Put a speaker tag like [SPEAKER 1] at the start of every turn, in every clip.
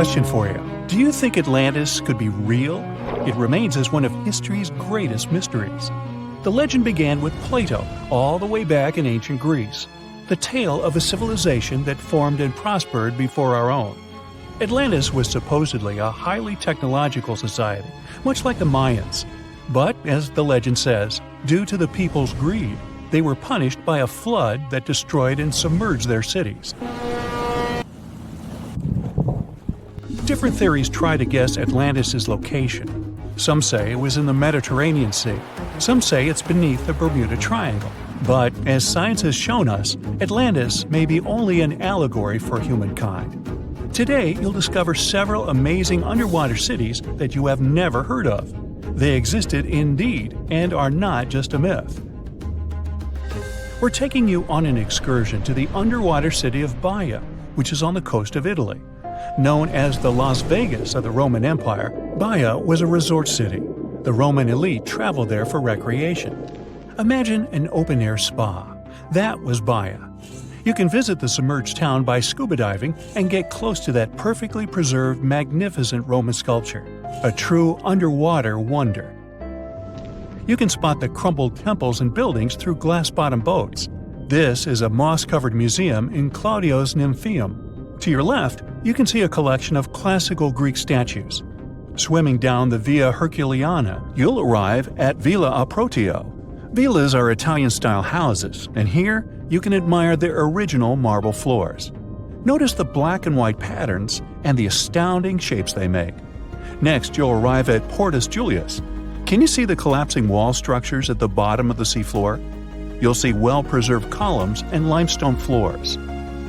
[SPEAKER 1] question for you. Do you think Atlantis could be real? It remains as one of history's greatest mysteries. The legend began with Plato, all the way back in ancient Greece. The tale of a civilization that formed and prospered before our own. Atlantis was supposedly a highly technological society, much like the Mayans. But, as the legend says, due to the people's greed, they were punished by a flood that destroyed and submerged their cities. Different theories try to guess Atlantis' location. Some say it was in the Mediterranean Sea. Some say it's beneath the Bermuda Triangle. But, as science has shown us, Atlantis may be only an allegory for humankind. Today, you'll discover several amazing underwater cities that you have never heard of. They existed indeed and are not just a myth. We're taking you on an excursion to the underwater city of Baia, which is on the coast of Italy. Known as the Las Vegas of the Roman Empire, Baia was a resort city. The Roman elite traveled there for recreation. Imagine an open-air spa. That was Baia. You can visit the submerged town by scuba diving and get close to that perfectly preserved, magnificent Roman sculpture, a true underwater wonder. You can spot the crumbled temples and buildings through glass-bottom boats. This is a moss-covered museum in Claudio's Nymphaeum. To your left, you can see a collection of classical Greek statues. Swimming down the Via Herculeana, you'll arrive at Villa Aprotio. Villas are Italian-style houses, and here you can admire their original marble floors. Notice the black and white patterns and the astounding shapes they make. Next, you'll arrive at Portus Julius. Can you see the collapsing wall structures at the bottom of the seafloor? You'll see well-preserved columns and limestone floors.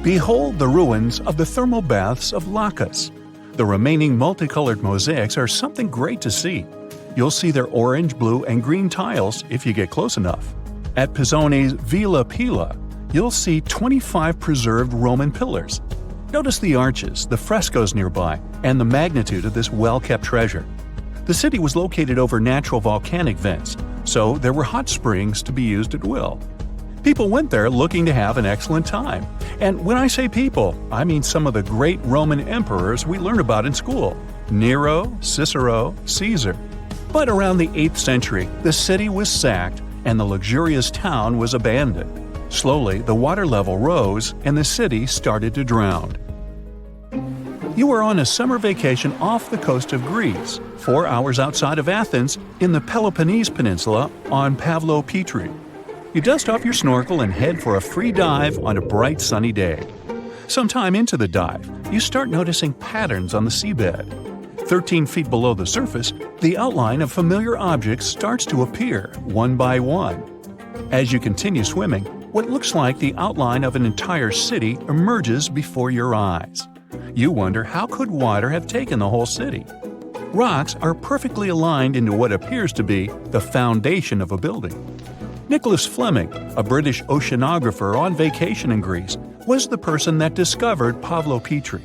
[SPEAKER 1] Behold the ruins of the thermal baths of Lacus. The remaining multicolored mosaics are something great to see. You'll see their orange, blue, and green tiles if you get close enough. At Pisoni's Villa Pila, you'll see 25 preserved Roman pillars. Notice the arches, the frescoes nearby, and the magnitude of this well-kept treasure. The city was located over natural volcanic vents, so there were hot springs to be used at will. People went there looking to have an excellent time. And when I say people, I mean some of the great Roman emperors we learn about in school: Nero, Cicero, Caesar. But around the 8th century, the city was sacked and the luxurious town was abandoned. Slowly, the water level rose and the city started to drown. You are on a summer vacation off the coast of Greece, 4 hours outside of Athens, in the Peloponnese Peninsula on Pavlopetri. You dust off your snorkel and head for a free dive on a bright sunny day. Sometime into the dive, you start noticing patterns on the seabed. 13 feet below the surface, the outline of familiar objects starts to appear, one by one. As you continue swimming, what looks like the outline of an entire city emerges before your eyes. You wonder, how could water have taken the whole city? Rocks are perfectly aligned into what appears to be the foundation of a building. Nicholas Fleming, a British oceanographer on vacation in Greece, was the person that discovered Pavlopetri.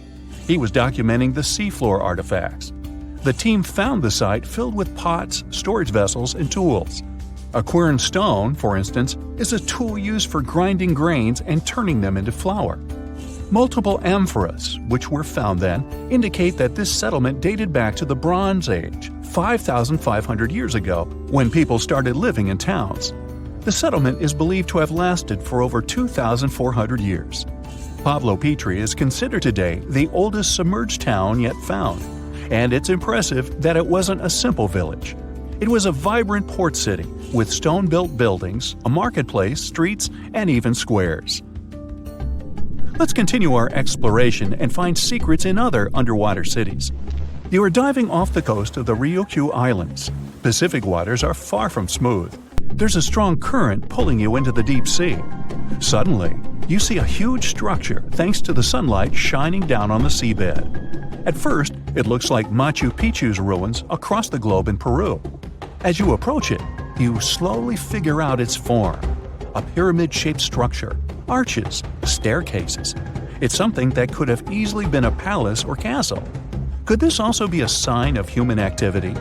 [SPEAKER 1] He was documenting the seafloor artifacts. The team found the site filled with pots, storage vessels, and tools. A quern stone, for instance, is a tool used for grinding grains and turning them into flour. Multiple amphoras, which were found then, indicate that this settlement dated back to the Bronze Age, 5,500 years ago, when people started living in towns. The settlement is believed to have lasted for over 2,400 years. Pavlopetri is considered today the oldest submerged town yet found, and it's impressive that it wasn't a simple village. It was a vibrant port city with stone-built buildings, a marketplace, streets, and even squares. Let's continue our exploration and find secrets in other underwater cities. You are diving off the coast of the Ryukyu Islands. Pacific waters are far from smooth. There's a strong current pulling you into the deep sea. Suddenly, you see a huge structure thanks to the sunlight shining down on the seabed. At first, it looks like Machu Picchu's ruins across the globe in Peru. As you approach it, you slowly figure out its form. A pyramid-shaped structure, arches, staircases. It's something that could have easily been a palace or castle. Could this also be a sign of human activity?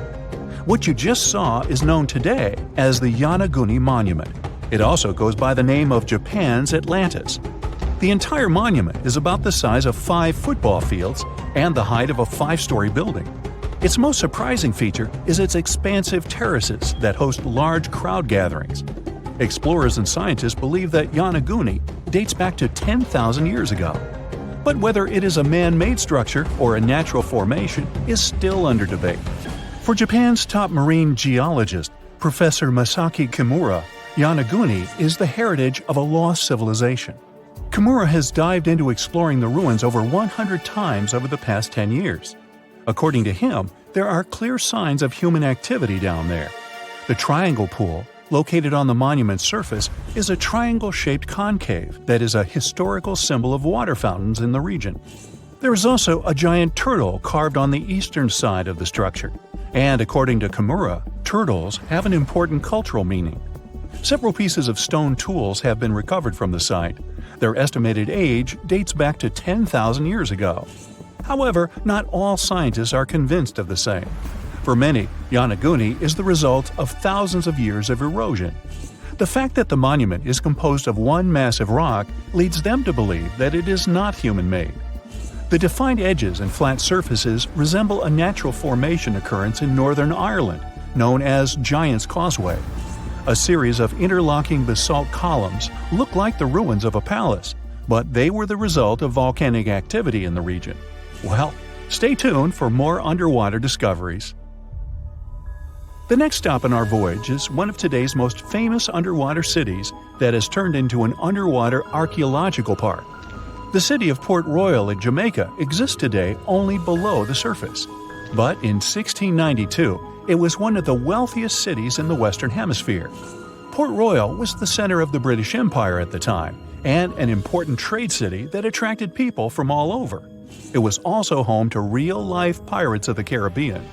[SPEAKER 1] What you just saw is known today as the Yonaguni Monument. It also goes by the name of Japan's Atlantis. The entire monument is about the size of 5 football fields and the height of a 5-story building. Its most surprising feature is its expansive terraces that host large crowd gatherings. Explorers and scientists believe that Yonaguni dates back to 10,000 years ago. But whether it is a man-made structure or a natural formation is still under debate. For Japan's top marine geologist, Professor Masaki Kimura, Yonaguni is the heritage of a lost civilization. Kimura has dived into exploring the ruins over 100 times over the past 10 years. According to him, there are clear signs of human activity down there. The Triangle Pool, located on the monument's surface, is a triangle-shaped concave that is a historical symbol of water fountains in the region. There is also a giant turtle carved on the eastern side of the structure. And according to Kimura, turtles have an important cultural meaning. Several pieces of stone tools have been recovered from the site. Their estimated age dates back to 10,000 years ago. However, not all scientists are convinced of the same. For many, Yonaguni is the result of thousands of years of erosion. The fact that the monument is composed of one massive rock leads them to believe that it is not human-made. The defined edges and flat surfaces resemble a natural formation occurrence in Northern Ireland, known as Giant's Causeway. A series of interlocking basalt columns look like the ruins of a palace, but they were the result of volcanic activity in the region. Well, stay tuned for more underwater discoveries. The next stop on our voyage is one of today's most famous underwater cities that has turned into an underwater archaeological park. The city of Port Royal in Jamaica exists today only below the surface. But in 1692, it was one of the wealthiest cities in the Western Hemisphere. Port Royal was the center of the British Empire at the time, and an important trade city that attracted people from all over. It was also home to real-life pirates of the Caribbean.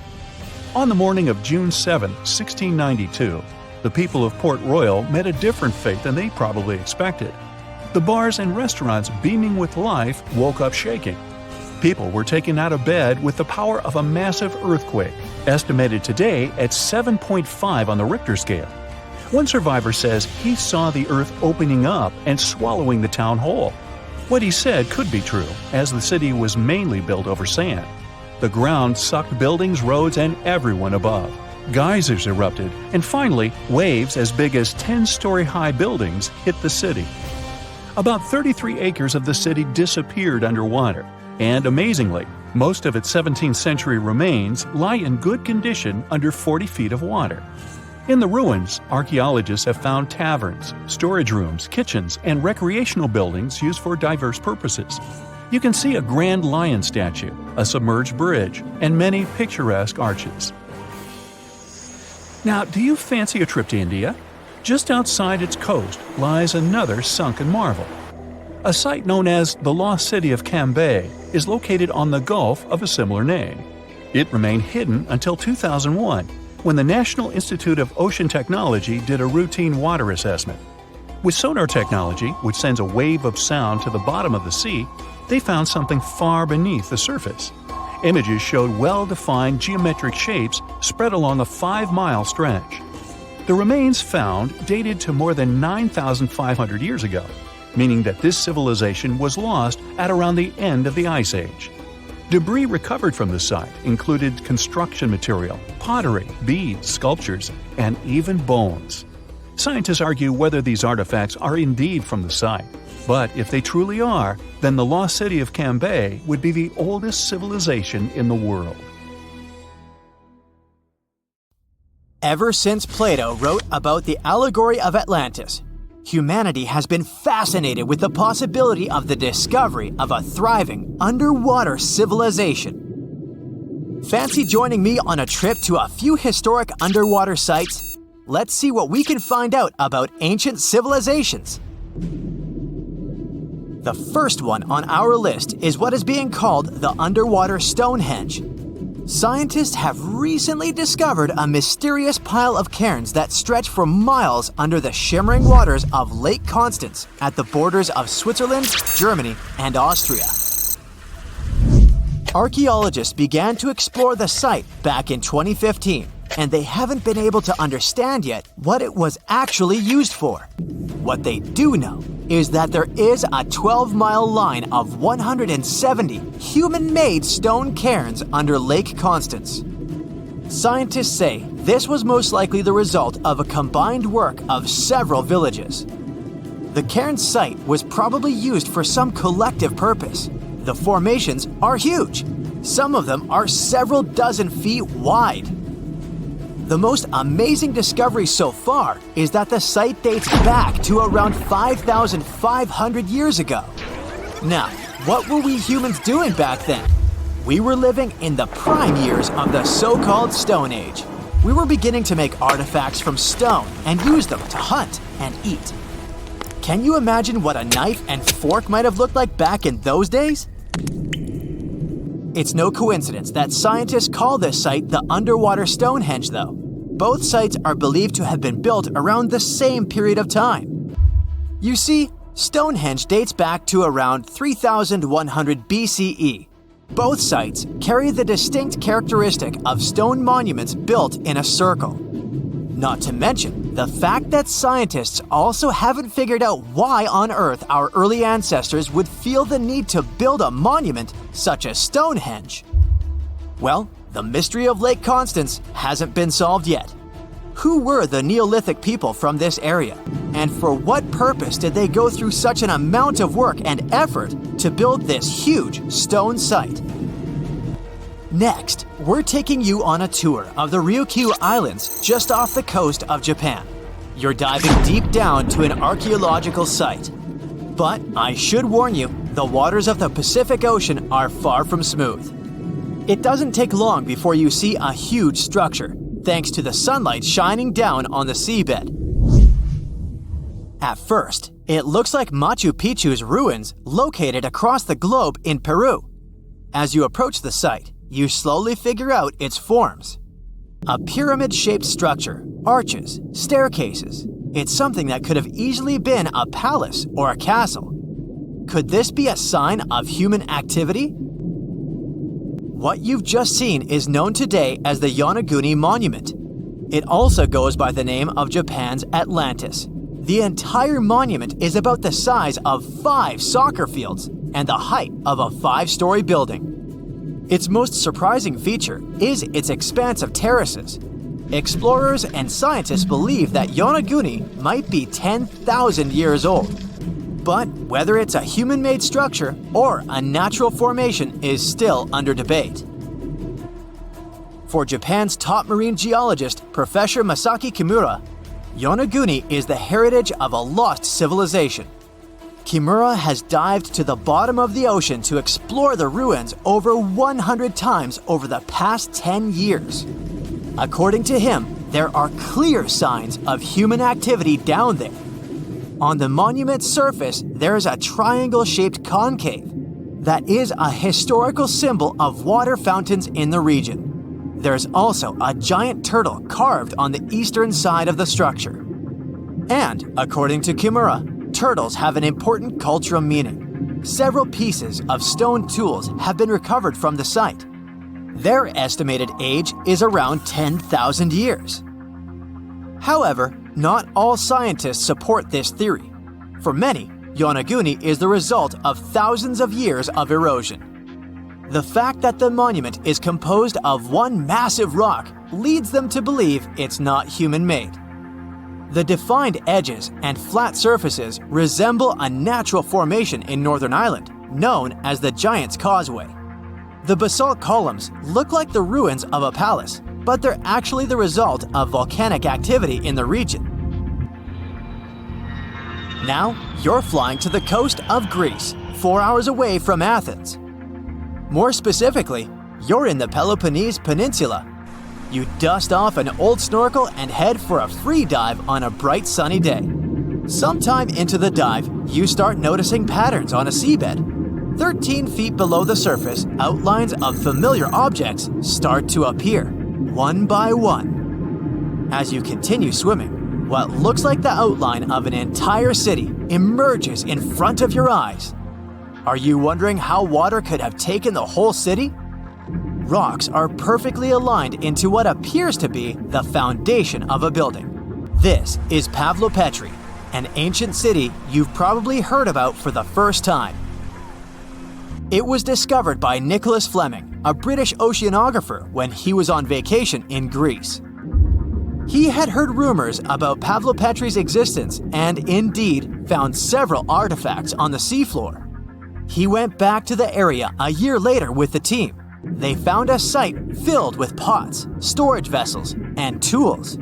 [SPEAKER 1] On the morning of June 7, 1692, the people of Port Royal met a different fate than they probably expected. The bars and restaurants beaming with life woke up shaking. People were taken out of bed with the power of a massive earthquake, estimated today at 7.5 on the Richter scale. One survivor says he saw the earth opening up and swallowing the town whole. What he said could be true, as the city was mainly built over sand. The ground sucked buildings, roads, and everyone above. Geysers erupted, and finally, waves as big as 10-story-high buildings hit the city. About 33 acres of the city disappeared underwater, and amazingly, most of its 17th century remains lie in good condition under 40 feet of water. In the ruins, archaeologists have found taverns, storage rooms, kitchens, and recreational buildings used for diverse purposes. You can see a grand lion statue, a submerged bridge, and many picturesque arches. Now, do you fancy a trip to India? Just outside its coast lies another sunken marvel. A site known as the Lost City of Cambay is located on the Gulf of a similar name. It remained hidden until 2001, when the National Institute of Ocean Technology did a routine water assessment. With sonar technology, which sends a wave of sound to the bottom of the sea, they found something far beneath the surface. Images showed well-defined geometric shapes spread along a 5-mile stretch. The remains found dated to more than 9,500 years ago, meaning that this civilization was lost at around the end of the Ice Age. Debris recovered from the site included construction material, pottery, beads, sculptures, and even bones. Scientists argue whether these artifacts are indeed from the site, but if they truly are, then the lost city of Cambay would be the oldest civilization in the world.
[SPEAKER 2] Ever since Plato wrote about the allegory of Atlantis, humanity has been fascinated with the possibility of the discovery of a thriving underwater civilization. Fancy joining me on a trip to a few historic underwater sites? Let's see what we can find out about ancient civilizations. The first one on our list is what is being called the underwater Stonehenge. Scientists have recently discovered a mysterious pile of cairns that stretch for miles under the shimmering waters of Lake Constance at the borders of Switzerland, Germany, and Austria. Archaeologists began to explore the site back in 2015, and they haven't been able to understand yet what it was actually used for. What they do know is that there is a 12-mile line of 170 human-made stone cairns under Lake Constance. Scientists say this was most likely the result of a combined work of several villages. The cairn site was probably used for some collective purpose. The formations are huge. Some of them are several dozen feet wide. The most amazing discovery so far is that the site dates back to around 5,500 years ago. Now, what were we humans doing back then? We were living in the prime years of the so-called Stone Age. We were beginning to make artifacts from stone and use them to hunt and eat. Can you imagine what a knife and fork might have looked like back in those days? It's no coincidence that scientists call this site the underwater Stonehenge, though. Both sites are believed to have been built around the same period of time. You see, Stonehenge dates back to around 3100 BCE. Both sites carry the distinct characteristic of stone monuments built in a circle. Not to mention the fact that scientists also haven't figured out why on Earth our early ancestors would feel the need to build a monument such as Stonehenge. Well, the mystery of Lake Constance hasn't been solved yet. Who were the Neolithic people from this area? And for what purpose did they go through such an amount of work and effort to build this huge stone site? Next, we're taking you on a tour of the Ryukyu Islands just off the coast of Japan. You're diving deep down to an archaeological site. But I should warn you, the waters of the Pacific Ocean are far from smooth. It doesn't take long before you see a huge structure, thanks to the sunlight shining down on the seabed. At first, it looks like Machu Picchu's ruins located across the globe in Peru. As you approach the site, you slowly figure out its forms. A pyramid-shaped structure, arches, staircases. It's something that could have easily been a palace or a castle. Could this be a sign of human activity? What you've just seen is known today as the Yonaguni Monument. It also goes by the name of Japan's Atlantis. The entire monument is about the size of 5 soccer fields and the height of a 5-story building. Its most surprising feature is its expanse of terraces. Explorers and scientists believe that Yonaguni might be 10,000 years old. But whether it's a human-made structure or a natural formation is still under debate. For Japan's top marine geologist, Professor Masaki Kimura, Yonaguni is the heritage of a lost civilization. Kimura has dived to the bottom of the ocean to explore the ruins over 100 times over the past 10 years. According to him, there are clear signs of human activity down there. On the monument's surface, there is a triangle-shaped concave that is a historical symbol of water fountains in the region. There's also a giant turtle carved on the eastern side of the structure. And, according to Kimura, turtles have an important cultural meaning. Several pieces of stone tools have been recovered from the site. Their estimated age is around 10,000 years. However, not all scientists support this theory. For many, Yonaguni is the result of thousands of years of erosion. The fact that the monument is composed of one massive rock leads them to believe it's not human-made. The defined edges and flat surfaces resemble a natural formation in Northern Ireland, known as the Giant's Causeway. The basalt columns look like the ruins of a palace, but they're actually the result of volcanic activity in the region. Now, you're flying to the coast of Greece, 4 hours away from Athens. More specifically, you're in the Peloponnese Peninsula. You dust off an old snorkel and head for a free dive on a bright sunny day. Sometime into the dive, you start noticing patterns on a seabed. 13 feet below the surface, outlines of familiar objects start to appear, one by one. As you continue swimming, what looks like the outline of an entire city emerges in front of your eyes. Are you wondering how water could have taken the whole city? Rocks are perfectly aligned into what appears to be the foundation of a building. This is Pavlopetri, an ancient city you've probably heard about for the first time. It was discovered by Nicholas Fleming, a British oceanographer, when he was on vacation in Greece. He had heard rumors about Pavlopetri's existence and indeed found several artifacts on the seafloor. He went back to the area a year later with the team. They found a site filled with pots, storage vessels, and tools.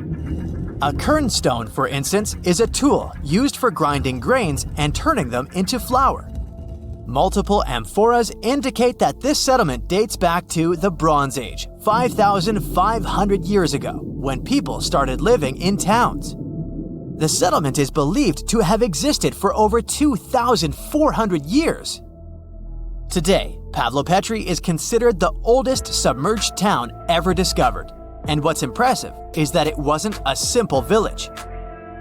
[SPEAKER 2] A kernstone, for instance, is a tool used for grinding grains and turning them into flour. Multiple amphoras indicate that this settlement dates back to the Bronze Age, 5,500 years ago, when people started living in towns. The settlement is believed to have existed for over 2,400 years. Today, Pavlopetri is considered the oldest submerged town ever discovered, and what's impressive is that it wasn't a simple village.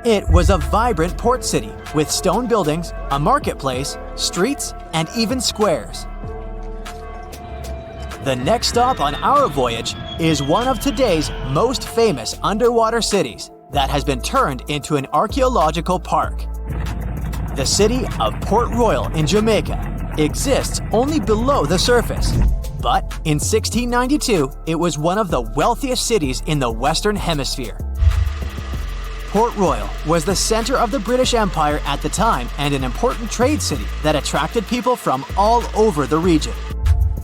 [SPEAKER 2] It was a vibrant port city with stone buildings, a marketplace, streets, and even squares. The next stop on our voyage is one of today's most famous underwater cities that has been turned into an archaeological park. The city of Port Royal in Jamaica exists only below the surface, but in 1692 it was one of the wealthiest cities in the Western Hemisphere. Port Royal was the center of the British Empire at the time and an important trade city that attracted people from all over the region.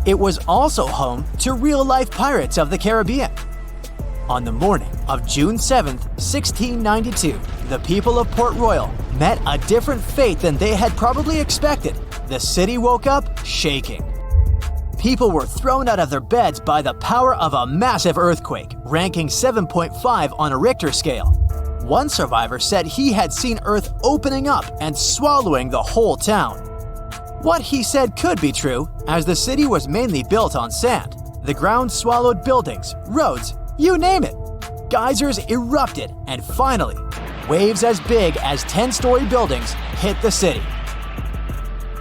[SPEAKER 2] It was also home to real-life pirates of the Caribbean. On the morning of June 7, 1692, the people of Port Royal met a different fate than they had probably expected. The city woke up shaking. People were thrown out of their beds by the power of a massive earthquake, ranking 7.5 on a Richter scale. One survivor said he had seen Earth opening up and swallowing the whole town. What he said could be true, as the city was mainly built on sand. The ground swallowed buildings, roads, you name it. Geysers erupted, and finally, waves as big as 10-story buildings hit the city.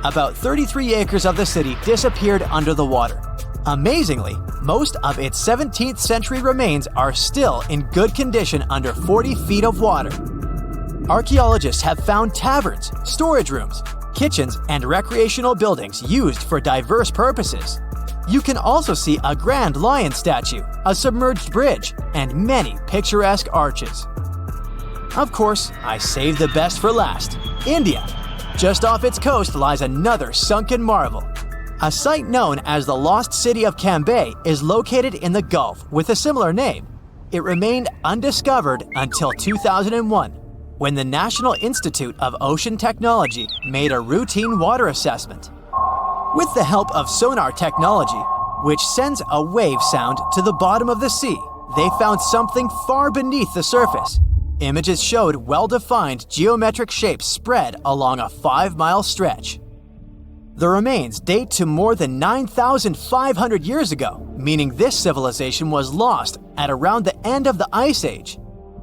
[SPEAKER 2] About 33 acres of the city disappeared under the water. Amazingly, most of its 17th century remains are still in good condition under 40 feet of water. Archaeologists have found taverns, storage rooms, kitchens, and recreational buildings used for diverse purposes. You can also see a grand lion statue, a submerged bridge, and many picturesque arches. Of course, I saved the best for last: India. Just off its coast lies another sunken marvel. A site known as the Lost City of Cambay is located in the Gulf with a similar name. It remained undiscovered until 2001, when the National Institute of Ocean Technology made a routine water assessment. With the help of sonar technology, which sends a wave sound to the bottom of the sea, they found something far beneath the surface. Images showed well-defined geometric shapes spread along a 5-mile stretch. The remains date to more than 9,500 years ago, meaning this civilization was lost at around the end of the Ice Age.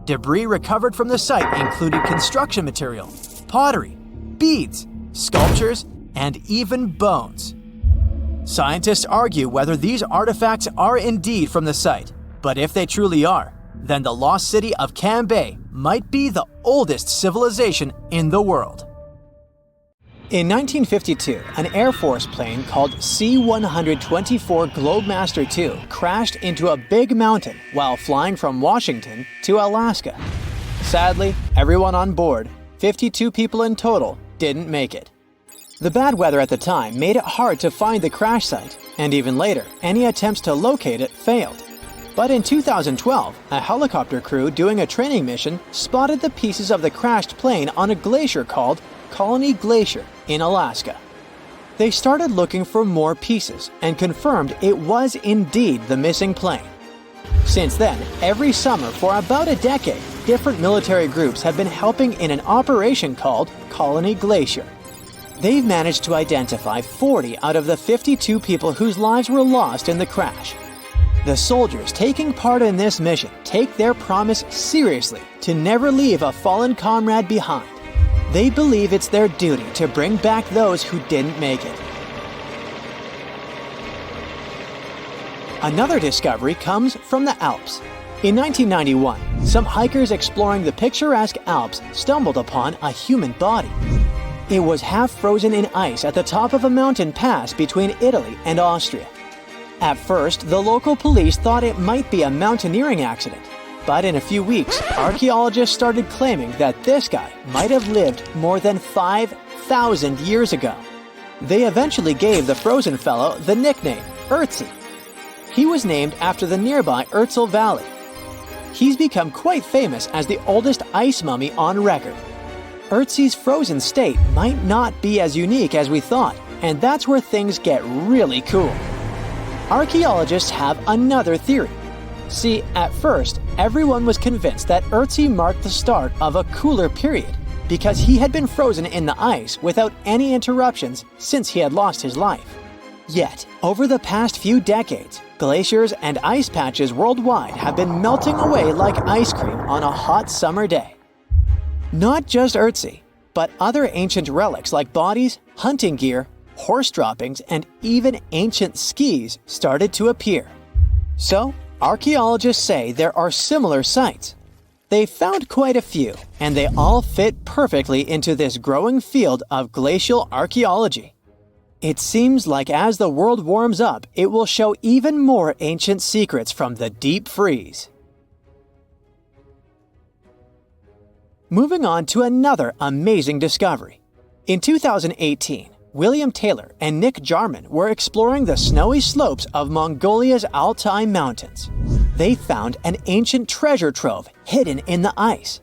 [SPEAKER 2] Debris recovered from the site included construction material, pottery, beads, sculptures, and even bones. Scientists argue whether these artifacts are indeed from the site, but if they truly are, then the lost city of Cambay might be the oldest civilization in the world. In 1952, an Air Force plane called C-124 Globemaster II crashed into a big mountain while flying from Washington to Alaska. Sadly, everyone on board, 52 people in total, didn't make it. The bad weather at the time made it hard to find the crash site, and even later, any attempts to locate it failed. But in 2012, a helicopter crew doing a training mission spotted the pieces of the crashed plane on a glacier called Colony Glacier in Alaska. They started looking for more pieces and confirmed it was indeed the missing plane. Since then, every summer for about a decade, different military groups have been helping in an operation called Colony Glacier. They've managed to identify 40 out of the 52 people whose lives were lost in the crash. The soldiers taking part in this mission take their promise seriously to never leave a fallen comrade behind. They believe it's their duty to bring back those who didn't make it. Another discovery comes from the Alps. In 1991, some hikers exploring the picturesque Alps stumbled upon a human body. It was half frozen in ice at the top of a mountain pass between Italy and Austria. At first, the local police thought it might be a mountaineering accident, but in a few weeks, archaeologists started claiming that this guy might have lived more than 5,000 years ago. They eventually gave the frozen fellow the nickname Ötzi. He was named after the nearby Ötztal Valley. He's become quite famous as the oldest ice mummy on record. Ötzi's frozen state might not be as unique as we thought, and that's where things get really cool. Archaeologists have another theory. See, at first, everyone was convinced that Ötzi marked the start of a cooler period because he had been frozen in the ice without any interruptions since he had lost his life. Yet, over the past few decades, glaciers and ice patches worldwide have been melting away like ice cream on a hot summer day. Not just Ötzi, but other ancient relics like bodies, hunting gear, horse droppings, and even ancient skis started to appear. So, archaeologists say there are similar sites. They found quite a few, and they all fit perfectly into this growing field of glacial archaeology. It seems like as the world warms up, it will show even more ancient secrets from the deep freeze. Moving on to another amazing discovery. In 2018, William Taylor and Nick Jarman were exploring the snowy slopes of Mongolia's Altai Mountains. They found an ancient treasure trove hidden in the ice.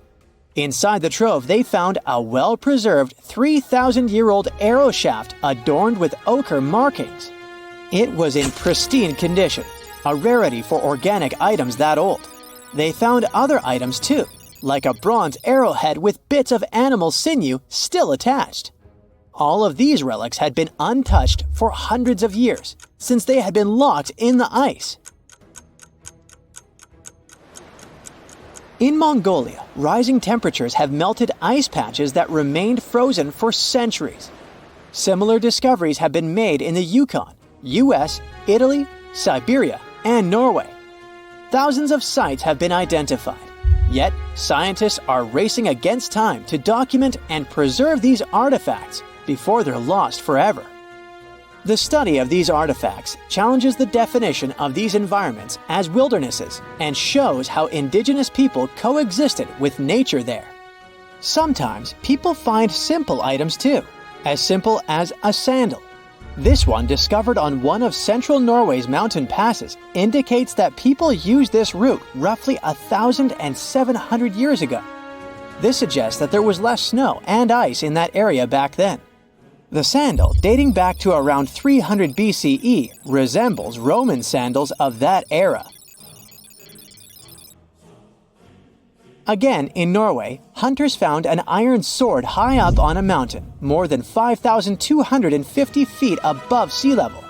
[SPEAKER 2] Inside the trove, they found a well-preserved 3,000-year-old arrow shaft adorned with ochre markings. It was in pristine condition, a rarity for organic items that old. They found other items too, like a bronze arrowhead with bits of animal sinew still attached. All of these relics had been untouched for hundreds of years, since they had been locked in the ice. In Mongolia, rising temperatures have melted ice patches that remained frozen for centuries. Similar discoveries have been made in the Yukon, US, Italy, Siberia, and Norway. Thousands of sites have been identified. Yet, scientists are racing against time to document and preserve these artifacts before they're lost forever. The study of these artifacts challenges the definition of these environments as wildernesses and shows how indigenous people coexisted with nature there. Sometimes people find simple items too, as simple as a sandal. This one, discovered on one of central Norway's mountain passes, indicates that people used this route roughly 1,700 years ago. This suggests that there was less snow and ice in that area back then. The sandal, dating back to around 300 BCE, resembles Roman sandals of that era. Again, in Norway, hunters found an iron sword high up on a mountain, more than 5,250 feet above sea level.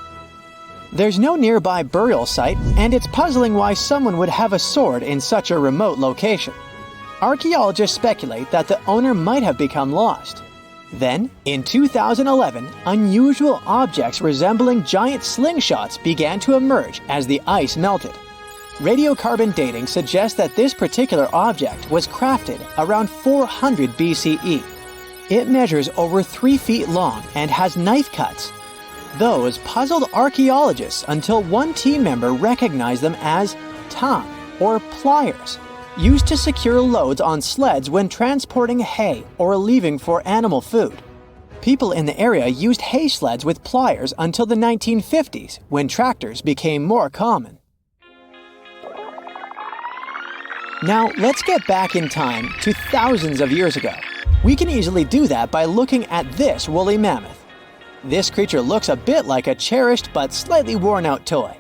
[SPEAKER 2] There's no nearby burial site, and it's puzzling why someone would have a sword in such a remote location. Archaeologists speculate that the owner might have become lost. Then, in 2011, unusual objects resembling giant slingshots began to emerge as the ice melted. Radiocarbon dating suggests that this particular object was crafted around 400 BCE. It measures over 3 feet long and has knife cuts. Those puzzled archaeologists until one team member recognized them as tang, or pliers, used to secure loads on sleds when transporting hay or leaving for animal food. People in the area used hay sleds with pliers until the 1950s, when tractors became more common. Now, let's get back in time to thousands of years ago. We can easily do that by looking at this woolly mammoth. This creature looks a bit like a cherished but slightly worn-out toy.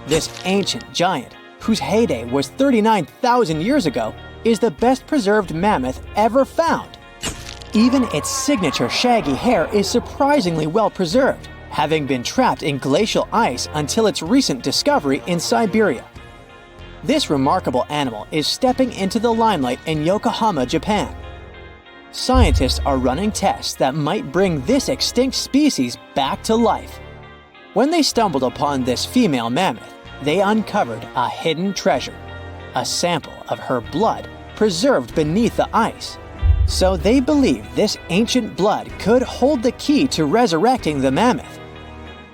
[SPEAKER 2] This ancient giant, whose heyday was 39,000 years ago, is the best preserved mammoth ever found. Even its signature shaggy hair is surprisingly well preserved, having been trapped in glacial ice until its recent discovery in Siberia. This remarkable animal is stepping into the limelight in Yokohama, Japan. Scientists are running tests that might bring this extinct species back to life. When they stumbled upon this female mammoth, they uncovered a hidden treasure. a sample of her blood preserved beneath the ice. So they believed this ancient blood could hold the key to resurrecting the mammoth.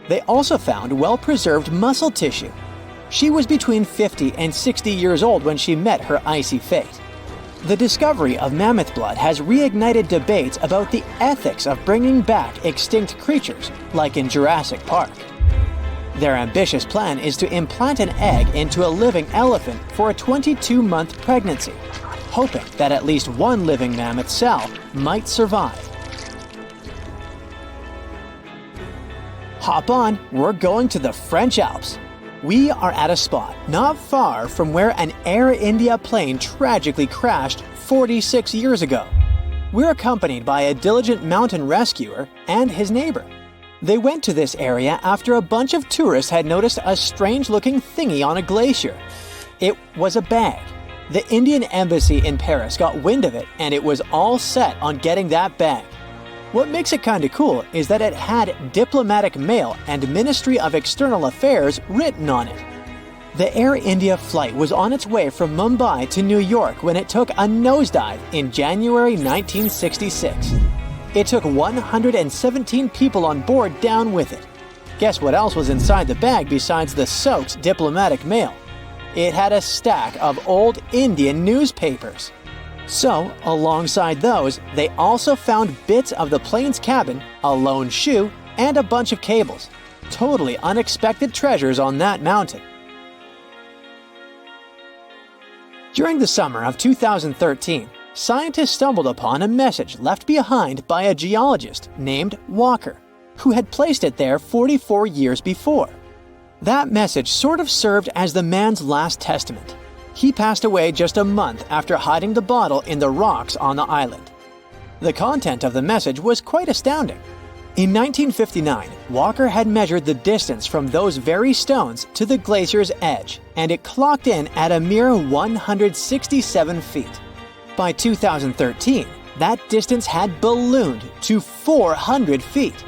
[SPEAKER 2] They also found well-preserved muscle tissue. She was between 50 and 60 years old when she met her icy fate. The discovery of mammoth blood has reignited debates about the ethics of bringing back extinct creatures, like in Jurassic Park. Their ambitious plan is to implant an egg into a living elephant for a 22-month pregnancy, hoping that at least one living mammoth cell might survive. Hop on, we're going to the French Alps. We are at a spot not far from where an Air India plane tragically crashed 46 years ago. We're accompanied by a diligent mountain rescuer and his neighbor. They went to this area after a bunch of tourists had noticed a strange-looking thingy on a glacier. It was a bag. The Indian embassy in Paris got wind of it, and it was all set on getting that bag. What makes it kinda cool is that it had diplomatic mail and Ministry of External Affairs written on it. The Air India flight was on its way from Mumbai to New York when it took a nosedive in January 1966. It took 117 people on board down with it. Guess what else was inside the bag besides the soaked diplomatic mail? It had a stack of old Indian newspapers. So, alongside those, they also found bits of the plane's cabin, a lone shoe, and a bunch of cables. Totally unexpected treasures on that mountain. During the summer of 2013, scientists stumbled upon a message left behind by a geologist named Walker, who had placed it there 44 years before. That message sort of served as the man's last testament. He passed away just a month after hiding the bottle in the rocks on the island. The content of the message was quite astounding. In 1959, Walker had measured the distance from those very stones to the glacier's edge, and it clocked in at a mere 167 feet. By 2013, that distance had ballooned to 400 feet.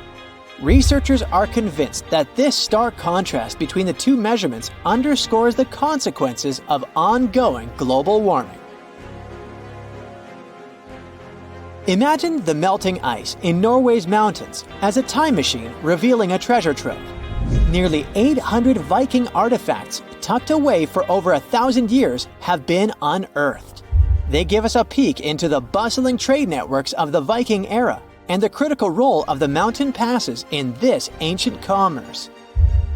[SPEAKER 2] Researchers are convinced that this stark contrast between the two measurements underscores the consequences of ongoing global warming. Imagine the melting ice in Norway's mountains as a time machine revealing a treasure trove. Nearly 800 Viking artifacts tucked away for over 1,000 years have been unearthed. They give us a peek into the bustling trade networks of the Viking era and the critical role of the mountain passes in this ancient commerce.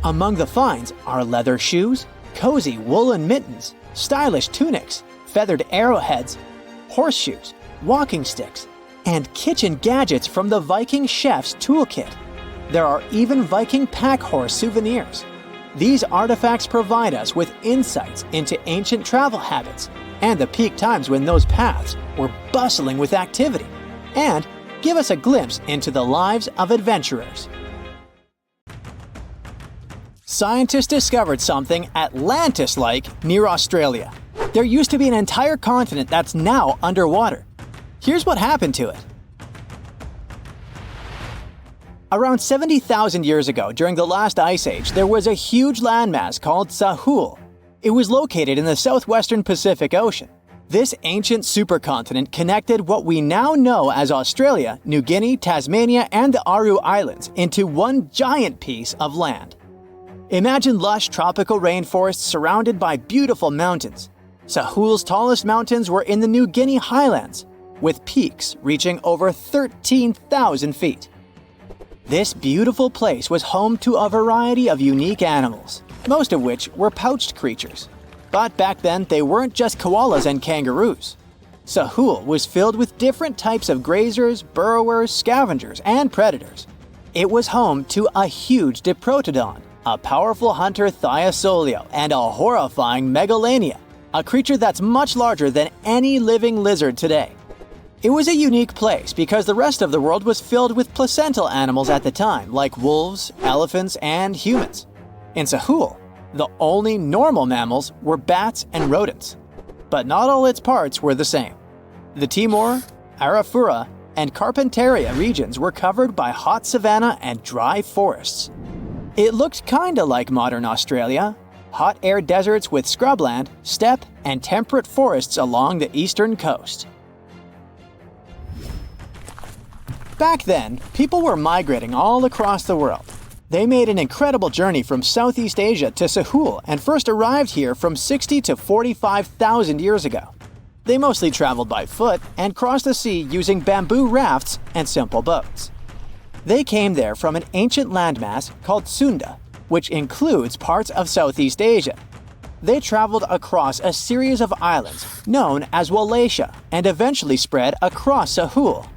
[SPEAKER 2] Among the finds are leather shoes, cozy woolen mittens, stylish tunics, feathered arrowheads, horseshoes, walking sticks, and kitchen gadgets from the Viking chef's toolkit. There are even Viking pack horse souvenirs. These artifacts provide us with insights into ancient travel habits and the peak times when those paths were bustling with activity, and give us a glimpse into the lives of adventurers. Scientists discovered something Atlantis-like near Australia. There used to be an entire continent that's now underwater. Here's what happened to it. Around 70,000 years ago, during the last ice age, there was a huge landmass called Sahul. It was located in the southwestern Pacific Ocean. This ancient supercontinent connected what we now know as Australia, New Guinea, Tasmania, and the Aru Islands into one giant piece of land. Imagine lush tropical rainforests surrounded by beautiful mountains. Sahul's tallest mountains were in the New Guinea highlands, with peaks reaching over 13,000 feet. This beautiful place was home to a variety of unique animals, most of which were pouched creatures. But back then, they weren't just koalas and kangaroos. Sahul was filled with different types of grazers, burrowers, scavengers, and predators. It was home to a huge diprotodon, a powerful hunter Thiosolio, and a horrifying Megalania, a creature that's much larger than any living lizard today. It was a unique place because the rest of the world was filled with placental animals at the time, like wolves, elephants, and humans. In Sahul, the only normal mammals were bats and rodents. But not all its parts were the same. The Timor, Arafura, and Carpentaria regions were covered by hot savanna and dry forests. It looked kinda like modern Australia, hot air deserts with scrubland, steppe, and temperate forests along the eastern coast. Back then, people were migrating all across the world. They made an incredible journey from Southeast Asia to Sahul and first arrived here from 60 to 45,000 years ago. They mostly traveled by foot and crossed the sea using bamboo rafts and simple boats. They came there from an ancient landmass called Sunda, which includes parts of Southeast Asia. They traveled across a series of islands known as Wallachia and eventually spread across Sahul.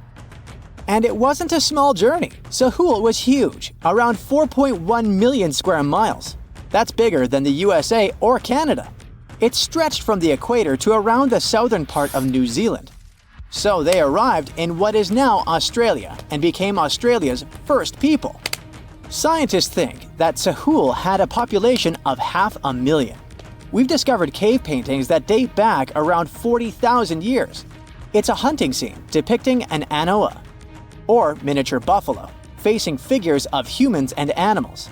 [SPEAKER 2] And it wasn't a small journey. Sahul was huge, around 4.1 million square miles. That's bigger than the USA or Canada. It stretched from the equator to around the southern part of New Zealand. So they arrived in what is now Australia and became Australia's first people. Scientists think that Sahul had a population of 500,000. We've discovered cave paintings that date back around 40,000 years. It's a hunting scene depicting an anoa, or miniature buffalo, facing figures of humans and animals.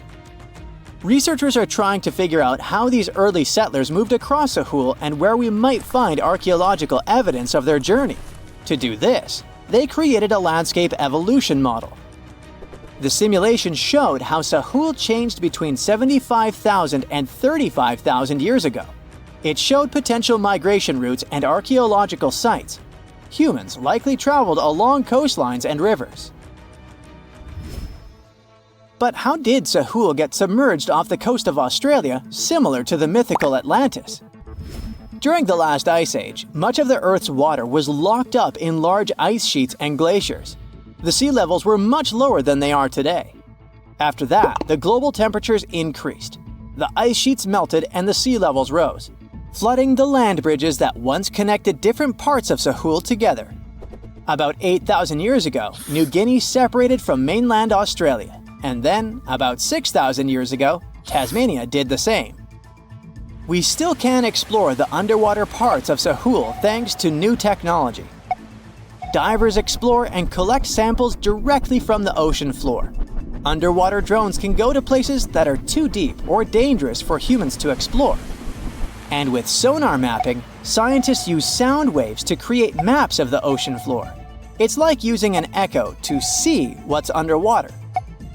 [SPEAKER 2] Researchers are trying to figure out how these early settlers moved across Sahul and where we might find archaeological evidence of their journey. To do this, they created a landscape evolution model. The simulation showed how Sahul changed between 75,000 and 35,000 years ago. It showed potential migration routes and archaeological sites. Humans likely traveled along coastlines and rivers. But how did Sahul get submerged off the coast of Australia, similar to the mythical Atlantis? During the last ice age, much of the Earth's water was locked up in large ice sheets and glaciers. The sea levels were much lower than they are today. After that, the global temperatures increased. The ice sheets melted and the sea levels rose, flooding the land bridges that once connected different parts of Sahul together. About 8,000 years ago, New Guinea separated from mainland Australia. And then, about 6,000 years ago, Tasmania did the same. We still can explore the underwater parts of Sahul thanks to new technology. Divers explore and collect samples directly from the ocean floor. Underwater drones can go to places that are too deep or dangerous for humans to explore. And with sonar mapping, scientists use sound waves to create maps of the ocean floor. It's like using an echo to see what's underwater.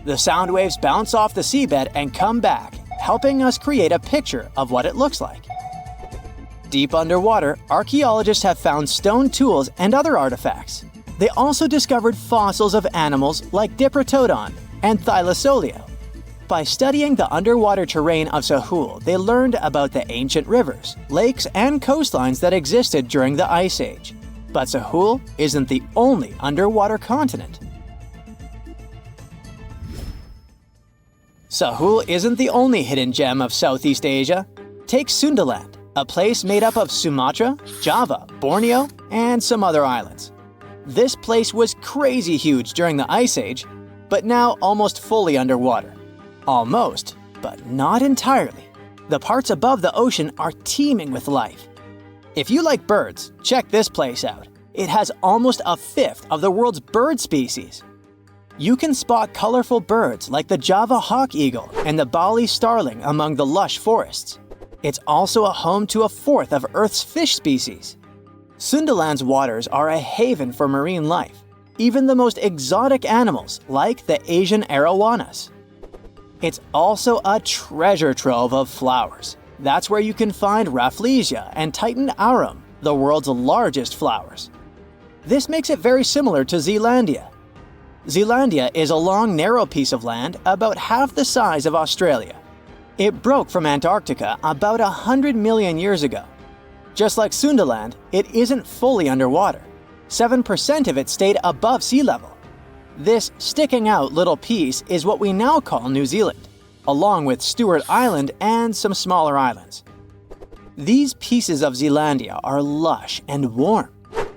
[SPEAKER 2] The sound waves bounce off the seabed and come back, helping us create a picture of what it looks like. Deep underwater, archaeologists have found stone tools and other artifacts. They also discovered fossils of animals like Diprotodon and Thylacoleo. By studying the underwater terrain of Sahul, they learned about the ancient rivers, lakes, and coastlines that existed during the Ice Age. But Sahul isn't the only underwater continent. Sahul isn't the only hidden gem of Southeast Asia. Take Sundaland, a place made up of Sumatra, Java, Borneo, and some other islands. This place was crazy huge during the Ice Age, but now almost fully underwater. Almost, but not entirely. The parts above the ocean are teeming with life. If you like birds, check this place out. It has almost a fifth of the world's bird species. You can spot colorful birds like the Java hawk eagle and the Bali starling among the lush forests. It's also a home to a fourth of Earth's fish species. Sundaland's waters are a haven for marine life, even the most exotic animals like the Asian arowanas. It's also a treasure trove of flowers. That's where you can find Rafflesia and Titan arum, the world's largest flowers. This makes it very similar to Zealandia. Zealandia is a long, narrow piece of land about half the size of Australia. It broke from Antarctica about 100 million years ago. Just like Sundaland, it isn't fully underwater. 7% of it stayed above sea level. This sticking out little piece is what we now call New Zealand, along with Stewart Island and some smaller islands. These pieces of Zealandia are lush and warm.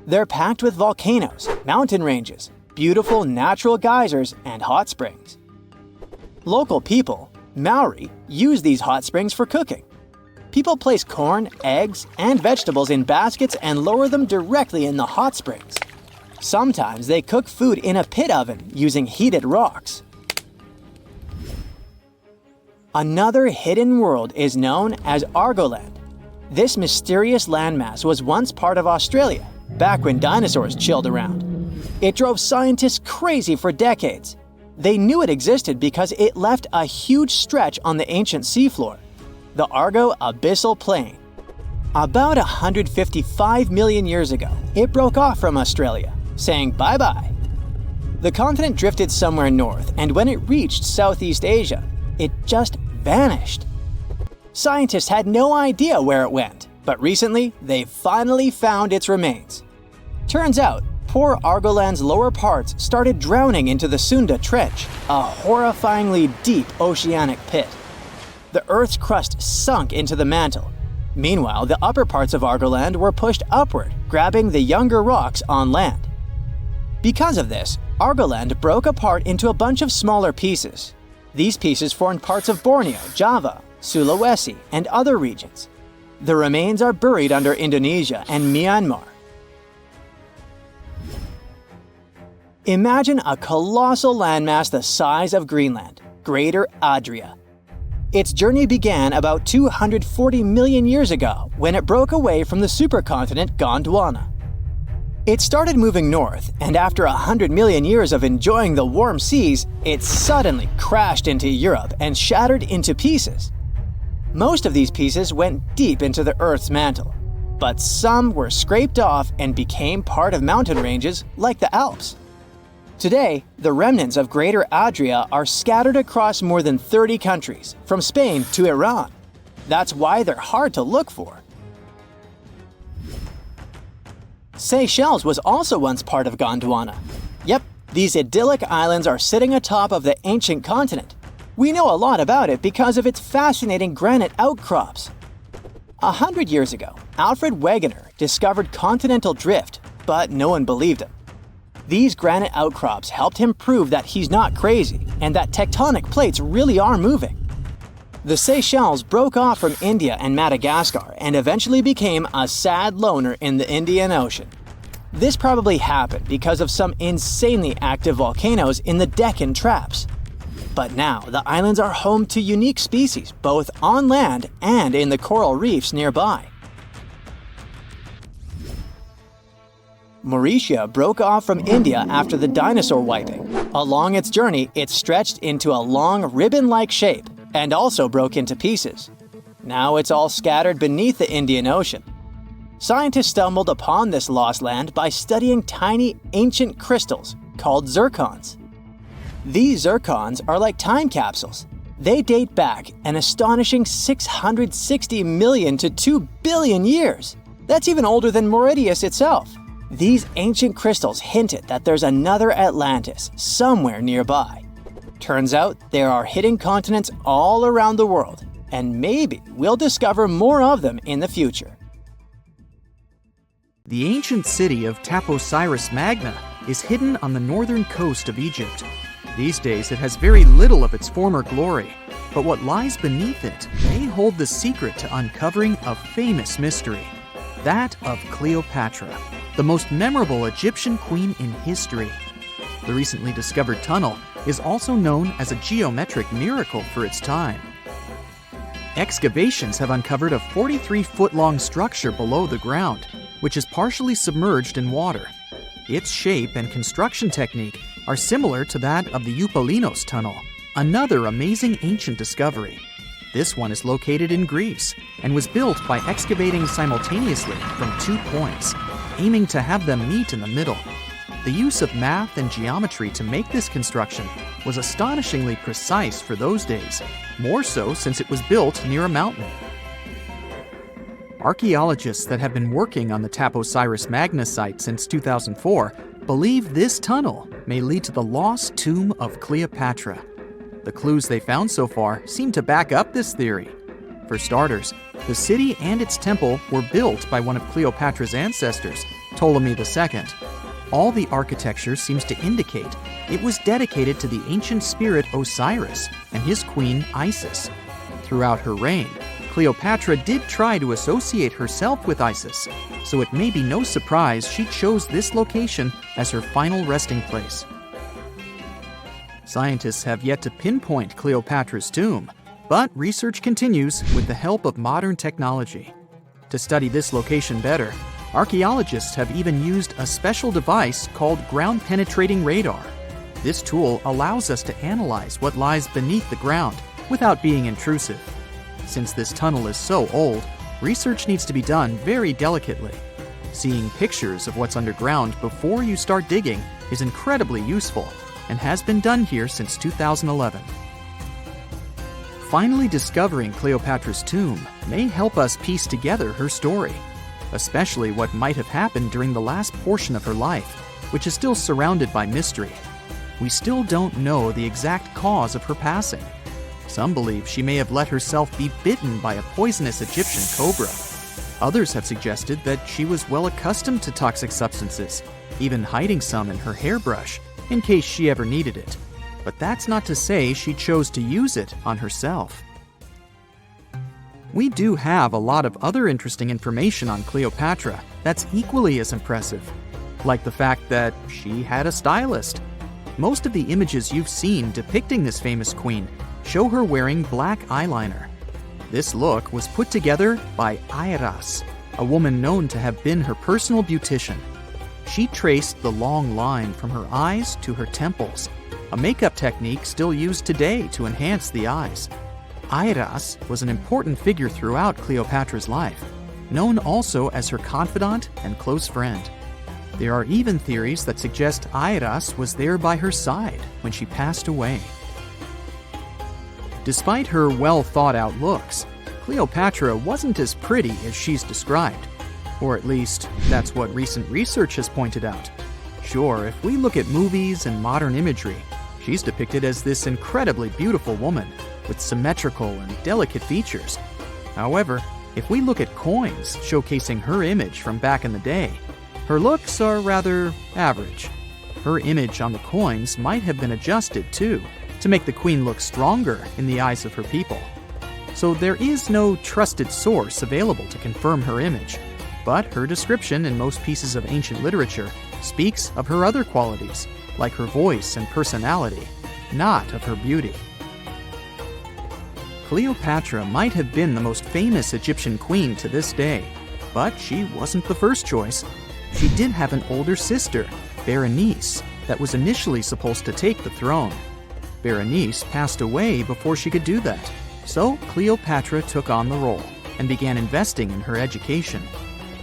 [SPEAKER 2] They're packed with volcanoes, mountain ranges, beautiful natural geysers, and hot springs. Local people, Maori, use these hot springs for cooking. People place corn, eggs, and vegetables in baskets and lower them directly in the hot springs. Sometimes they cook food in a pit oven using heated rocks. Another hidden world is known as Argoland. This mysterious landmass was once part of Australia, back when dinosaurs chilled around. It drove scientists crazy for decades. They knew it existed because it left a huge stretch on the ancient seafloor, the Argo-Abyssal Plain. About 155 million years ago, it broke off from Australia, saying bye-bye. The continent drifted somewhere north, and when it reached Southeast Asia, it just vanished. Scientists had no idea where it went, but recently they finally found its remains. Turns out, poor Argoland's lower parts started drowning into the Sunda Trench, a horrifyingly deep oceanic pit. The Earth's crust sunk into the mantle. Meanwhile, the upper parts of Argoland were pushed upward, grabbing the younger rocks on land. Because of this, Argoland broke apart into a bunch of smaller pieces. These pieces formed parts of Borneo, Java, Sulawesi, and other regions. The remains are buried under Indonesia and Myanmar. Imagine a colossal landmass the size of Greenland, Greater Adria. Its journey began about 240 million years ago when it broke away from the supercontinent Gondwana. It started moving north, and after 100 million years of enjoying the warm seas, it suddenly crashed into Europe and shattered into pieces. Most of these pieces went deep into the Earth's mantle, but some were scraped off and became part of mountain ranges like the Alps. Today, the remnants of Greater Adria are scattered across more than 30 countries, from Spain to Iran. That's why they're hard to look for. Seychelles was also once part of Gondwana. Yep, these idyllic islands are sitting atop of the ancient continent. We know a lot about it because of its fascinating granite outcrops. 100 years ago, Alfred Wegener discovered continental drift, but no one believed him. These granite outcrops helped him prove that he's not crazy and that tectonic plates really are moving. The Seychelles broke off from India and Madagascar and eventually became a sad loner in the Indian Ocean. This probably happened because of some insanely active volcanoes in the Deccan Traps. But now, the islands are home to unique species both on land and in the coral reefs nearby. Mauritius broke off from India after the dinosaur wiping. Along its journey, it stretched into a long ribbon-like shape and also broke into pieces. Now it's all scattered beneath the Indian Ocean. Scientists stumbled upon this lost land by studying tiny ancient crystals called zircons. These zircons are like time capsules. They date back an astonishing 660 million to 2 billion years. That's even older than Mauritius itself. These ancient crystals hinted that there's another Atlantis somewhere nearby. Turns out there are hidden continents all around the world, and maybe we'll discover more of them in the future.
[SPEAKER 3] The ancient city of Taposiris Magna is hidden on the northern coast of Egypt. These days it has very little of its former glory, but what lies beneath it may hold the secret to uncovering a famous mystery, that of Cleopatra, the most memorable Egyptian queen in history. The recently discovered tunnel is also known as a geometric miracle for its time. Excavations have uncovered a 43-foot-long structure below the ground, which is partially submerged in water. Its shape and construction technique are similar to that of the Eupalinos Tunnel, another amazing ancient discovery. This one is located in Greece and was built by excavating simultaneously from 2 points, aiming to have them meet in the middle. The use of math and geometry to make this construction was astonishingly precise for those days, more so since it was built near a mountain. Archaeologists that have been working on the Taposiris Magna site since 2004 believe this tunnel may lead to the lost tomb of Cleopatra. The clues they found so far seem to back up this theory. For starters, the city and its temple were built by one of Cleopatra's ancestors, Ptolemy II. All the architecture seems to indicate it was dedicated to the ancient spirit Osiris and his queen Isis. Throughout her reign, Cleopatra did try to associate herself with Isis, so it may be no surprise she chose this location as her final resting place. Scientists have yet to pinpoint Cleopatra's tomb. But research continues with the help of modern technology. To study this location better, archaeologists have even used a special device called ground-penetrating radar. This tool allows us to analyze what lies beneath the ground without being intrusive. Since this tunnel is so old, research needs to be done very delicately. Seeing pictures of what's underground before you start digging is incredibly useful and has been done here since 2011. Finally discovering Cleopatra's tomb may help us piece together her story, especially what might have happened during the last portion of her life, which is still surrounded by mystery. We still don't know the exact cause of her passing. Some believe she may have let herself be bitten by a poisonous Egyptian cobra. Others have suggested that she was well accustomed to toxic substances, even hiding some in her hairbrush in case she ever needed it. But that's not to say she chose to use it on herself. We do have a lot of other interesting information on Cleopatra that's equally as impressive, like the fact that she had a stylist. Most of the images you've seen depicting this famous queen show her wearing black eyeliner. This look was put together by Airas, a woman known to have been her personal beautician. She traced the long line from her eyes to her temples, a makeup technique still used today to enhance the eyes. Airas was an important figure throughout Cleopatra's life, known also as her confidant and close friend. There are even theories that suggest Airas was there by her side when she passed away. Despite her well-thought-out looks, Cleopatra wasn't as pretty as she's described. Or at least, that's what recent research has pointed out. Sure, if we look at movies and modern imagery, she's depicted as this incredibly beautiful woman with symmetrical and delicate features. However, if we look at coins showcasing her image from back in the day, her looks are rather average. Her image on the coins might have been adjusted, too, to make the queen look stronger in the eyes of her people. So there is no trusted source available to confirm her image, but her description in most pieces of ancient literature speaks of her other qualities, like her voice and personality, not of her beauty. Cleopatra might have been the most famous Egyptian queen to this day, but she wasn't the first choice. She did have an older sister, Berenice, that was initially supposed to take the throne. Berenice passed away before she could do that, so Cleopatra took on the role and began investing in her education.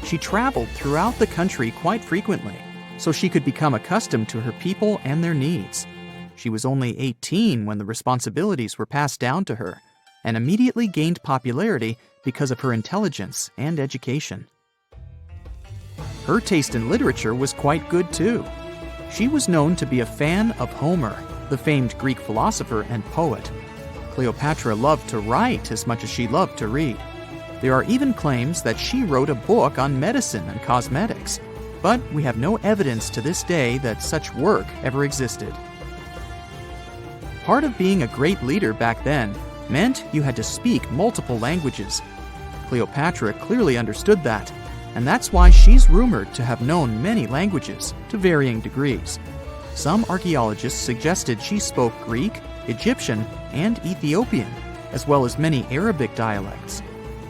[SPEAKER 3] She traveled throughout the country quite frequently, so she could become accustomed to her people and their needs. She was only 18 when the responsibilities were passed down to her, and immediately gained popularity because of her intelligence and education. Her taste in literature was quite good too. She was known to be a fan of Homer, the famed Greek philosopher and poet. Cleopatra loved to write as much as she loved to read. There are even claims that she wrote a book on medicine and cosmetics, but we have no evidence to this day that such work ever existed. Part of being a great leader back then meant you had to speak multiple languages. Cleopatra clearly understood that, and that's why she's rumored to have known many languages to varying degrees. Some archaeologists suggested she spoke Greek, Egyptian, and Ethiopian, as well as many Arabic dialects.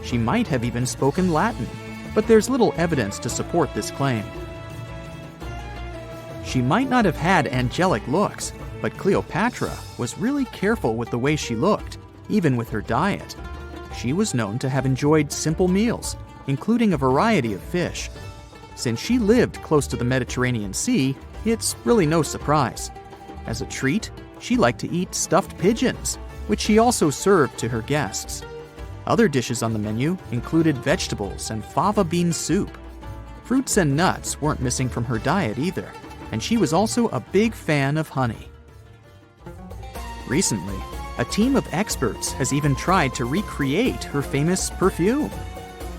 [SPEAKER 3] She might have even spoken Latin, but there's little evidence to support this claim. She might not have had angelic looks, but Cleopatra was really careful with the way she looked, even with her diet. She was known to have enjoyed simple meals, including a variety of fish. Since she lived close to the Mediterranean Sea, it's really no surprise. As a treat, she liked to eat stuffed pigeons, which she also served to her guests. Other dishes on the menu included vegetables and fava bean soup. Fruits and nuts weren't missing from her diet either, and she was also a big fan of honey. Recently, a team of experts has even tried to recreate her famous perfume.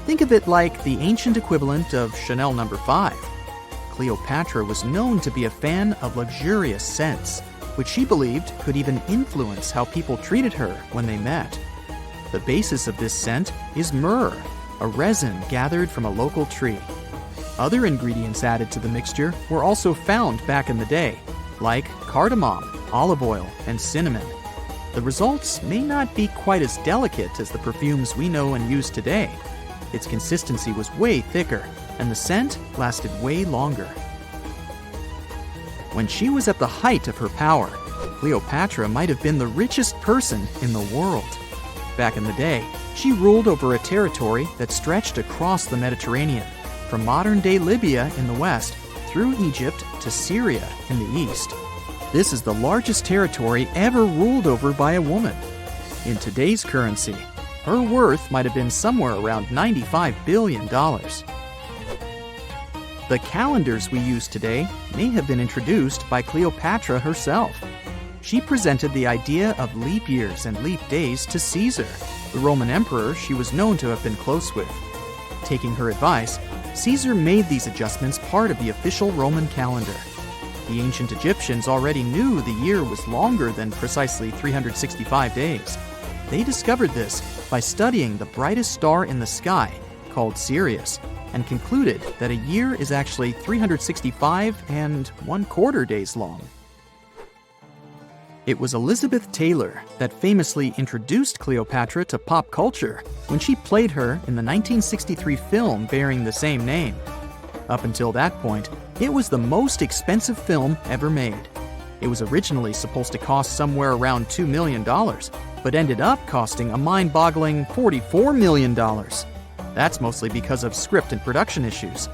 [SPEAKER 3] Think of it like the ancient equivalent of Chanel No. 5. Cleopatra was known to be a fan of luxurious scents, which she believed could even influence how people treated her when they met. The basis of this scent is myrrh, a resin gathered from a local tree. Other ingredients added to the mixture were also found back in the day, like cardamom, olive oil, and cinnamon. The results may not be quite as delicate as the perfumes we know and use today. Its consistency was way thicker, and the scent lasted way longer. When she was at the height of her power, Cleopatra might have been the richest person in the world. Back in the day, she ruled over a territory that stretched across the Mediterranean, from modern-day Libya in the west through Egypt to Syria in the east. This is the largest territory ever ruled over by a woman. In today's currency, her worth might have been somewhere around $95 billion. The calendars we use today may have been introduced by Cleopatra herself. She presented the idea of leap years and leap days to Caesar, the Roman emperor she was known to have been close with. Taking her advice, Caesar made these adjustments part of the official Roman calendar. The ancient Egyptians already knew the year was longer than precisely 365 days. They discovered this by studying the brightest star in the sky, called Sirius, and concluded that a year is actually 365 and 1/4 days long. It was Elizabeth Taylor that famously introduced Cleopatra to pop culture when she played her in the 1963 film bearing the same name. Up until that point, it was the most expensive film ever made. It was originally supposed to cost somewhere around $2 million, but ended up costing a mind-boggling $44 million. That's mostly because of script and production issues.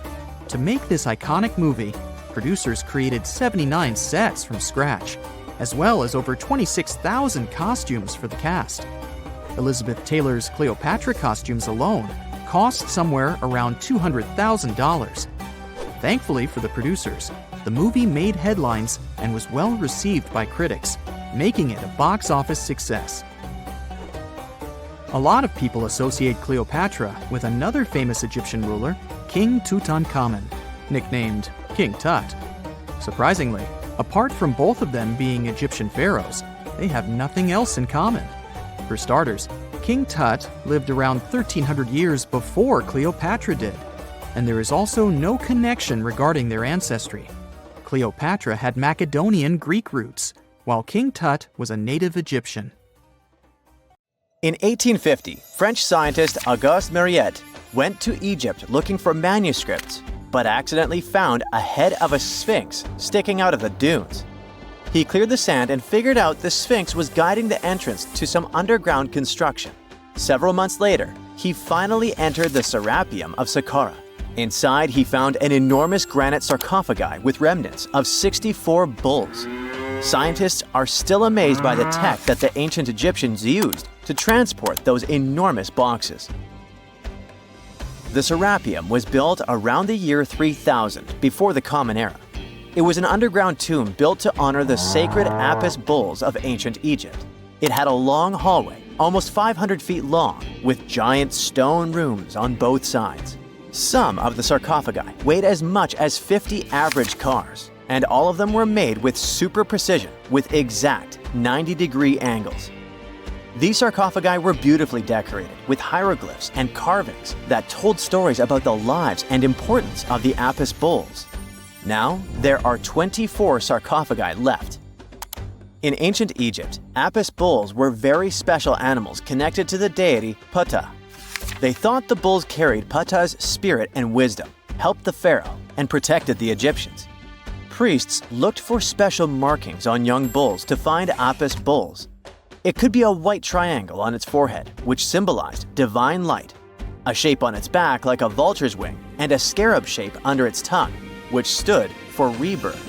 [SPEAKER 3] To make this iconic movie, producers created 79 sets from scratch, as well as over 26,000 costumes for the cast. Elizabeth Taylor's Cleopatra costumes alone cost somewhere around $200,000. Thankfully for the producers, the movie made headlines and was well received by critics, making it a box office success. A lot of people associate Cleopatra with another famous Egyptian ruler, King Tutankhamun, nicknamed King Tut. Surprisingly, apart from both of them being Egyptian pharaohs, they have nothing else in common. For starters, King Tut lived around 1,300 years before Cleopatra did, and there is also no connection regarding their ancestry. Cleopatra had Macedonian Greek roots, while King Tut was a native Egyptian.
[SPEAKER 2] In 1850, French scientist Auguste Mariette went to Egypt looking for manuscripts, but accidentally found a head of a sphinx sticking out of the dunes. He cleared the sand and figured out the sphinx was guiding the entrance to some underground construction. Several months later, he finally entered the Serapeum of Saqqara. Inside, he found an enormous granite sarcophagi with remnants of 64 bulls. Scientists are still amazed by the tech that the ancient Egyptians used to transport those enormous boxes. The Serapeum was built around the year 3000 before the Common Era. It was an underground tomb built to honor the sacred Apis bulls of ancient Egypt. It had a long hallway, almost 500 feet long, with giant stone rooms on both sides. Some of the sarcophagi weighed as much as 50 average cars, and all of them were made with super precision with exact 90-degree angles. These sarcophagi were beautifully decorated with hieroglyphs and carvings that told stories about the lives and importance of the Apis bulls. Now, there are 24 sarcophagi left. In ancient Egypt, Apis bulls were very special animals connected to the deity Ptah. They thought the bulls carried Ptah's spirit and wisdom, helped the pharaoh, and protected the Egyptians. Priests looked for special markings on young bulls to find Apis bulls. It could be a white triangle on its forehead, which symbolized divine light, a shape on its back like a vulture's wing, and a scarab shape under its tongue, which stood for rebirth.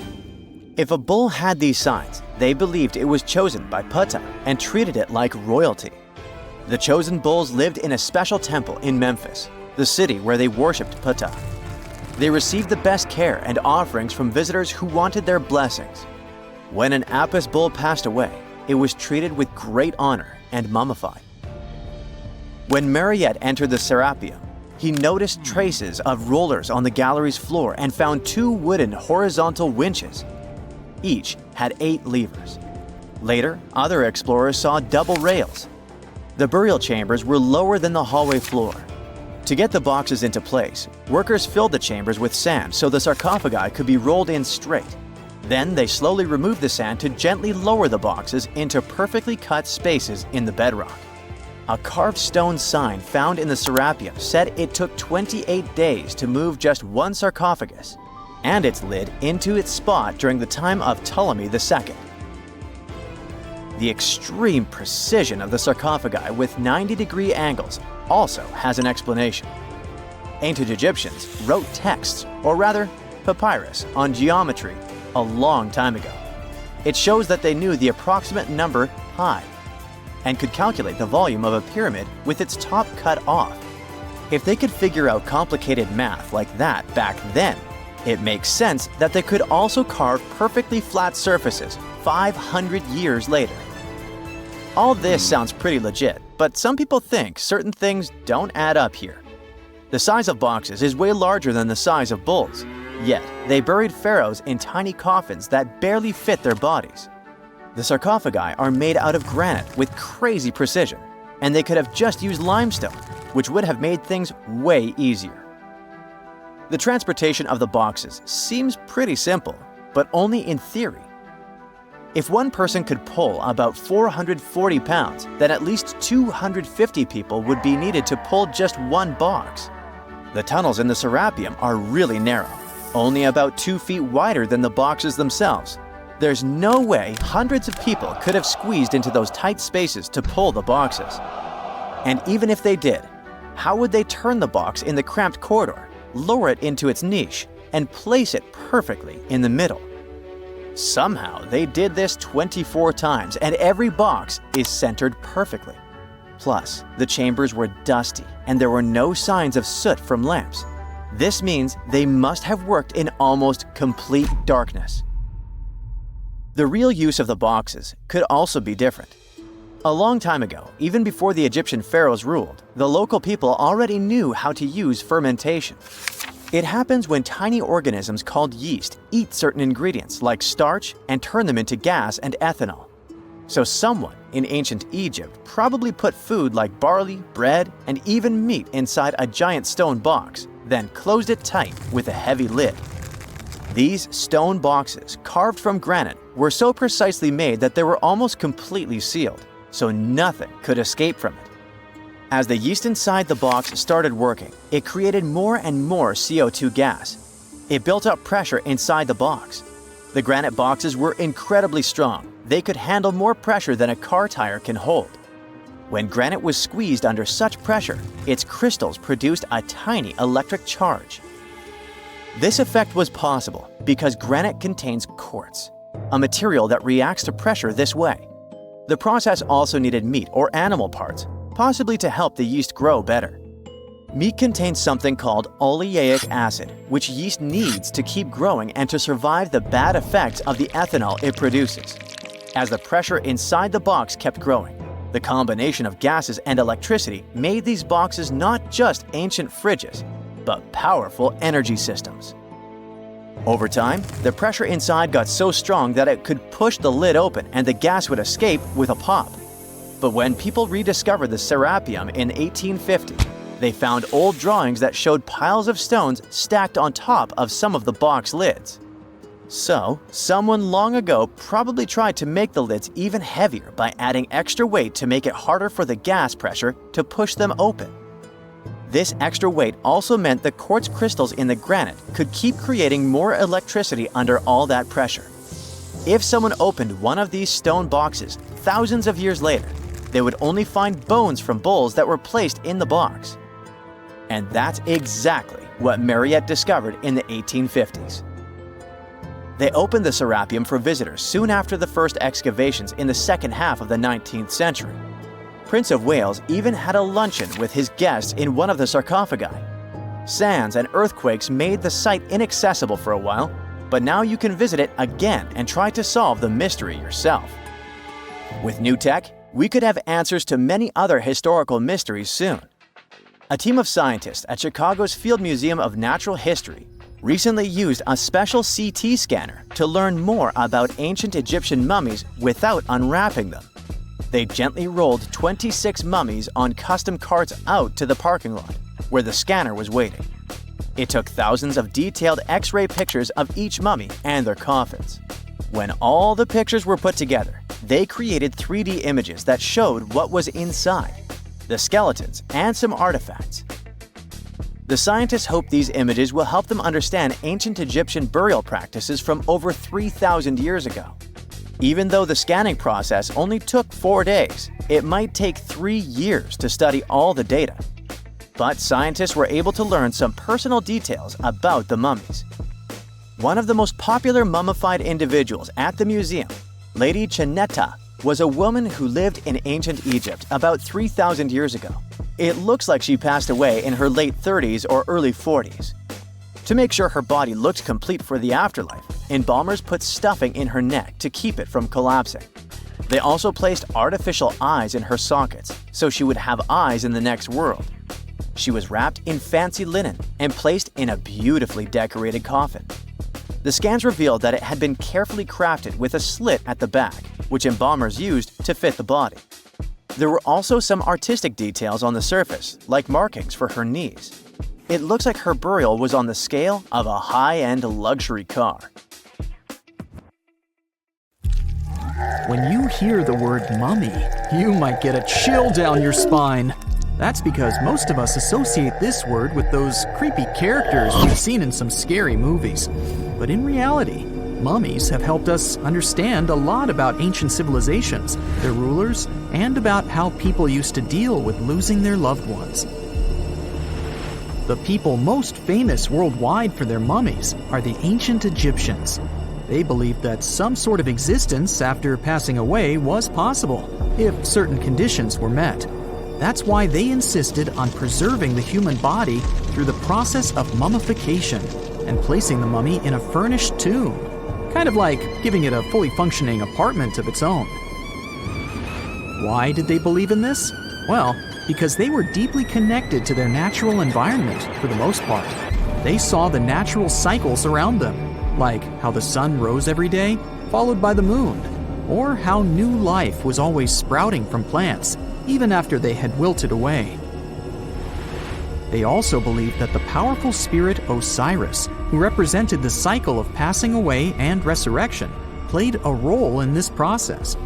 [SPEAKER 2] If a bull had these signs, they believed it was chosen by Ptah and treated it like royalty. The chosen bulls lived in a special temple in Memphis, the city where they worshipped Ptah. They received the best care and offerings from visitors who wanted their blessings. When an Apis bull passed away, it was treated with great honor and mummified. When Mariette entered the Serapeum, he noticed traces of rollers on the gallery's floor and found 2 wooden horizontal winches. Each had 8 levers. Later, other explorers saw double rails. The burial chambers were lower than the hallway floor. To get the boxes into place, workers filled the chambers with sand so the sarcophagi could be rolled in straight. Then they slowly removed the sand to gently lower the boxes into perfectly cut spaces in the bedrock. A carved stone sign found in the Serapeum said it took 28 days to move just one sarcophagus and its lid into its spot during the time of Ptolemy II. The extreme precision of the sarcophagi with 90-degree angles also has an explanation. Ancient Egyptians wrote texts, or rather, papyrus, on geometry a long time ago. It shows that they knew the approximate number pi and could calculate the volume of a pyramid with its top cut off. If they could figure out complicated math like that back then, it makes sense that they could also carve perfectly flat surfaces 500 years later. All this sounds pretty legit, but some people think certain things don't add up here. The size of boxes is way larger than the size of bulls, yet they buried pharaohs in tiny coffins that barely fit their bodies. The sarcophagi are made out of granite with crazy precision, and they could have just used limestone, which would have made things way easier. The transportation of the boxes seems pretty simple, but only in theory. If one person could pull about 440 pounds, then at least 250 people would be needed to pull just one box. The tunnels in the Serapeum are really narrow, only about 2 feet wider than the boxes themselves. There's no way hundreds of people could have squeezed into those tight spaces to pull the boxes. And even if they did, how would they turn the box in the cramped corridor, lower it into its niche, and place it perfectly in the middle? Somehow they did this 24 times, and every box is centered perfectly. Plus, the chambers were dusty, and there were no signs of soot from lamps. This means they must have worked in almost complete darkness. The real use of the boxes could also be different. A long time ago, even before the Egyptian pharaohs ruled, the local people already knew how to use fermentation. It happens when tiny organisms called yeast eat certain ingredients like starch and turn them into gas and ethanol. So someone in ancient Egypt probably put food like barley, bread, and even meat inside a giant stone box, then closed it tight with a heavy lid. These stone boxes, carved from granite, were so precisely made that they were almost completely sealed, so nothing could escape from it. As the yeast inside the box started working, it created more and more CO2 gas. It built up pressure inside the box. The granite boxes were incredibly strong. They could handle more pressure than a car tire can hold. When granite was squeezed under such pressure, its crystals produced a tiny electric charge. This effect was possible because granite contains quartz, a material that reacts to pressure this way. The process also needed meat or animal parts, possibly to help the yeast grow better. Meat contains something called oleic acid, which yeast needs to keep growing and to survive the bad effects of the ethanol it produces. As the pressure inside the box kept growing, the combination of gases and electricity made these boxes not just ancient fridges, but powerful energy systems. Over time, the pressure inside got so strong that it could push the lid open and the gas would escape with a pop. But when people rediscovered the Serapeum in 1850, they found old drawings that showed piles of stones stacked on top of some of the box lids. So, someone long ago probably tried to make the lids even heavier by adding extra weight to make it harder for the gas pressure to push them open. This extra weight also meant the quartz crystals in the granite could keep creating more electricity under all that pressure. If someone opened one of these stone boxes thousands of years later, they would only find bones from bulls that were placed in the box. And that's exactly what Mariette discovered in the 1850s. They opened the Serapeum for visitors soon after the first excavations in the second half of the 19th century. Prince of Wales even had a luncheon with his guests in one of the sarcophagi. Sands and earthquakes made the site inaccessible for a while, but now you can visit it again and try to solve the mystery yourself. With new tech, we could have answers to many other historical mysteries soon. A team of scientists at Chicago's Field Museum of Natural History recently used a special CT scanner to learn more about ancient Egyptian mummies without unwrapping them. They gently rolled 26 mummies on custom carts out to the parking lot, where the scanner was waiting. It took thousands of detailed X-ray pictures of each mummy and their coffins. When all the pictures were put together, they created 3D images that showed what was inside, the skeletons, and some artifacts. The scientists hope these images will help them understand ancient Egyptian burial practices from over 3,000 years ago. Even though the scanning process only took 4 days, it might take 3 years to study all the data. But scientists were able to learn some personal details about the mummies. One of the most popular mummified individuals at the museum, Lady Chineta, was a woman who lived in ancient Egypt about 3,000 years ago. It looks like she passed away in her late 30s or early 40s. To make sure her body looked complete for the afterlife, embalmers put stuffing in her neck to keep it from collapsing. They also placed artificial eyes in her sockets, so she would have eyes in the next world. She was wrapped in fancy linen and placed in a beautifully decorated coffin. The scans revealed that it had been carefully crafted with a slit at the back, which embalmers used to fit the body. There were also some artistic details on the surface, like markings for her knees. It looks like her burial was on the scale of a high-end luxury car.
[SPEAKER 3] When you hear the word mummy, you might get a chill down your spine. That's because most of us associate this word with those creepy characters we've seen in some scary movies. But in reality, mummies have helped us understand a lot about ancient civilizations, their rulers, and about how people used to deal with losing their loved ones. The people most famous worldwide for their mummies are the ancient Egyptians. They believed that some sort of existence after passing away was possible, if certain conditions were met. That's why they insisted on preserving the human body through the process of mummification and placing the mummy in a furnished tomb, kind of like giving it a fully functioning apartment of its own. Why did they believe in this? Well, because they were deeply connected to their natural environment for the most part. They saw the natural cycles around them, like how the sun rose every day, followed by the moon, or how new life was always sprouting from plants, even after they had wilted away. They also believed that the powerful spirit Osiris, who represented the cycle of passing away and resurrection, played a role in this process.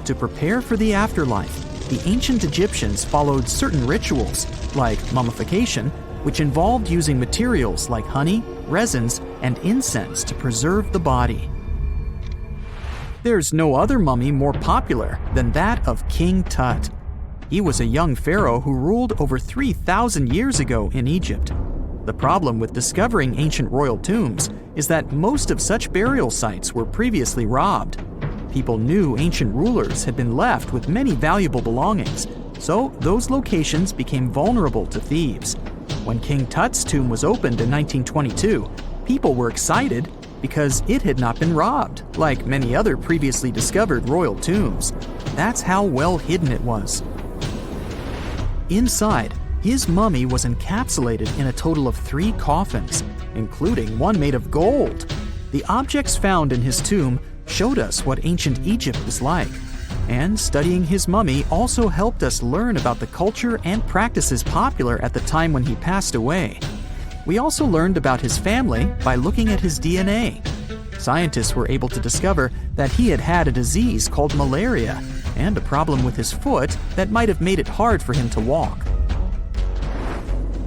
[SPEAKER 3] To prepare for the afterlife, the ancient Egyptians followed certain rituals, like mummification, which involved using materials like honey, resins, and incense to preserve the body. There's no other mummy more popular than that of King Tut. He was a young pharaoh who ruled over 3,000 years ago in Egypt. The problem with discovering ancient royal tombs is that most of such burial sites were previously robbed. People knew ancient rulers had been left with many valuable belongings, so those locations became vulnerable to thieves. When King Tut's tomb was opened in 1922, people were excited because it had not been robbed, like many other previously discovered royal tombs. That's how well hidden it was. Inside, his mummy was encapsulated in a total of 3 coffins, including one made of gold. The objects found in his tomb showed us what ancient Egypt was like, and studying his mummy also helped us learn about the culture and practices popular at the time when he passed away. We also learned about his family by looking at his DNA. Scientists were able to discover that he had had a disease called malaria and a problem with his foot that might have made it hard for him to walk.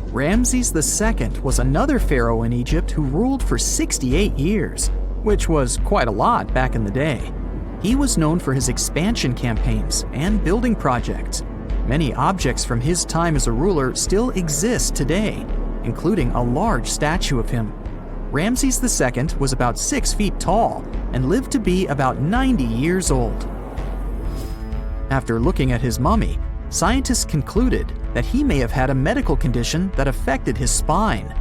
[SPEAKER 3] Ramses II was another pharaoh in Egypt who ruled for 68 years, which was quite a lot back in the day. He was known for his expansion campaigns and building projects. Many objects from his time as a ruler still exist today, including a large statue of him. Ramses II was about 6 feet tall and lived to be about 90 years old. After looking at his mummy, scientists concluded that he may have had a medical condition that affected his spine.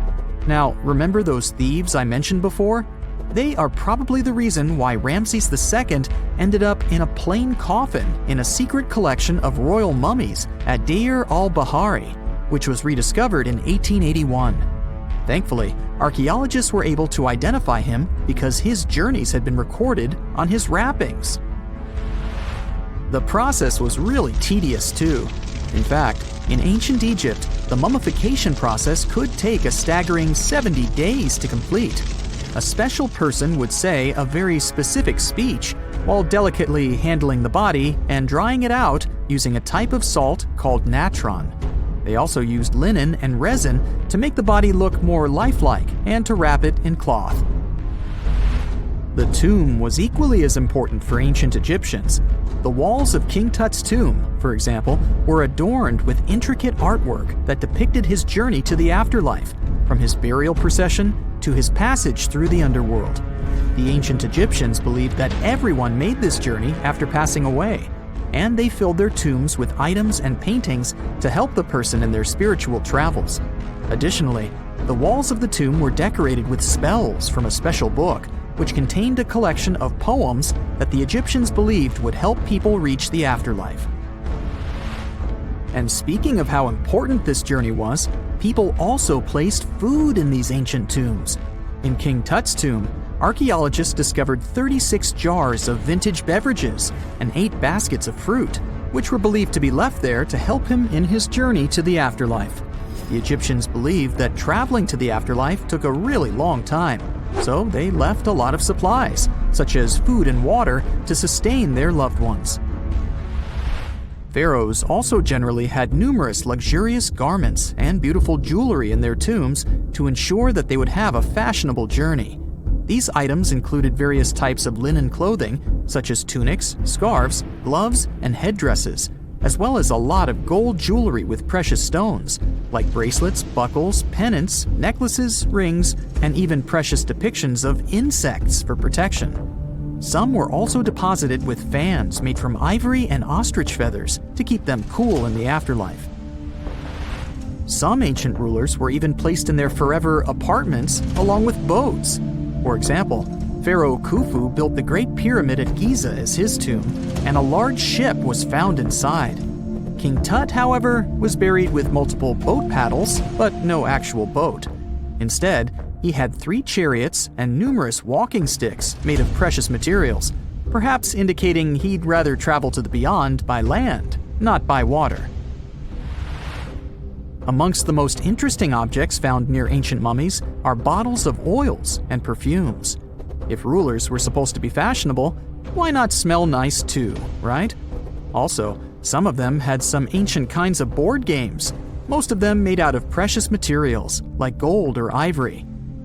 [SPEAKER 3] Now, remember those thieves I mentioned before? They are probably the reason why Ramses II ended up in a plain coffin in a secret collection of royal mummies at Deir al-Bahari, which was rediscovered in 1881. Thankfully, archaeologists were able to identify him because his journeys had been recorded on his wrappings. The process was really tedious too. In fact, in ancient Egypt, The mummification process could take a staggering 70 days to complete. A special person would say a very specific speech while delicately handling the body and drying it out using a type of salt called natron. They also used linen and resin to make the body look more lifelike and to wrap it in cloth. The tomb was equally as important for ancient Egyptians. The walls of King Tut's tomb, for example, were adorned with intricate artwork that depicted his journey to the afterlife, from his burial procession to his passage through the underworld. The ancient Egyptians believed that everyone made this journey after passing away, and they filled their tombs with items and paintings to help the person in their spiritual travels. Additionally, the walls of the tomb were decorated with spells from a special book, which contained a collection of poems that the Egyptians believed would help people reach the afterlife. And speaking of how important this journey was, people also placed food in these ancient tombs. In King Tut's tomb, archaeologists discovered 36 jars of vintage beverages and 8 baskets of fruit, which were believed to be left there to help him in his journey to the afterlife. The Egyptians believed that traveling to the afterlife took a really long time, so they left a lot of supplies, such as food and water, to sustain their loved ones. Pharaohs also generally had numerous luxurious garments and beautiful jewelry in their tombs to ensure that they would have a fashionable journey. These items included various types of linen clothing, such as tunics, scarves, gloves, and headdresses, as well as a lot of gold jewelry with precious stones, like bracelets, buckles, pendants, necklaces, rings, and even precious depictions of insects for protection. Some were also deposited with fans made from ivory and ostrich feathers to keep them cool in the afterlife. Some ancient rulers were even placed in their forever apartments along with boats. For example, Pharaoh Khufu built the Great Pyramid at Giza as his tomb, and a large ship was found inside. King Tut, however, was buried with multiple boat paddles, but no actual boat. Instead, he had 3 chariots and numerous walking sticks made of precious materials, perhaps indicating he'd rather travel to the beyond by land, not by water. Amongst the most interesting objects found near ancient mummies are bottles of oils and perfumes. If rulers were supposed to be fashionable, why not smell nice too, right? Also, some of them had some ancient kinds of board games, most of them made out of precious materials like gold or ivory.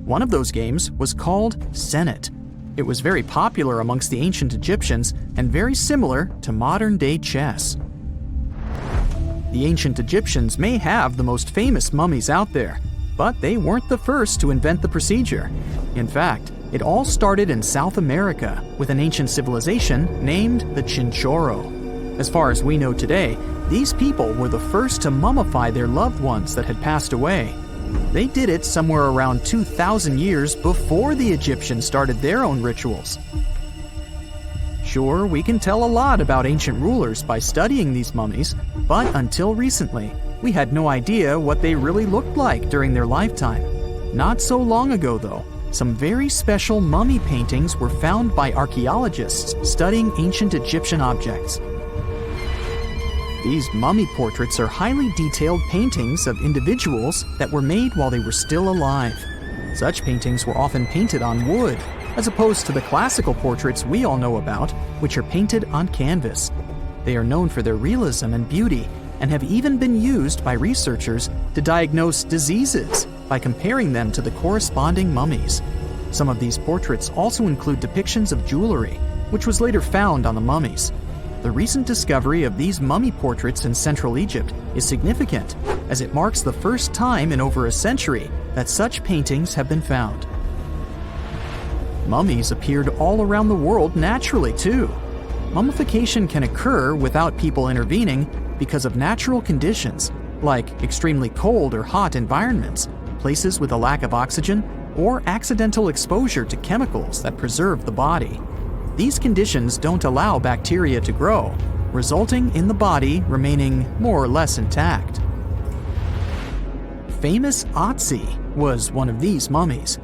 [SPEAKER 3] One of those games was called Senet. It was very popular amongst the ancient Egyptians and very similar to modern-day chess. The ancient Egyptians may have the most famous mummies out there, but they weren't the first to invent the procedure. In fact, it all started in South America with an ancient civilization named the Chinchorro. As far as we know today, these people were the first to mummify their loved ones that had passed away. They did it somewhere around 2,000 years before the Egyptians started their own rituals. Sure, we can tell a lot about ancient rulers by studying these mummies, but until recently, we had no idea what they really looked like during their lifetime. Not so long ago, though, some very special mummy paintings were found by archaeologists studying ancient Egyptian objects. These mummy portraits are highly detailed paintings of individuals that were made while they were still alive. Such paintings were often painted on wood, as opposed to the classical portraits we all know about, which are painted on canvas. They are known for their realism and beauty, and have even been used by researchers to diagnose diseases by comparing them to the corresponding mummies. Some of these portraits also include depictions of jewelry, which was later found on the mummies. The recent discovery of these mummy portraits in Central Egypt is significant, as it marks the first time in over a century that such paintings have been found. Mummies appeared all around the world naturally, too. Mummification can occur without people intervening because of natural conditions, like extremely cold or hot environments, places with a lack of oxygen, or accidental exposure to chemicals that preserve the body. These conditions don't allow bacteria to grow, resulting in the body remaining more or less intact. Famous Otzi was one of these mummies.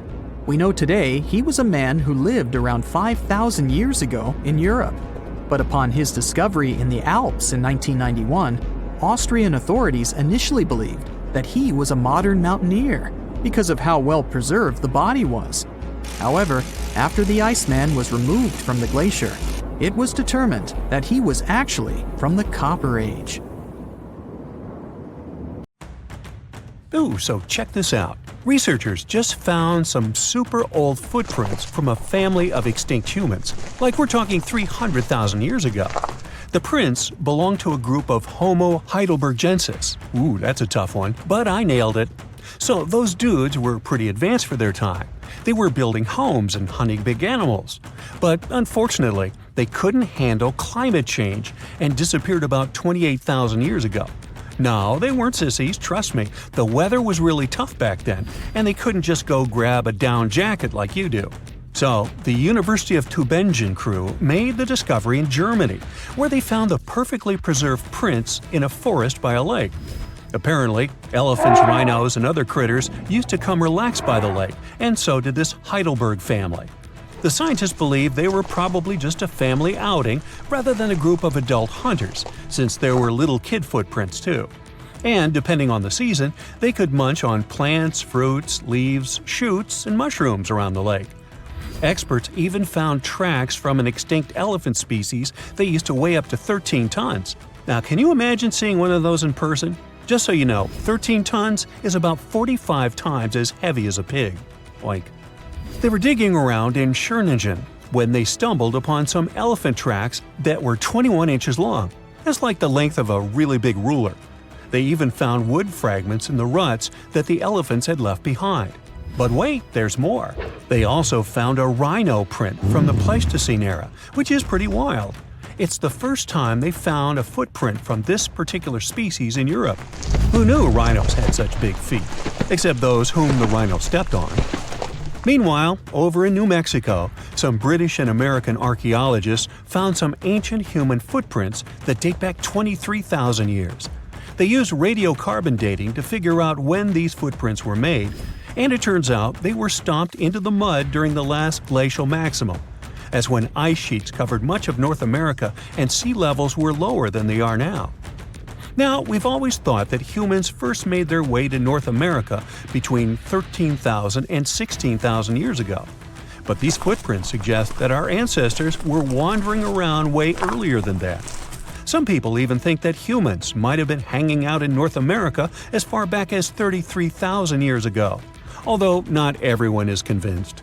[SPEAKER 3] We know today he was a man who lived around 5,000 years ago in Europe. But upon his discovery in the Alps in 1991, Austrian authorities initially believed that he was a modern mountaineer because of how well preserved the body was. However, after the Iceman was removed from the glacier, it was determined that he was actually from the Copper Age.
[SPEAKER 1] Ooh, so check this out. Researchers just found some super old footprints from a family of extinct humans, like we're talking 300,000 years ago. The prints belong to a group of Homo heidelbergensis. Ooh, that's a tough one, but I nailed it. So those dudes were pretty advanced for their time. They were building homes and hunting big animals. But unfortunately, they couldn't handle climate change and disappeared about 28,000 years ago. No, they weren't sissies, trust me. The weather was really tough back then, and they couldn't just go grab a down jacket like you do. So, the University of Tübingen crew made the discovery in Germany, where they found the perfectly preserved prints in a forest by a lake. Apparently, elephants, rhinos, and other critters used to come relax by the lake, and so did this Heidelberg family. The scientists believe they were probably just a family outing rather than a group of adult hunters, since there were little kid footprints too. And depending on the season, they could munch on plants, fruits, leaves, shoots, and mushrooms around the lake. Experts even found tracks from an extinct elephant species that used to weigh up to 13 tons. Now, can you imagine seeing one of those in person? Just so you know, 13 tons is about 45 times as heavy as a pig. Oink. They were digging around in Stonehenge when they stumbled upon some elephant tracks that were 21 inches long. That's like the length of a really big ruler. They even found wood fragments in the ruts that the elephants had left behind. But wait, there's more. They also found a rhino print from the Pleistocene era, which is pretty wild. It's the first time they found a footprint from this particular species in Europe. Who knew rhinos had such big feet? Except those whom the rhino stepped on. Meanwhile, over in New Mexico, some British and American archaeologists found some ancient human footprints that date back 23,000 years. They used radiocarbon dating to figure out when these footprints were made, and it turns out they were stomped into the mud during the last glacial maximum. That's when ice sheets covered much of North America and sea levels were lower than they are now. Now, we've always thought that humans first made their way to North America between 13,000 and 16,000 years ago. But these footprints suggest that our ancestors were wandering around way earlier than that. Some people even think that humans might have been hanging out in North America as far back as 33,000 years ago, although not everyone is convinced.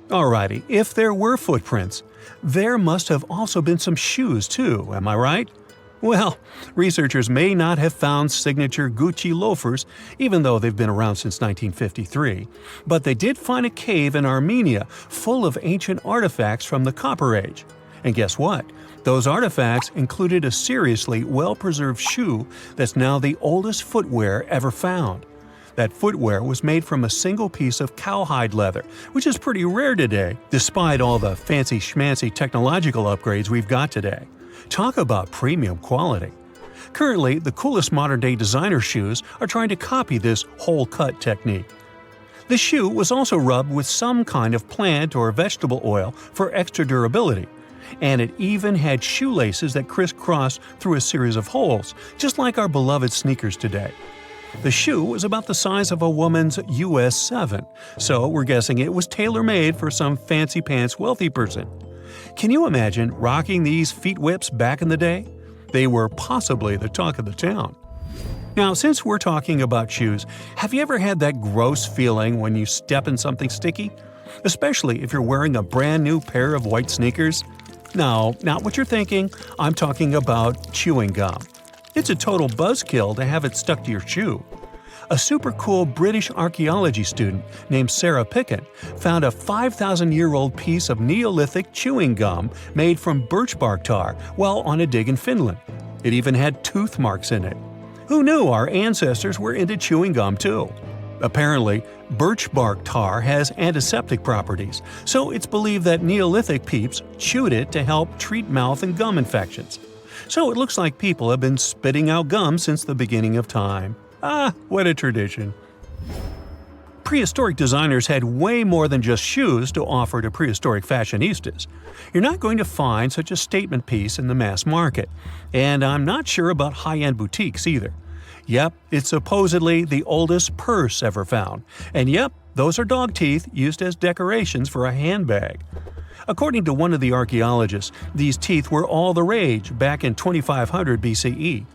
[SPEAKER 1] Alrighty, if there were footprints, there must have also been some shoes too, am I right? Well, researchers may not have found signature Gucci loafers, even though they've been around since 1953, but they did find a cave in Armenia full of ancient artifacts from the Copper Age. And guess what? Those artifacts included a seriously well-preserved shoe that's now the oldest footwear ever found. That footwear was made from a single piece of cowhide leather, which is pretty rare today, despite all the fancy schmancy technological upgrades we've got today. Talk about premium quality. Currently, the coolest modern-day designer shoes are trying to copy this hole-cut technique. The shoe was also rubbed with some kind of plant or vegetable oil for extra durability, and it even had shoelaces that crisscrossed through a series of holes, just like our beloved sneakers today. The shoe was about the size of a woman's US 7, so we're guessing it was tailor-made for some fancy-pants wealthy person. Can you imagine rocking these feet whips back in the day? They were possibly the talk of the town. Now, since we're talking about shoes, have you ever had that gross feeling when you step in something sticky? Especially if you're wearing a brand new pair of white sneakers? No, not what you're thinking. I'm talking about chewing gum. It's a total buzzkill to have it stuck to your shoe. A super cool British archaeology student named Serapeum found a 5,000-year-old piece of Neolithic chewing gum made from birch bark tar while on a dig in Finland. It even had tooth marks in it. Who knew our ancestors were into chewing gum too? Apparently, birch bark tar has antiseptic properties, so it's believed that Neolithic peeps chewed it to help treat mouth and gum infections. So it looks like people have been spitting out gum since the beginning of time. Ah, what a tradition. Prehistoric designers had way more than just shoes to offer to prehistoric fashionistas. You're not going to find such a statement piece in the mass market, and I'm not sure about high-end boutiques either. Yep, it's supposedly the oldest purse ever found. And yep, those are dog teeth used as decorations for a handbag. According to one of the archaeologists, these teeth were all the rage back in 2500 BCE.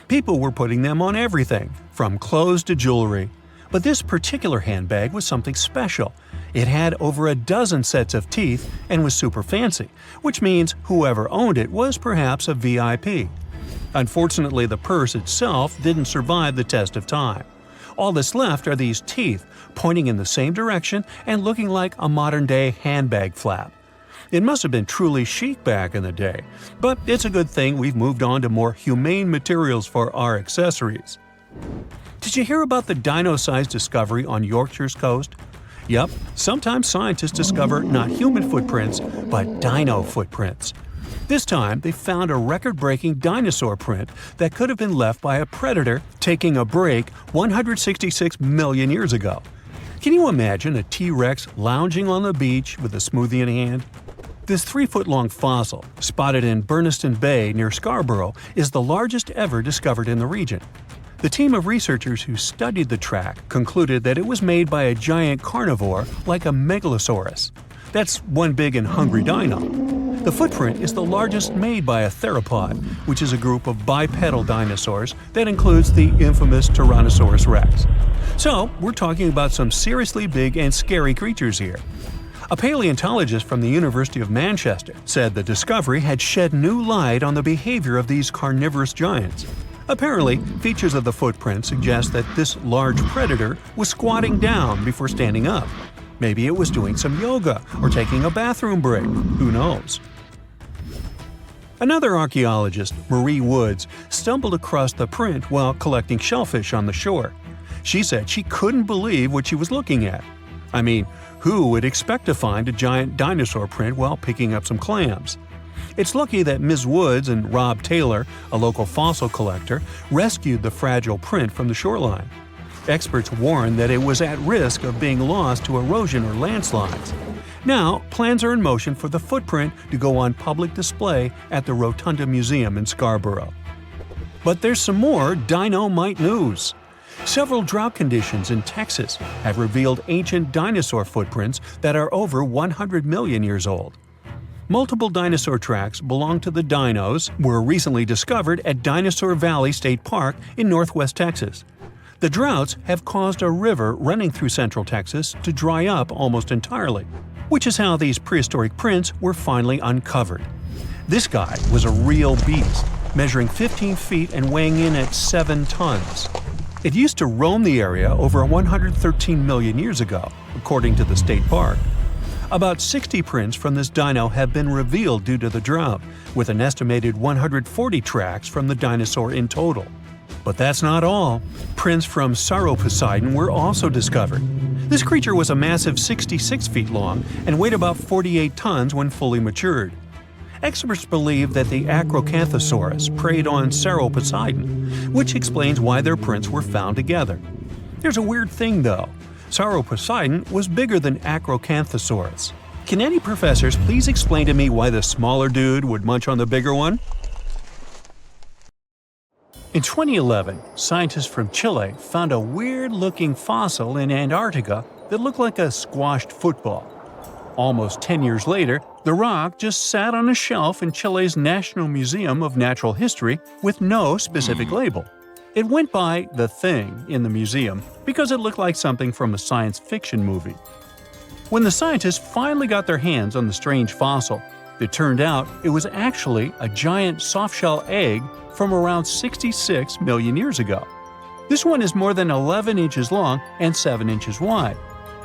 [SPEAKER 1] People were putting them on everything, from clothes to jewelry. But this particular handbag was something special. It had over a dozen sets of teeth and was super fancy, which means whoever owned it was perhaps a VIP. Unfortunately, the purse itself didn't survive the test of time. All that's left are these teeth, pointing in the same direction and looking like a modern-day handbag flap. It must have been truly chic back in the day, but it's a good thing we've moved on to more humane materials for our accessories. Did you hear about the dino-sized discovery on Yorkshire's coast? Yep, sometimes scientists discover not human footprints, but dino footprints. This time, they found a record-breaking dinosaur print that could have been left by a predator taking a break 166 million years ago. Can you imagine a T-Rex lounging on the beach with a smoothie in hand? This 3-foot-long fossil, spotted in Burniston Bay near Scarborough, is the largest ever discovered in the region. The team of researchers who studied the track concluded that it was made by a giant carnivore like a megalosaurus. That's one big and hungry dino. The footprint is the largest made by a theropod, which is a group of bipedal dinosaurs that includes the infamous Tyrannosaurus rex. So, we're talking about some seriously big and scary creatures here. A paleontologist from the University of Manchester said the discovery had shed new light on the behavior of these carnivorous giants. Apparently, features of the footprint suggest that this large predator was squatting down before standing up. Maybe it was doing some yoga or taking a bathroom break. Who knows? Another archaeologist, Marie Woods, stumbled across the print while collecting shellfish on the shore. She said she couldn't believe what she was looking at. I mean, who would expect to find a giant dinosaur print while picking up some clams? It's lucky that Ms. Woods and Rob Taylor, a local fossil collector, rescued the fragile print from the shoreline. Experts warned that it was at risk of being lost to erosion or landslides. Now, plans are in motion for the footprint to go on public display at the Rotunda Museum in Scarborough. But there's some more dino-mite news. Several drought conditions in Texas have revealed ancient dinosaur footprints that are over 100 million years old. Multiple dinosaur tracks belong to the dinos were recently discovered at Dinosaur Valley State Park in northwest Texas. The droughts have caused a river running through central Texas to dry up almost entirely, which is how these prehistoric prints were finally uncovered. This guy was a real beast, measuring 15 feet and weighing in at 7 tons. It used to roam the area over 113 million years ago, according to the state park. About 60 prints from this dino have been revealed due to the drought, with an estimated 140 tracks from the dinosaur in total. But that's not all. Prints from Serapeum were also discovered. This creature was a massive 66 feet long and weighed about 48 tons when fully matured. Experts believe that the Acrocanthosaurus preyed on Serapeum, which explains why their prints were found together. There's a weird thing though. Serapeum was bigger than Acrocanthosaurus. Can any professors please explain to me why the smaller dude would munch on the bigger one? In 2011, scientists from Chile found a weird-looking fossil in Antarctica that looked like a squashed football. Almost 10 years later, the rock just sat on a shelf in Chile's National Museum of Natural History with no specific label. It went by The Thing in the museum because it looked like something from a science fiction movie. When the scientists finally got their hands on the strange fossil, it turned out it was actually a giant softshell egg from around 66 million years ago. This one is more than 11 inches long and 7 inches wide.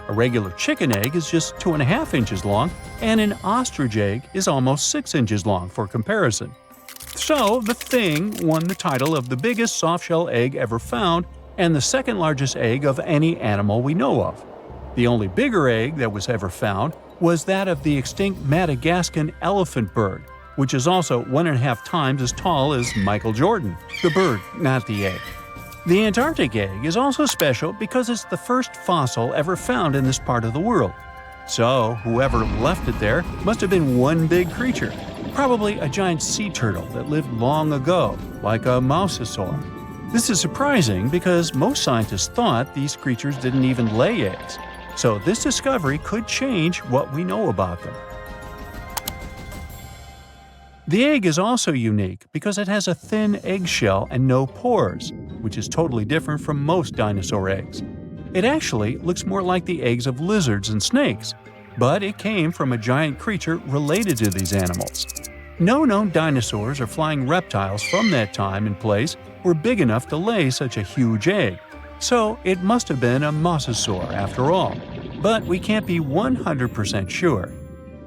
[SPEAKER 1] A regular chicken egg is just 2.5 inches long, and an ostrich egg is almost 6 inches long for comparison. So, the Thing won the title of the biggest softshell egg ever found and the second largest egg of any animal we know of. The only bigger egg that was ever found was that of the extinct Madagascan elephant bird, which is also 1.5 times as tall as Michael Jordan. The bird, not the egg. The Antarctic egg is also special because it's the first fossil ever found in this part of the world. So, whoever left it there must have been one big creature, probably a giant sea turtle that lived long ago, like a mousosaur. This is surprising because most scientists thought these creatures didn't even lay eggs, so this discovery could change what we know about them. The egg is also unique because it has a thin eggshell and no pores, which is totally different from most dinosaur eggs. It actually looks more like the eggs of lizards and snakes, but it came from a giant creature related to these animals. No known dinosaurs or flying reptiles from that time and place were big enough to lay such a huge egg, so it must have been a mosasaur after all. But we can't be 100% sure.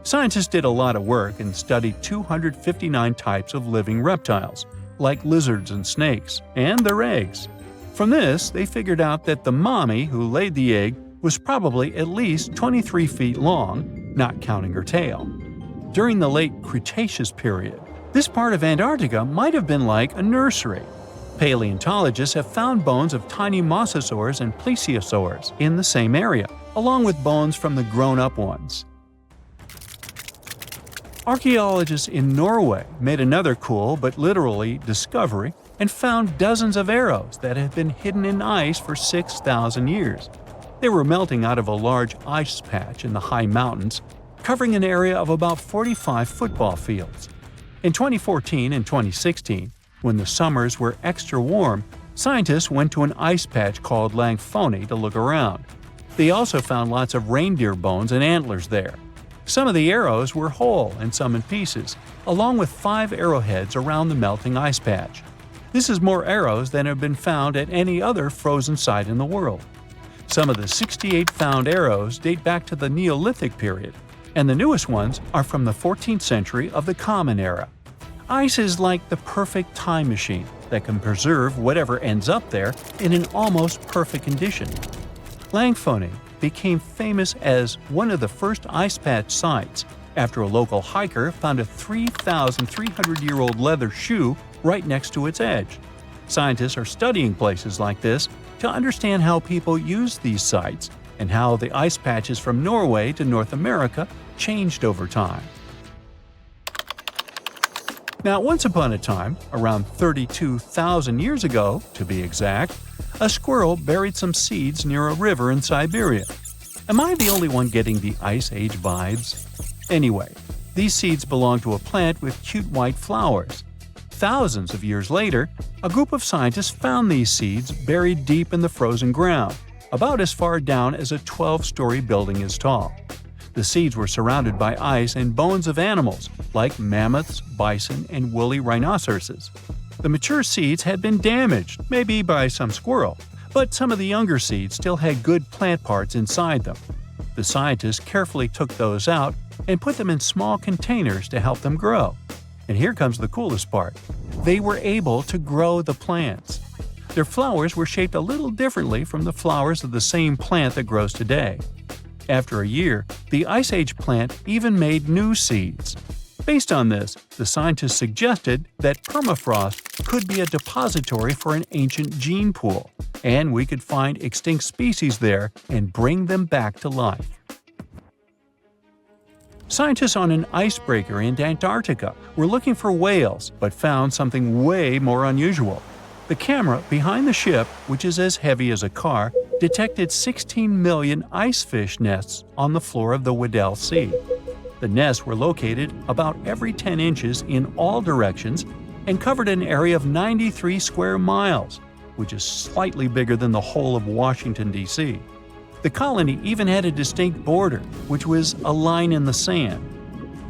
[SPEAKER 1] Scientists did a lot of work and studied 259 types of living reptiles, like lizards and snakes, and their eggs. From this, they figured out that the mummy who laid the egg was probably at least 23 feet long, not counting her tail. During the late Cretaceous period, this part of Antarctica might have been like a nursery. Paleontologists have found bones of tiny mosasaurs and plesiosaurs in the same area, along with bones from the grown-up ones. Archaeologists in Norway made another cool but literally discovery and found dozens of arrows that had been hidden in ice for 6,000 years. They were melting out of a large ice patch in the high mountains, covering an area of about 45 football fields. In 2014 and 2016, when the summers were extra warm, scientists went to an ice patch called Langfoni to look around. They also found lots of reindeer bones and antlers there. Some of the arrows were whole and some in pieces, along with 5 arrowheads around the melting ice patch. This is more arrows than have been found at any other frozen site in the world. Some of the 68 found arrows date back to the Neolithic period, and the newest ones are from the 14th century of the Common Era. Ice is like the perfect time machine that can preserve whatever ends up there in an almost perfect condition. Langfoni became famous as one of the first ice patch sites after a local hiker found a 3,300-year-old leather shoe right next to its edge. Scientists are studying places like this to understand how people use these sites and how the ice patches from Norway to North America changed over time. Now, once upon a time, around 32,000 years ago, to be exact, a squirrel buried some seeds near a river in Siberia. Am I the only one getting the Ice Age vibes? Anyway, these seeds belong to a plant with cute white flowers. Thousands of years later, a group of scientists found these seeds buried deep in the frozen ground, about as far down as a 12-story building is tall. The seeds were surrounded by ice and bones of animals, like mammoths, bison, and woolly rhinoceroses. The mature seeds had been damaged, maybe by some squirrel, but some of the younger seeds still had good plant parts inside them. The scientists carefully took those out and put them in small containers to help them grow. And here comes the coolest part. They were able to grow the plants. Their flowers were shaped a little differently from the flowers of the same plant that grows today. After a year, the Ice Age plant even made new seeds. Based on this, the scientists suggested that permafrost could be a depository for an ancient gene pool, and we could find extinct species there and bring them back to life. Scientists on an icebreaker in Antarctica were looking for whales but found something way more unusual. The camera behind the ship, which is as heavy as a car, detected 16 million icefish nests on the floor of the Weddell Sea. The nests were located about every 10 inches in all directions and covered an area of 93 square miles, which is slightly bigger than the whole of Washington, D.C. The colony even had a distinct border, which was a line in the sand.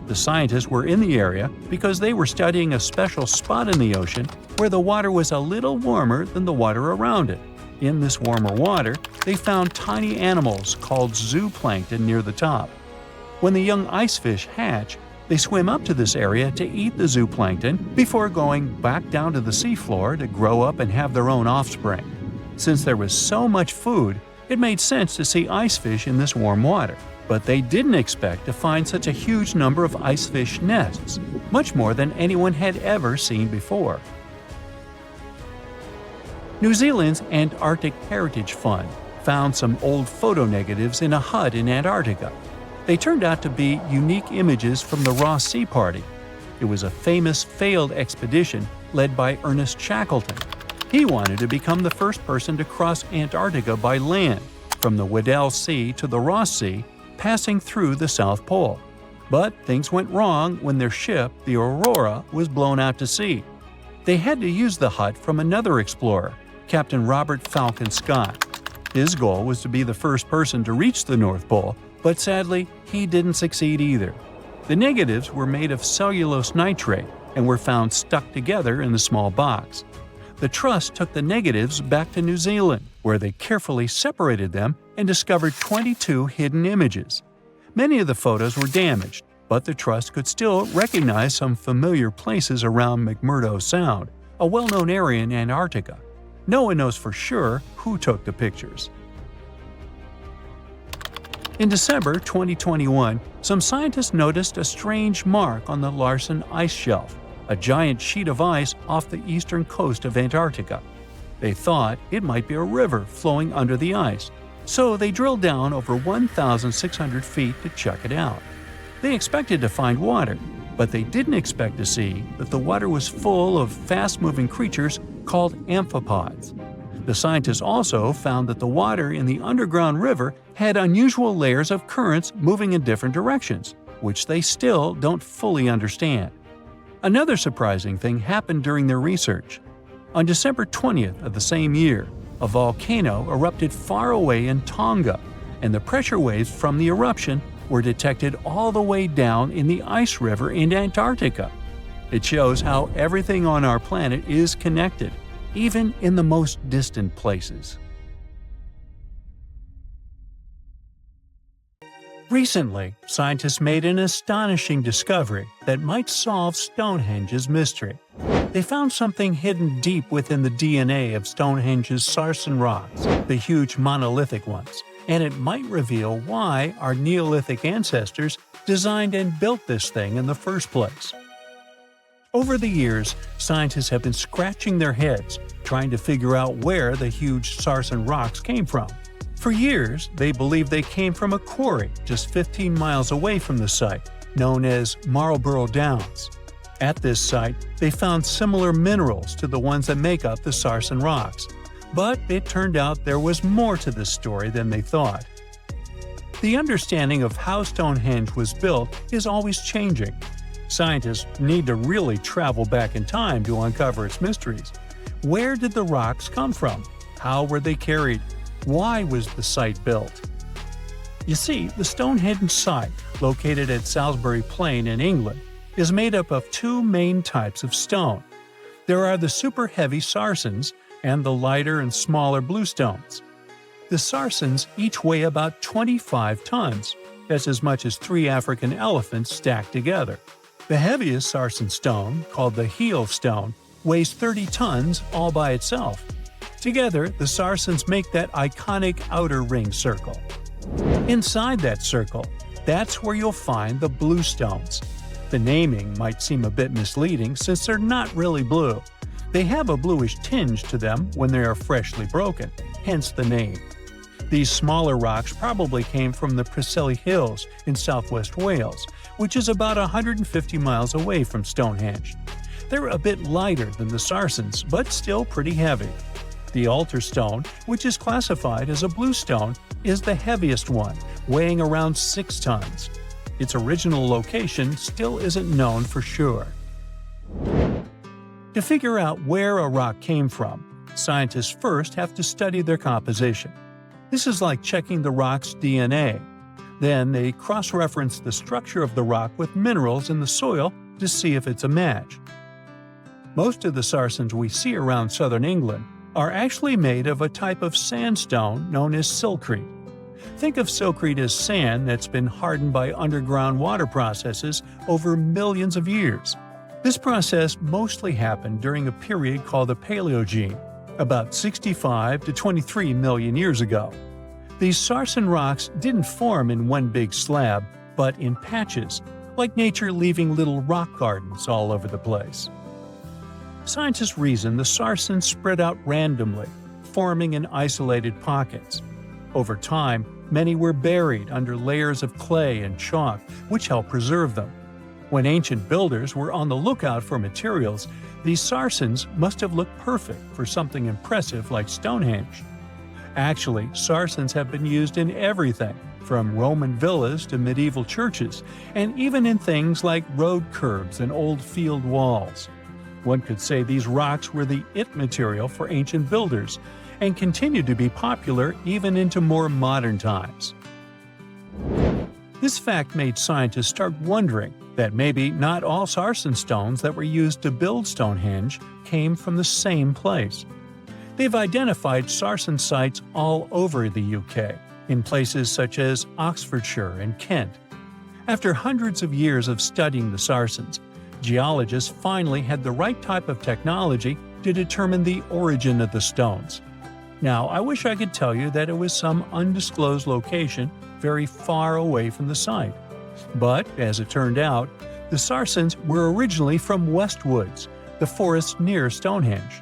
[SPEAKER 1] The scientists were in the area because they were studying a special spot in the ocean where the water was a little warmer than the water around it. In this warmer water, they found tiny animals called zooplankton near the top. When the young icefish hatch, they swim up to this area to eat the zooplankton before going back down to the seafloor to grow up and have their own offspring. Since there was so much food, it made sense to see icefish in this warm water. But they didn't expect to find such a huge number of icefish nests, much more than anyone had ever seen before. New Zealand's Antarctic Heritage Fund found some old photo negatives in a hut in Antarctica. They turned out to be unique images from the Ross Sea Party. It was a famous failed expedition led by Ernest Shackleton. He wanted to become the first person to cross Antarctica by land, from the Weddell Sea to the Ross Sea, passing through the South Pole. But things went wrong when their ship, the Aurora, was blown out to sea. They had to use the hut from another explorer, Captain Robert Falcon Scott. His goal was to be the first person to reach the North Pole, but sadly, he didn't succeed either. The negatives were made of cellulose nitrate and were found stuck together in the small box. The Trust took the negatives back to New Zealand, where they carefully separated them and discovered 22 hidden images. Many of the photos were damaged, but the Trust could still recognize some familiar places around McMurdo Sound, a well-known area in Antarctica. No one knows for sure who took the pictures. In December 2021, some scientists noticed a strange mark on the Larsen ice shelf, a giant sheet of ice off the eastern coast of Antarctica. They thought it might be a river flowing under the ice, so they drilled down over 1,600 feet to check it out. They expected to find water, but they didn't expect to see that the water was full of fast-moving creatures called amphipods. The scientists also found that the water in the underground river had unusual layers of currents moving in different directions, which they still don't fully understand. Another surprising thing happened during their research. On December 20th of the same year, a volcano erupted far away in Tonga, and the pressure waves from the eruption were detected all the way down in the ice river in Antarctica. It shows how everything on our planet is connected, even in the most distant places. Recently, scientists made an astonishing discovery that might solve Stonehenge's mystery. They found something hidden deep within the DNA of Stonehenge's sarsen rocks, the huge monolithic ones, and it might reveal why our Neolithic ancestors designed and built this thing in the first place. Over the years, scientists have been scratching their heads trying to figure out where the huge sarsen rocks came from. For years, they believed they came from a quarry just 15 miles away from the site, known as Marlborough Downs. At this site, they found similar minerals to the ones that make up the sarsen rocks. But it turned out there was more to this story than they thought. The understanding of how Stonehenge was built is always changing. Scientists need to really travel back in time to uncover its mysteries. Where did the rocks come from? How were they carried? Why was the site built? You see, the Stonehenge site, located at Salisbury Plain in England, is made up of two main types of stone. There are the super heavy sarsens and the lighter and smaller bluestones. The sarsens each weigh about 25 tons. That's as much as 3 African elephants stacked together. The heaviest sarsen stone, called the heel stone, weighs 30 tons all by itself. Together, the sarsens make that iconic outer ring circle. Inside that circle, that's where you'll find the bluestones. The naming might seem a bit misleading since they're not really blue. They have a bluish tinge to them when they are freshly broken, hence the name. These smaller rocks probably came from the Preseli Hills in southwest Wales, which is about 150 miles away from Stonehenge. They're a bit lighter than the sarsens, but still pretty heavy. The altar stone, which is classified as a bluestone, is the heaviest one, weighing around 6 tons. Its original location still isn't known for sure. To figure out where a rock came from, scientists first have to study their composition. This is like checking the rock's DNA. Then they cross-reference the structure of the rock with minerals in the soil to see if it's a match. Most of the sarsens we see around southern England are actually made of a type of sandstone known as silcrete. Think of silcrete as sand that's been hardened by underground water processes over millions of years. This process mostly happened during a period called the Paleogene, about 65 to 23 million years ago. These sarsen rocks didn't form in one big slab, but in patches, like nature leaving little rock gardens all over the place. Scientists reason the sarsens spread out randomly, forming in isolated pockets. Over time, many were buried under layers of clay and chalk, which helped preserve them. When ancient builders were on the lookout for materials, these sarsens must have looked perfect for something impressive like Stonehenge. Actually, sarsens have been used in everything, from Roman villas to medieval churches, and even in things like road curbs and old field walls. One could say these rocks were the it material for ancient builders, and continue to be popular even into more modern times. This fact made scientists start wondering that maybe not all sarsen stones that were used to build Stonehenge came from the same place. They've identified sarsen sites all over the UK, in places such as Oxfordshire and Kent. After hundreds of years of studying the sarsens, geologists finally had the right type of technology to determine the origin of the stones. Now, I wish I could tell you that it was some undisclosed location very far away from the site. But, as it turned out, the sarsens were originally from Westwoods, the forest near Stonehenge.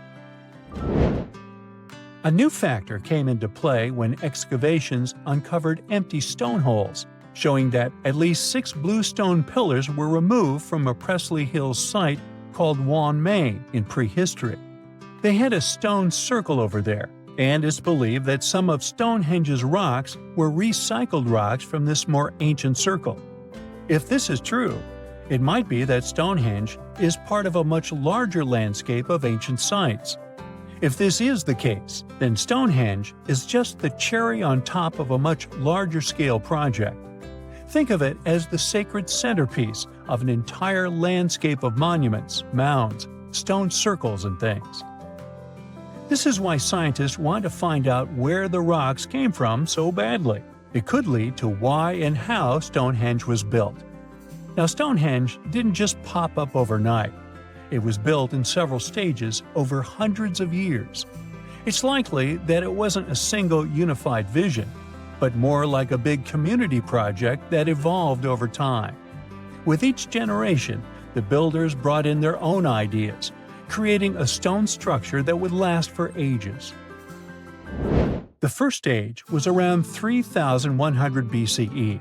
[SPEAKER 1] A new factor came into play when excavations uncovered empty stone holes, showing that at least 6 blue stone pillars were removed from a Pressley Hills site called Wan Main in Prehistoric. They had a stone circle over there, and it's believed that some of Stonehenge's rocks were recycled rocks from this more ancient circle. If this is true, it might be that Stonehenge is part of a much larger landscape of ancient sites. If this is the case, then Stonehenge is just the cherry on top of a much larger scale project. Think of it as the sacred centerpiece of an entire landscape of monuments, mounds, stone circles, and things. This is why scientists want to find out where the rocks came from so badly. It could lead to why and how Stonehenge was built. Now, Stonehenge didn't just pop up overnight. It was built in several stages over hundreds of years. It's likely that it wasn't a single unified vision, but more like a big community project that evolved over time. With each generation, the builders brought in their own ideas, creating a stone structure that would last for ages. The first stage was around 3100 BCE.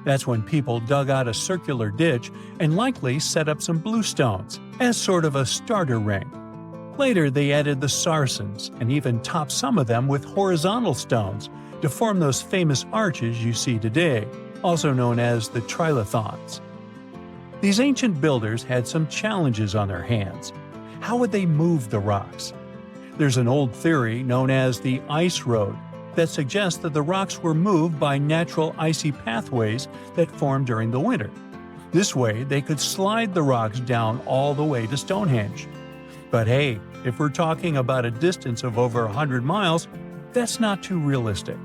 [SPEAKER 1] That's when people dug out a circular ditch and likely set up some bluestones as sort of a starter ring. Later, they added the sarsens and even topped some of them with horizontal stones to form those famous arches you see today, also known as the trilithons. These ancient builders had some challenges on their hands. How would they move the rocks? There's an old theory known as the ice road that suggests that the rocks were moved by natural icy pathways that formed during the winter. This way, they could slide the rocks down all the way to Stonehenge. But hey, if we're talking about a distance of over 100 miles, that's not too realistic.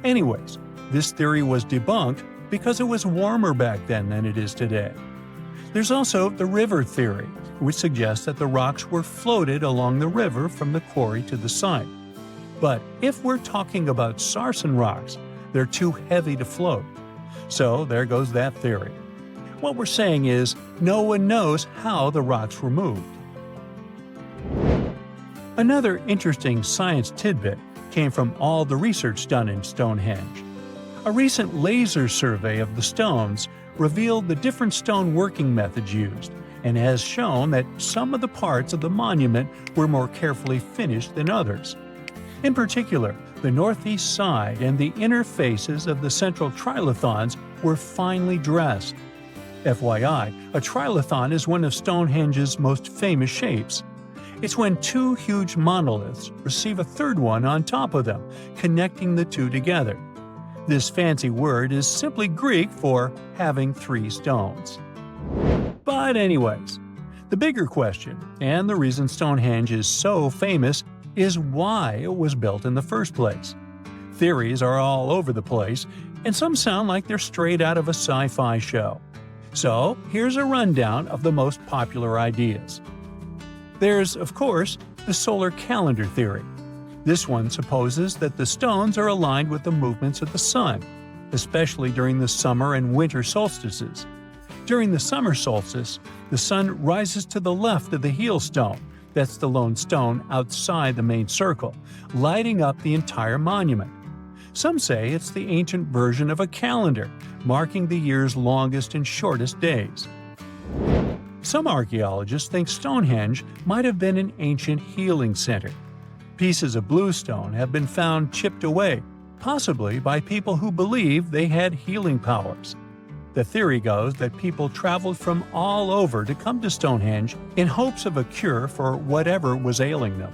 [SPEAKER 1] Anyways, this theory was debunked because it was warmer back then than it is today. There's also the river theory, which suggests that the rocks were floated along the river from the quarry to the site. But if we're talking about sarsen rocks, they're too heavy to float. So there goes that theory. What we're saying is, no one knows how the rocks were moved. Another interesting science tidbit came from all the research done in Stonehenge. A recent laser survey of the stones revealed the different stone working methods used, and has shown that some of the parts of the monument were more carefully finished than others. In particular, the northeast side and the inner faces of the central trilithons were finely dressed. FYI, a trilithon is one of Stonehenge's most famous shapes. It's when 2 huge monoliths receive a third one on top of them, connecting the 2 together. This fancy word is simply Greek for having 3 stones. But anyways, the bigger question, and the reason Stonehenge is so famous, is why it was built in the first place. Theories are all over the place, and some sound like they're straight out of a sci-fi show. So here's a rundown of the most popular ideas. There's, of course, the solar calendar theory. This one supposes that the stones are aligned with the movements of the sun, especially during the summer and winter solstices. During the summer solstice, the sun rises to the left of the heel stone, that's the lone stone outside the main circle, lighting up the entire monument. Some say it's the ancient version of a calendar, marking the year's longest and shortest days. Some archaeologists think Stonehenge might have been an ancient healing center. Pieces of bluestone have been found chipped away, possibly by people who believed they had healing powers. The theory goes that people traveled from all over to come to Stonehenge in hopes of a cure for whatever was ailing them.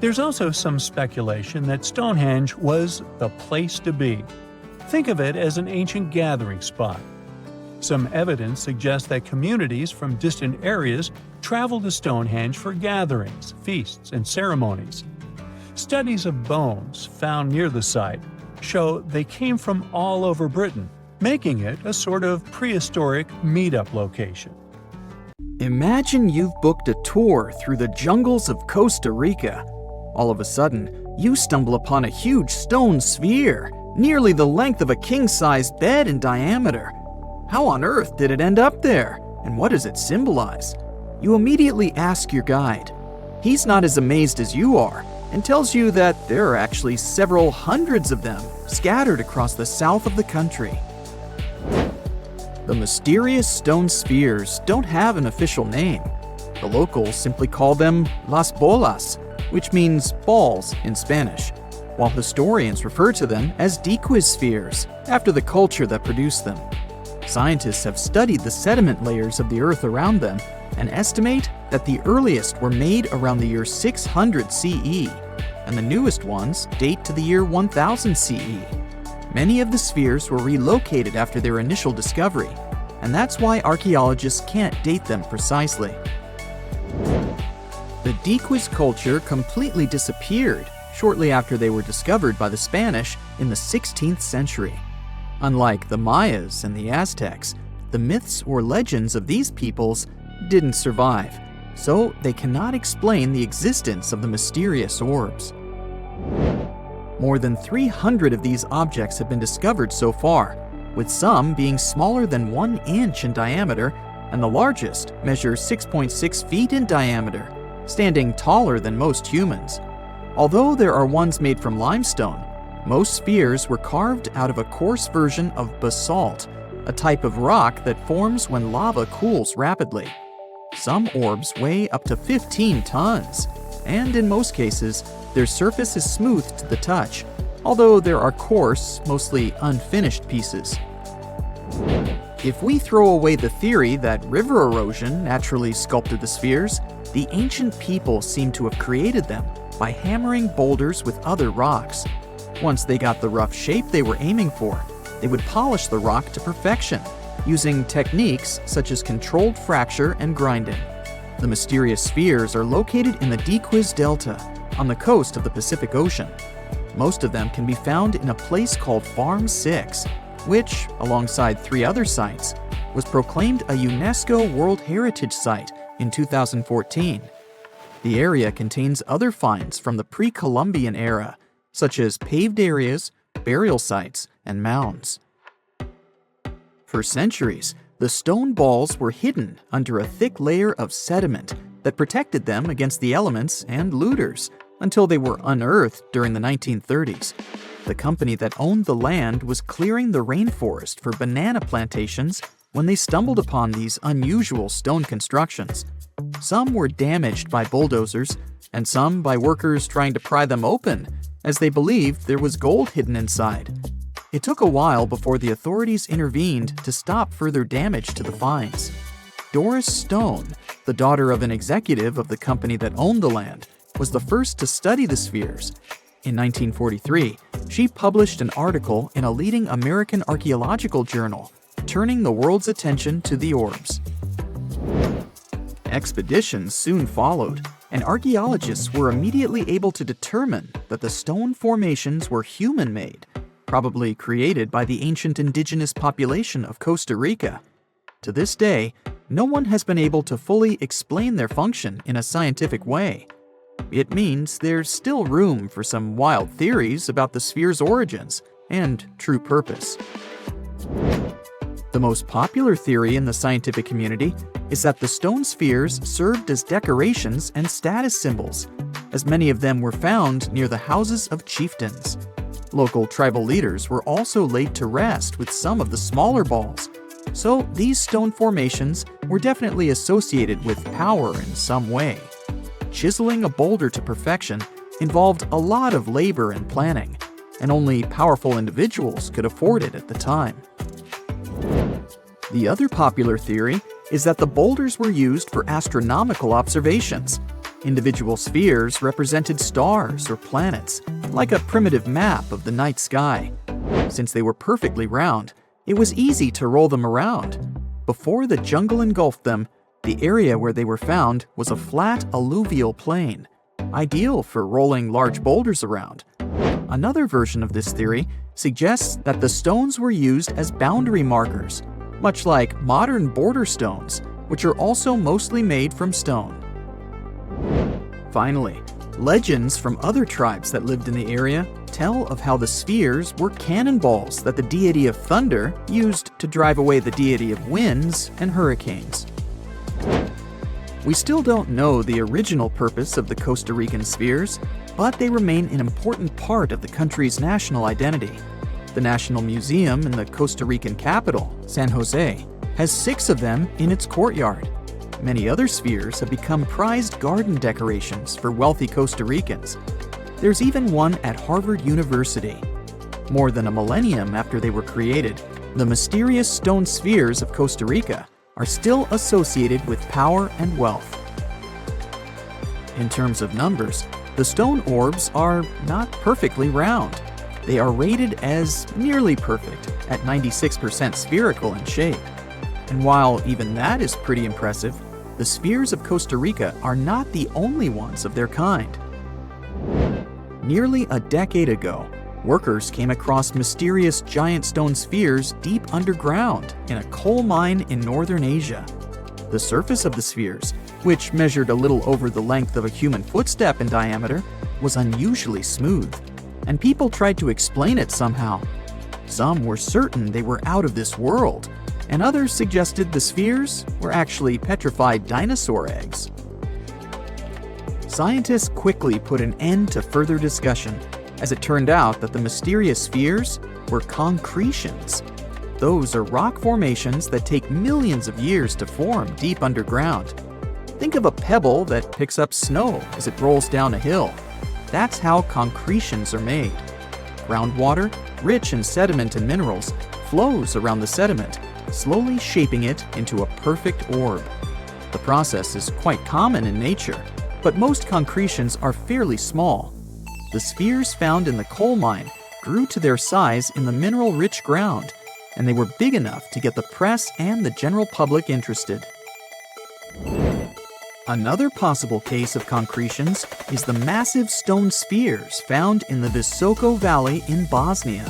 [SPEAKER 1] There's also some speculation that Stonehenge was the place to be. Think of it as an ancient gathering spot. Some evidence suggests that communities from distant areas traveled to Stonehenge for gatherings, feasts, and ceremonies. Studies of bones found near the site show they came from all over Britain, making it a sort of prehistoric meetup location.
[SPEAKER 3] Imagine you've booked a tour through the jungles of Costa Rica. All of a sudden, you stumble upon a huge stone sphere, nearly the length of a king-sized bed in diameter. How on earth did it end up there? And what does it symbolize? You immediately ask your guide. He's not as amazed as you are and tells you that there are actually several hundreds of them scattered across the south of the country. The mysterious stone spheres don't have an official name. The locals simply call them las bolas, which means balls in Spanish, while historians refer to them as diquis spheres, after the culture that produced them. Scientists have studied the sediment layers of the Earth around them and estimate that the earliest were made around the year 600 CE, and the newest ones date to the year 1000 CE. Many of the spheres were relocated after their initial discovery, and that's why archaeologists can't date them precisely. The diquis culture completely disappeared shortly after they were discovered by the Spanish in the 16th century. Unlike the Mayas and the Aztecs, the myths or legends of these peoples didn't survive, so they cannot explain the existence of the mysterious orbs. More than 300 of these objects have been discovered so far, with some being smaller than 1 inch in diameter, and the largest measures 6.6 feet in diameter, standing taller than most humans. Although there are ones made from limestone, most spheres were carved out of a coarse version of basalt, a type of rock that forms when lava cools rapidly. Some orbs weigh up to 15 tons, and in most cases, their surface is smooth to the touch, although there are coarse, mostly unfinished pieces. If we throw away the theory that river erosion naturally sculpted the spheres, the ancient people seem to have created them by hammering boulders with other rocks. Once they got the rough shape they were aiming for, they would polish the rock to perfection, using techniques such as controlled fracture and grinding. The mysterious spheres are located in the Diquis Delta, on the coast of the Pacific Ocean. Most of them can be found in a place called Farm 6, which, alongside 3 other sites, was proclaimed a UNESCO World Heritage Site in 2014. The area contains other finds from the pre-Columbian era, such as paved areas, burial sites, and mounds. For centuries, the stone balls were hidden under a thick layer of sediment that protected them against the elements and looters until they were unearthed during the 1930s. The company that owned the land was clearing the rainforest for banana plantations when they stumbled upon these unusual stone constructions. Some were damaged by bulldozers, and some by workers trying to pry them open, as they believed there was gold hidden inside. It took a while before the authorities intervened to stop further damage to the finds. Doris Stone, the daughter of an executive of the company that owned the land, was the first to study the spheres. In 1943, she published an article in a leading American archaeological journal, turning the world's attention to the orbs. Expeditions soon followed, and archaeologists were immediately able to determine that the stone formations were human-made, probably created by the ancient indigenous population of Costa Rica. To this day, no one has been able to fully explain their function in a scientific way. It means there's still room for some wild theories about the sphere's origins and true purpose. The most popular theory in the scientific community is that the stone spheres served as decorations and status symbols, as many of them were found near the houses of chieftains. Local tribal leaders were also laid to rest with some of the smaller balls, So these stone formations were definitely associated with power in some way. Chiseling a boulder to perfection involved a lot of labor and planning, and only powerful individuals could afford it at the time. The other popular theory is that the boulders were used for astronomical observations. Individual spheres represented stars or planets, like a primitive map of the night sky. Since they were perfectly round, it was easy to roll them around. Before the jungle engulfed them, the area where they were found was a flat alluvial plain, ideal for rolling large boulders around. Another version of this theory suggests that the stones were used as boundary markers, much like modern border stones, which are also mostly made from stone. Finally, legends from other tribes that lived in the area tell of how the spheres were cannonballs that the deity of thunder used to drive away the deity of winds and hurricanes. We still don't know the original purpose of the Costa Rican spheres, but they remain an important part of the country's national identity. The National Museum in the Costa Rican capital, San Jose, has 6 of them in its courtyard. Many other spheres have become prized garden decorations for wealthy Costa Ricans. There's even one at Harvard University. More than a millennium after they were created, the mysterious stone spheres of Costa Rica are still associated with power and wealth. In terms of numbers, the stone orbs are not perfectly round. They are rated as nearly perfect, at 96% spherical in shape. And while even that is pretty impressive, the spheres of Costa Rica are not the only ones of their kind. Nearly a decade ago, workers came across mysterious giant stone spheres deep underground in a coal mine in northern Asia. The surface of the spheres, which measured a little over the length of a human footstep in diameter, was unusually smooth, and people tried to explain it somehow. Some were certain they were out of this world, and others suggested the spheres were actually petrified dinosaur eggs. Scientists quickly put an end to further discussion, as it turned out that the mysterious spheres were concretions. Those are rock formations that take millions of years to form deep underground. Think of a pebble that picks up snow as it rolls down a hill. That's how concretions are made. Groundwater, rich in sediment and minerals, flows around the sediment, slowly shaping it into a perfect orb. The process is quite common in nature, but most concretions are fairly small. The spheres found in the coal mine grew to their size in the mineral-rich ground, and they were big enough to get the press and the general public interested. Another possible case of concretions is the massive stone spheres found in the Visoko Valley in Bosnia.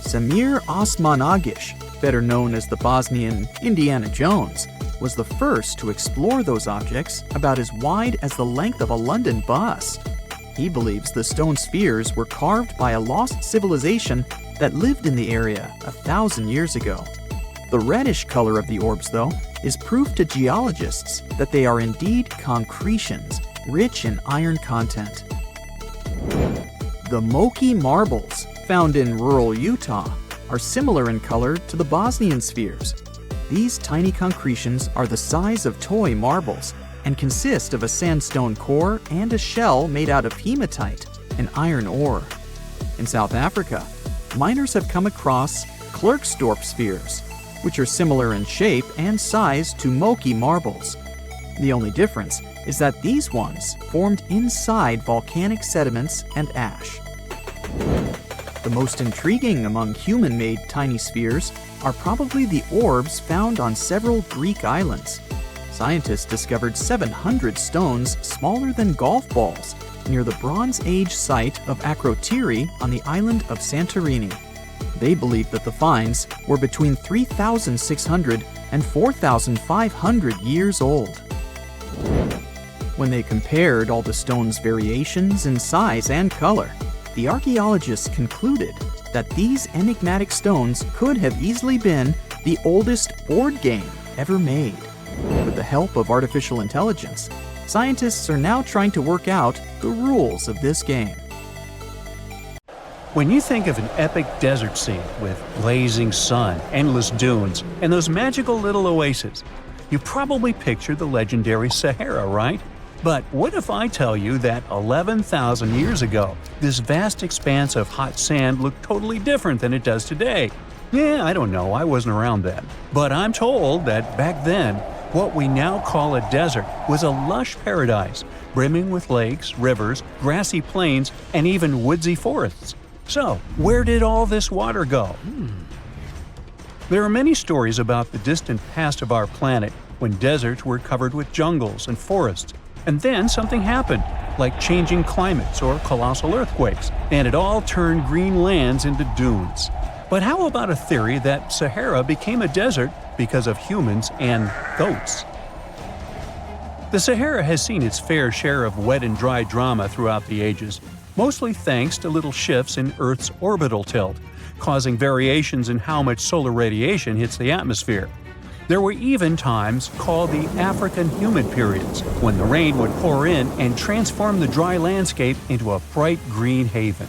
[SPEAKER 3] Samir Osmanagic, better known as the Bosnian Indiana Jones, was the first to explore those objects about as wide as the length of a London bus. He believes the stone spheres were carved by a lost civilization that lived in the area 1,000 years ago. The reddish color of the orbs, though, is proof to geologists that they are indeed concretions, rich in iron content. The Moki marbles, found in rural Utah, are similar in color to the Bosnian spheres. These tiny concretions are the size of toy marbles and consist of a sandstone core and a shell made out of hematite, an iron ore. In South Africa, miners have come across Klerksdorp spheres, which are similar in shape and size to Moki marbles. The only difference is that these ones formed inside volcanic sediments and ash. The most intriguing among human-made tiny spheres are probably the orbs found on several Greek islands. Scientists discovered 700 stones smaller than golf balls near the Bronze Age site of Akrotiri on the island of Santorini. They believe that the finds were between 3,600 and 4,500 years old. When they compared all the stones' variations in size and color, the archaeologists concluded that these enigmatic stones could have easily been the oldest board game ever made. With the help of artificial intelligence, scientists are now trying to work out the rules of this game.
[SPEAKER 1] When you think of an epic desert scene with blazing sun, endless dunes, and those magical little oases, you probably picture the legendary Sahara, right? But what if I tell you that 11,000 years ago, this vast expanse of hot sand looked totally different than it does today? Yeah, I don't know, I wasn't around then. But I'm told that back then, what we now call a desert was a lush paradise, brimming with lakes, rivers, grassy plains, and even woodsy forests. So, where did all this water go? There are many stories about the distant past of our planet when deserts were covered with jungles and forests, and then something happened, like changing climates or colossal earthquakes, and it all turned green lands into dunes. But how about a theory that Sahara became a desert because of humans and goats? The Sahara has seen its fair share of wet and dry drama throughout the ages, mostly thanks to little shifts in Earth's orbital tilt, causing variations in how much solar radiation hits the atmosphere. There were even times called the African humid periods, when the rain would pour in and transform the dry landscape into a bright green haven.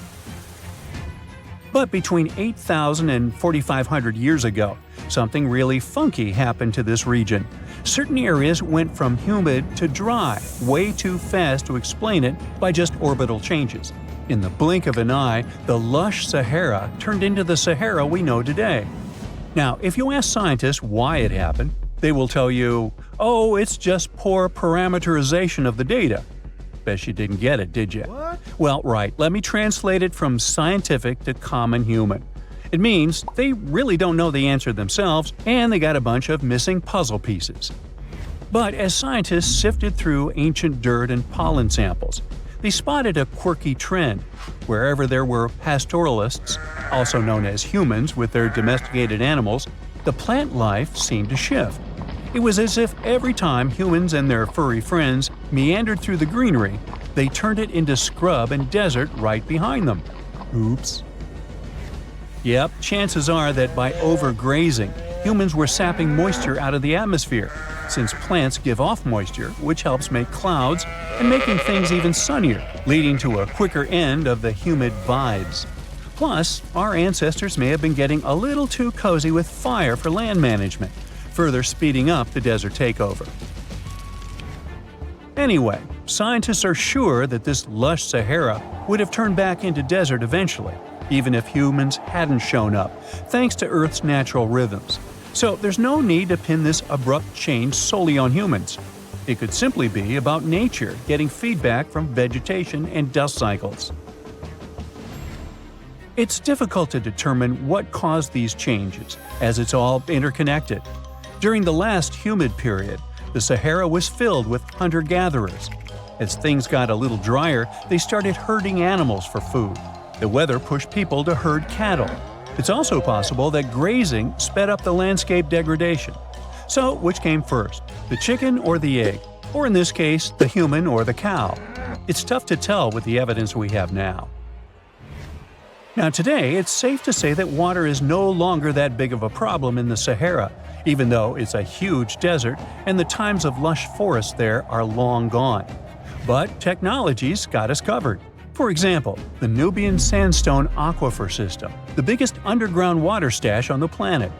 [SPEAKER 1] But between 8,000 and 4,500 years ago, something really funky happened to this region. Certain areas went from humid to dry way too fast to explain it by just orbital changes. In the blink of an eye, the lush Sahara turned into the Sahara we know today. Now, if you ask scientists why it happened, they will tell you, oh, it's just poor parameterization of the data. Bet you didn't get it, did you?
[SPEAKER 4] What?
[SPEAKER 1] Well, right, let me translate it from scientific to common human. It means they really don't know the answer themselves, and they got a bunch of missing puzzle pieces. But as scientists sifted through ancient dirt and pollen samples, they spotted a quirky trend. Wherever there were pastoralists, also known as humans with their domesticated animals, the plant life seemed to shift. It was as if every time humans and their furry friends meandered through the greenery, they turned it into scrub and desert right behind them. Oops. Yep, chances are that by overgrazing, humans were sapping moisture out of the atmosphere, since plants give off moisture, which helps make clouds and making things even sunnier, leading to a quicker end of the humid vibes. Plus, our ancestors may have been getting a little too cozy with fire for land management, further speeding up the desert takeover. Anyway, scientists are sure that this lush Sahara would have turned back into desert eventually, even if humans hadn't shown up, thanks to Earth's natural rhythms. So there's no need to pin this abrupt change solely on humans. It could simply be about nature getting feedback from vegetation and dust cycles. It's difficult to determine what caused these changes, as it's all interconnected. During the last humid period, the Sahara was filled with hunter-gatherers. As things got a little drier, they started herding animals for food. The weather pushed people to herd cattle. It's also possible that grazing sped up the landscape degradation. So, which came first, the chicken or the egg? Or in this case, the human or the cow? It's tough to tell with the evidence we have now. Now today, it's safe to say that water is no longer that big of a problem in the Sahara, even though it's a huge desert and the times of lush forests there are long gone. But technology's got us covered. For example, the Nubian Sandstone Aquifer System, the biggest underground water stash on the planet.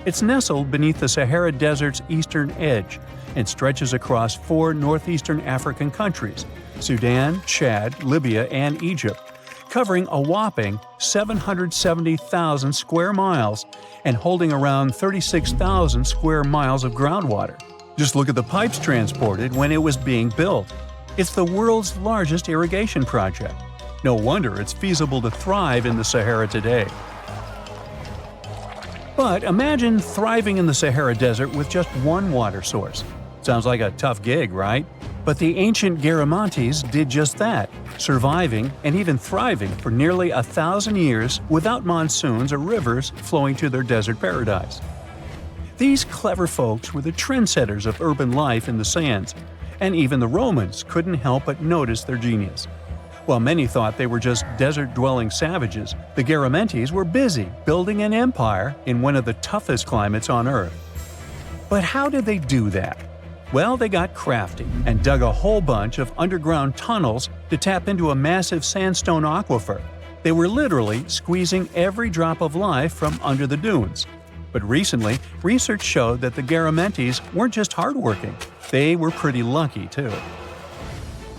[SPEAKER 1] It's nestled beneath the Sahara Desert's eastern edge and stretches across 4 northeastern African countries – Sudan, Chad, Libya, and Egypt, covering a whopping 770,000 square miles and holding around 36,000 square miles of groundwater. Just look at the pipes transported when it was being built. It's the world's largest irrigation project. No wonder it's feasible to thrive in the Sahara today. But imagine thriving in the Sahara Desert with just one water source. Sounds like a tough gig, right? But the ancient Garamantes did just that, surviving and even thriving for nearly 1,000 years without monsoons or rivers flowing to their desert paradise. These clever folks were the trendsetters of urban life in the sands, and even the Romans couldn't help but notice their genius. While many thought they were just desert-dwelling savages, the Garamantes were busy building an empire in one of the toughest climates on Earth. But how did they do that? Well, they got crafty and dug a whole bunch of underground tunnels to tap into a massive sandstone aquifer. They were literally squeezing every drop of life from under the dunes. But recently, research showed that the Garamantes weren't just hardworking, they were pretty lucky too.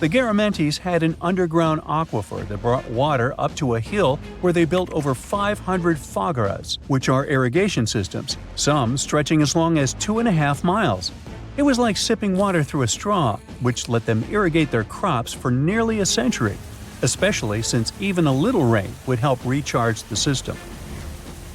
[SPEAKER 1] The Garamantes had an underground aquifer that brought water up to a hill where they built over 500 foggaras, which are irrigation systems, some stretching as long as 2.5 miles. It was like sipping water through a straw, which let them irrigate their crops for nearly a century, especially since even a little rain would help recharge the system.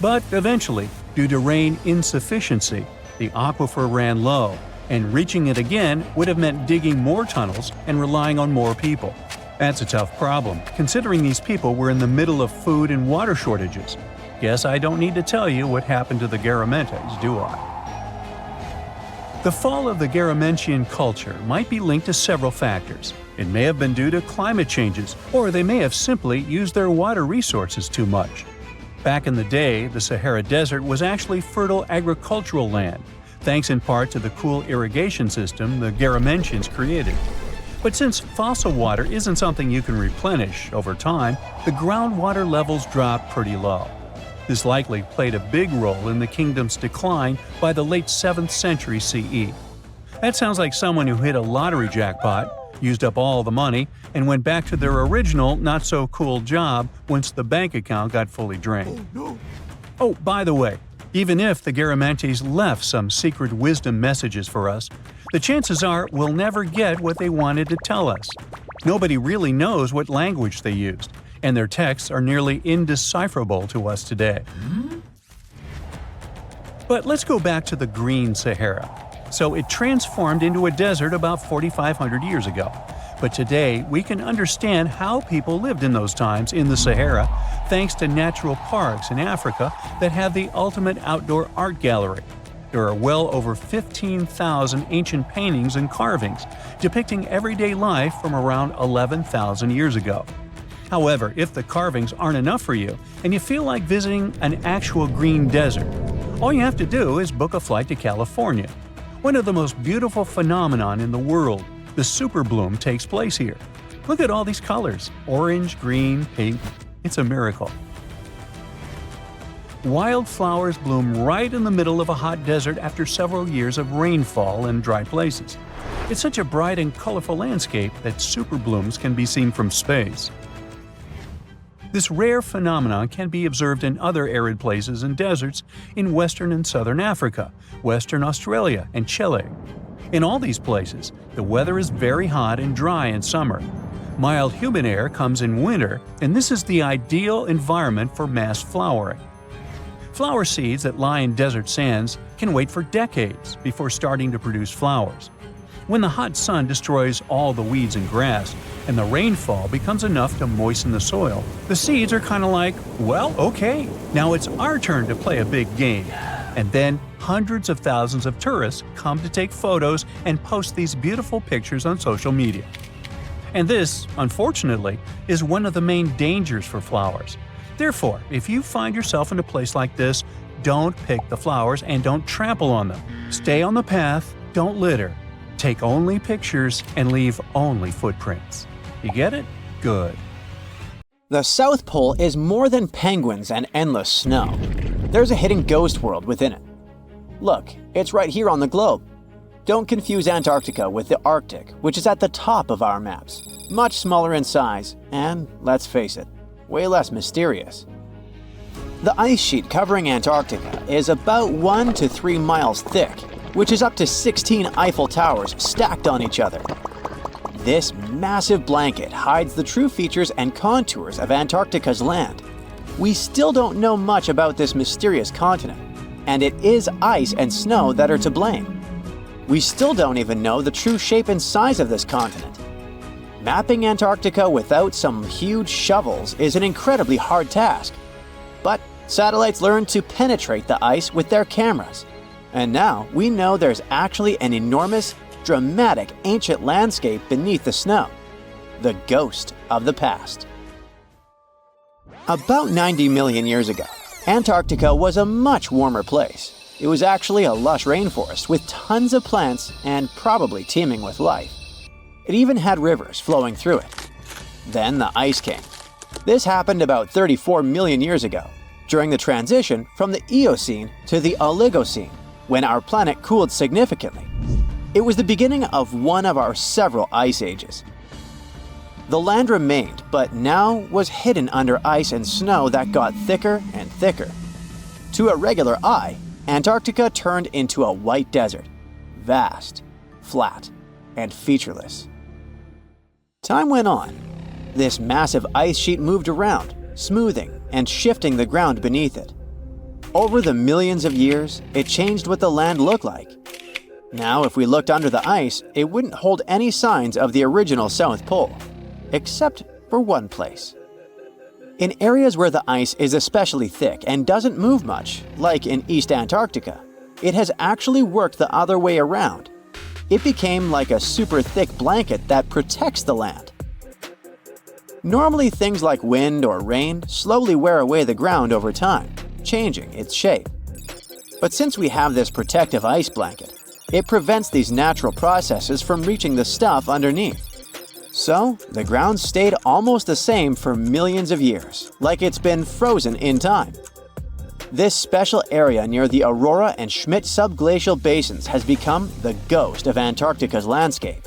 [SPEAKER 1] But eventually, due to rain insufficiency, the aquifer ran low, and reaching it again would have meant digging more tunnels and relying on more people. That's a tough problem, considering these people were in the middle of food and water shortages. Guess I don't need to tell you what happened to the Garamantes, do I? The fall of the Garamentian culture might be linked to several factors. It may have been due to climate changes, or they may have simply used their water resources too much. Back in the day, the Sahara Desert was actually fertile agricultural land, thanks in part to the cool irrigation system the Garamentians created. But since fossil water isn't something you can replenish over time, the groundwater levels dropped pretty low. This likely played a big role in the kingdom's decline by the late 7th century CE. That sounds like someone who hit a lottery jackpot, used up all the money, and went back to their original not-so-cool job once the bank account got fully drained. Oh, by the way, even if the Garamantes left some secret wisdom messages for us, the chances are we'll never get what they wanted to tell us. Nobody really knows what language they used, and their texts are nearly indecipherable to us today. But let's go back to the Green Sahara. So it transformed into a desert about 4,500 years ago. But today, we can understand how people lived in those times in the Sahara thanks to natural parks in Africa that have the ultimate outdoor art gallery. There are well over 15,000 ancient paintings and carvings depicting everyday life from around 11,000 years ago. However, if the carvings aren't enough for you and you feel like visiting an actual green desert, all you have to do is book a flight to California. One of the most beautiful phenomenon in the world, the superbloom, takes place here. Look at all these colors – orange, green, pink. It's a miracle. Wildflowers bloom right in the middle of a hot desert after several years of rainfall in dry places. It's such a bright and colorful landscape that superblooms can be seen from space. This rare phenomenon can be observed in other arid places and deserts in western and southern Africa, Western Australia, and Chile. In all these places, the weather is very hot and dry in summer. Mild humid air comes in winter, and this is the ideal environment for mass flowering. Flower seeds that lie in desert sands can wait for decades before starting to produce flowers. When the hot sun destroys all the weeds and grass, and the rainfall becomes enough to moisten the soil, the seeds are kind of like, well, okay, now it's our turn to play a big game. And then hundreds of thousands of tourists come to take photos and post these beautiful pictures on social media. And this, unfortunately, is one of the main dangers for flowers. Therefore, if you find yourself in a place like this, don't pick the flowers and don't trample on them. Stay on the path, don't litter. Take only pictures and leave only footprints. You get it? Good.
[SPEAKER 2] The South Pole is more than penguins and endless snow. There's a hidden ghost world within it. Look, it's right here on the globe. Don't confuse Antarctica with the Arctic, which is at the top of our maps. Much smaller in size, and, let's face it, way less mysterious. The ice sheet covering Antarctica is about 1 to 3 miles thick, which is up to 16 Eiffel Towers stacked on each other. This massive blanket hides the true features and contours of Antarctica's land. We still don't know much about this mysterious continent, and it is ice and snow that are to blame. We still don't even know the true shape and size of this continent. Mapping Antarctica without some huge shovels is an incredibly hard task. But satellites learned to penetrate the ice with their cameras. And now we know there's actually an enormous, dramatic ancient landscape beneath the snow. The ghost of the past. About 90 million years ago, Antarctica was a much warmer place. It was actually a lush rainforest with tons of plants and probably teeming with life. It even had rivers flowing through it. Then the ice came. This happened about 34 million years ago, during the transition from the Eocene to the Oligocene, when our planet cooled significantly. It was the beginning of one of our several ice ages. The land remained, but now was hidden under ice and snow that got thicker and thicker. To a regular eye, Antarctica turned into a white desert, vast, flat, and featureless. Time went on. This massive ice sheet moved around, smoothing and shifting the ground beneath it. Over the millions of years, it changed what the land looked like. Now, if we looked under the ice, it wouldn't hold any signs of the original South Pole, except for one place. In areas where the ice is especially thick and doesn't move much, like in East Antarctica, it has actually worked the other way around. It became like a super thick blanket that protects the land. Normally, things like wind or rain slowly wear away the ground over time, changing its shape. But since we have this protective ice blanket, it prevents these natural processes from reaching the stuff underneath. So, the ground stayed almost the same for millions of years, like it's been frozen in time. This special area near the Aurora and Schmidt subglacial basins has become the ghost of Antarctica's landscape.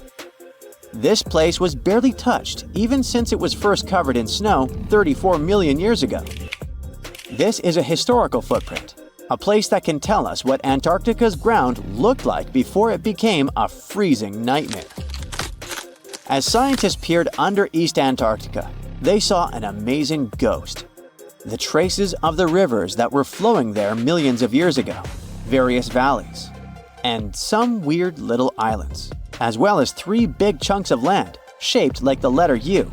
[SPEAKER 2] This place was barely touched even since it was first covered in snow 34 million years ago. This is a historical footprint, a place that can tell us what Antarctica's ground looked like before it became a freezing nightmare. As scientists peered under East Antarctica, they saw an amazing ghost. The traces of the rivers that were flowing there millions of years ago, various valleys, and some weird little islands, as well as 3 big chunks of land shaped like the letter U.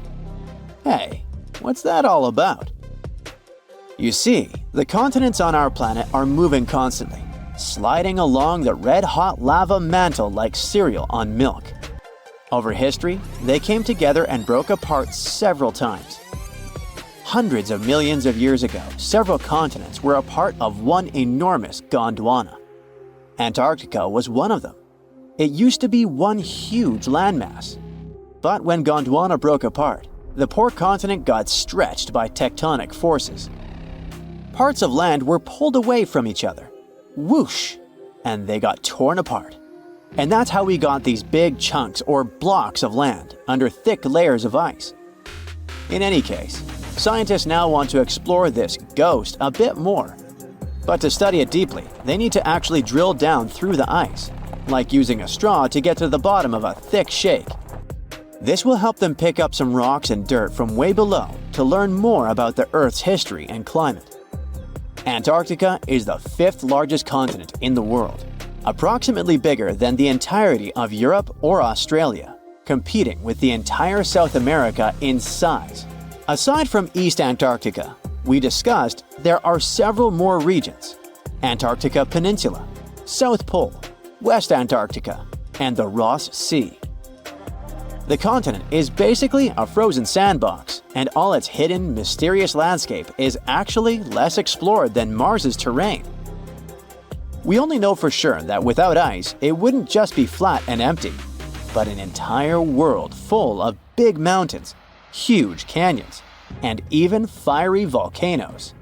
[SPEAKER 2] Hey, what's that all about? You see, the continents on our planet are moving constantly, sliding along the red-hot lava mantle like cereal on milk. Over history, they came together and broke apart several times. Hundreds of millions of years ago, several continents were a part of one enormous Gondwana. Antarctica was one of them. It used to be one huge landmass. But when Gondwana broke apart, the poor continent got stretched by tectonic forces. Parts of land were pulled away from each other. Whoosh! And they got torn apart. And that's how we got these big chunks or blocks of land under thick layers of ice. In any case, scientists now want to explore this ghost a bit more. But to study it deeply, they need to actually drill down through the ice, like using a straw to get to the bottom of a thick shake. This will help them pick up some rocks and dirt from way below to learn more about the Earth's history and climate. Antarctica is the 5th largest continent in the world, approximately bigger than the entirety of Europe or Australia, competing with the entire South America in size. Aside from East Antarctica, we discussed there are several more regions: Antarctica Peninsula, South Pole, West Antarctica, and the Ross Sea. The continent is basically a frozen sandbox, and all its hidden, mysterious landscape is actually less explored than Mars's terrain. We only know for sure that without ice, it wouldn't just be flat and empty, but an entire world full of big mountains, huge canyons, and even fiery volcanoes.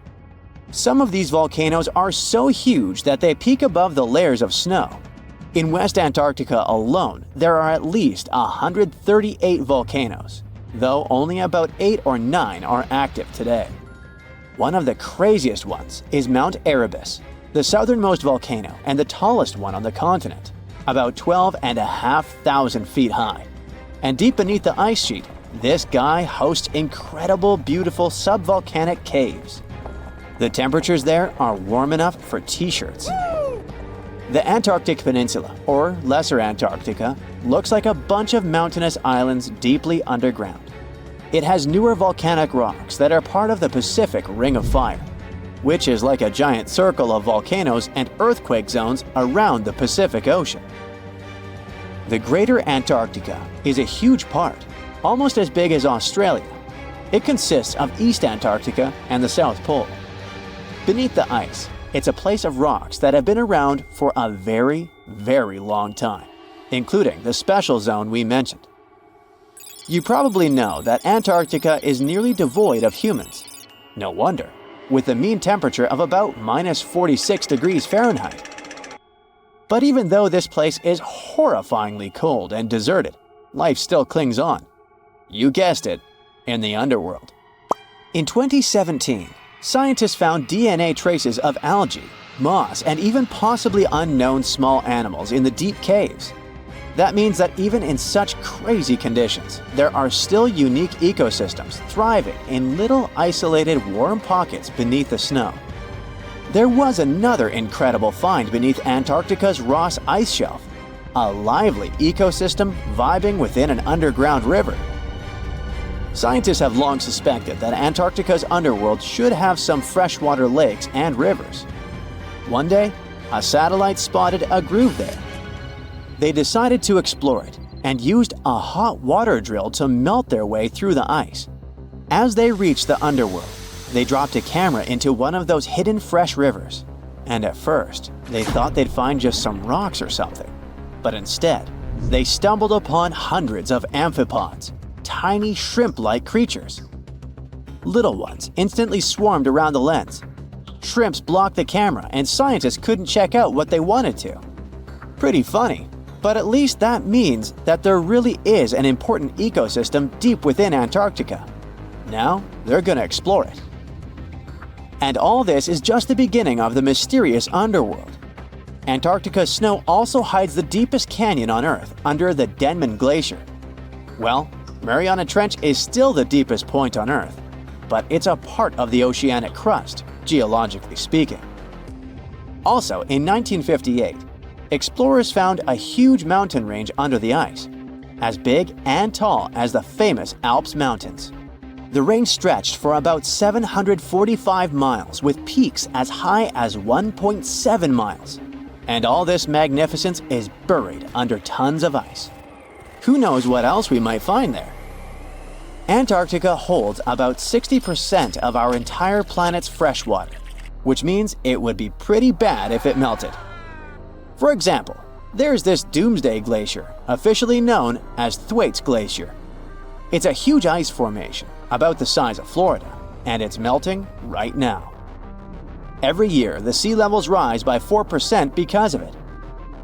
[SPEAKER 2] Some of these volcanoes are so huge that they peak above the layers of snow. In West Antarctica alone, there are at least 138 volcanoes, though only about 8 or 9 are active today. One of the craziest ones is Mount Erebus, the southernmost volcano and the tallest one on the continent, about 12,500 feet high. And deep beneath the ice sheet, this guy hosts incredible, beautiful subvolcanic caves. The temperatures there are warm enough for t-shirts. The Antarctic Peninsula, or Lesser Antarctica, looks like a bunch of mountainous islands deeply underground. It has newer volcanic rocks that are part of the Pacific Ring of Fire, which is like a giant circle of volcanoes and earthquake zones around the Pacific Ocean. The Greater Antarctica is a huge part, almost as big as Australia. It consists of East Antarctica and the South Pole. Beneath the ice, it's a place of rocks that have been around for a very, very long time, including the special zone we mentioned. You probably know that Antarctica is nearly devoid of humans. No wonder, with a mean temperature of about -46 degrees Fahrenheit. But even though this place is horrifyingly cold and deserted, life still clings on. You guessed it, in the underworld. In 2017, scientists found DNA traces of algae, moss, and even possibly unknown small animals in the deep caves. That means that even in such crazy conditions, there are still unique ecosystems thriving in little isolated warm pockets beneath the snow. There was another incredible find beneath Antarctica's Ross ice shelf, a lively ecosystem vibing within an underground river. Scientists have long suspected that Antarctica's underworld should have some freshwater lakes and rivers. One day, a satellite spotted a groove there. They decided to explore it and used a hot water drill to melt their way through the ice. As they reached the underworld, they dropped a camera into one of those hidden fresh rivers. And at first, they thought they'd find just some rocks or something. But instead, they stumbled upon hundreds of amphipods, tiny shrimp-like creatures. Little ones instantly swarmed around the lens. Shrimps blocked the camera and scientists couldn't check out what they wanted to. Pretty funny. But at least that means that there really is an important ecosystem deep within Antarctica. Now, they're gonna explore it. And all this is just the beginning of the mysterious underworld. Antarctica's snow also hides the deepest canyon on Earth under the Denman Glacier. Well, Mariana Trench is still the deepest point on Earth, but it's a part of the oceanic crust, geologically speaking. Also, in 1958, explorers found a huge mountain range under the ice, as big and tall as the famous Alps Mountains. The range stretched for about 745 miles with peaks as high as 1.7 miles. And all this magnificence is buried under tons of ice. Who knows what else we might find there? Antarctica holds about 60% of our entire planet's freshwater, which means it would be pretty bad if it melted. For example, there's this Doomsday Glacier, officially known as Thwaites Glacier. It's a huge ice formation, about the size of Florida, and it's melting right now. Every year, the sea levels rise by 4% because of it.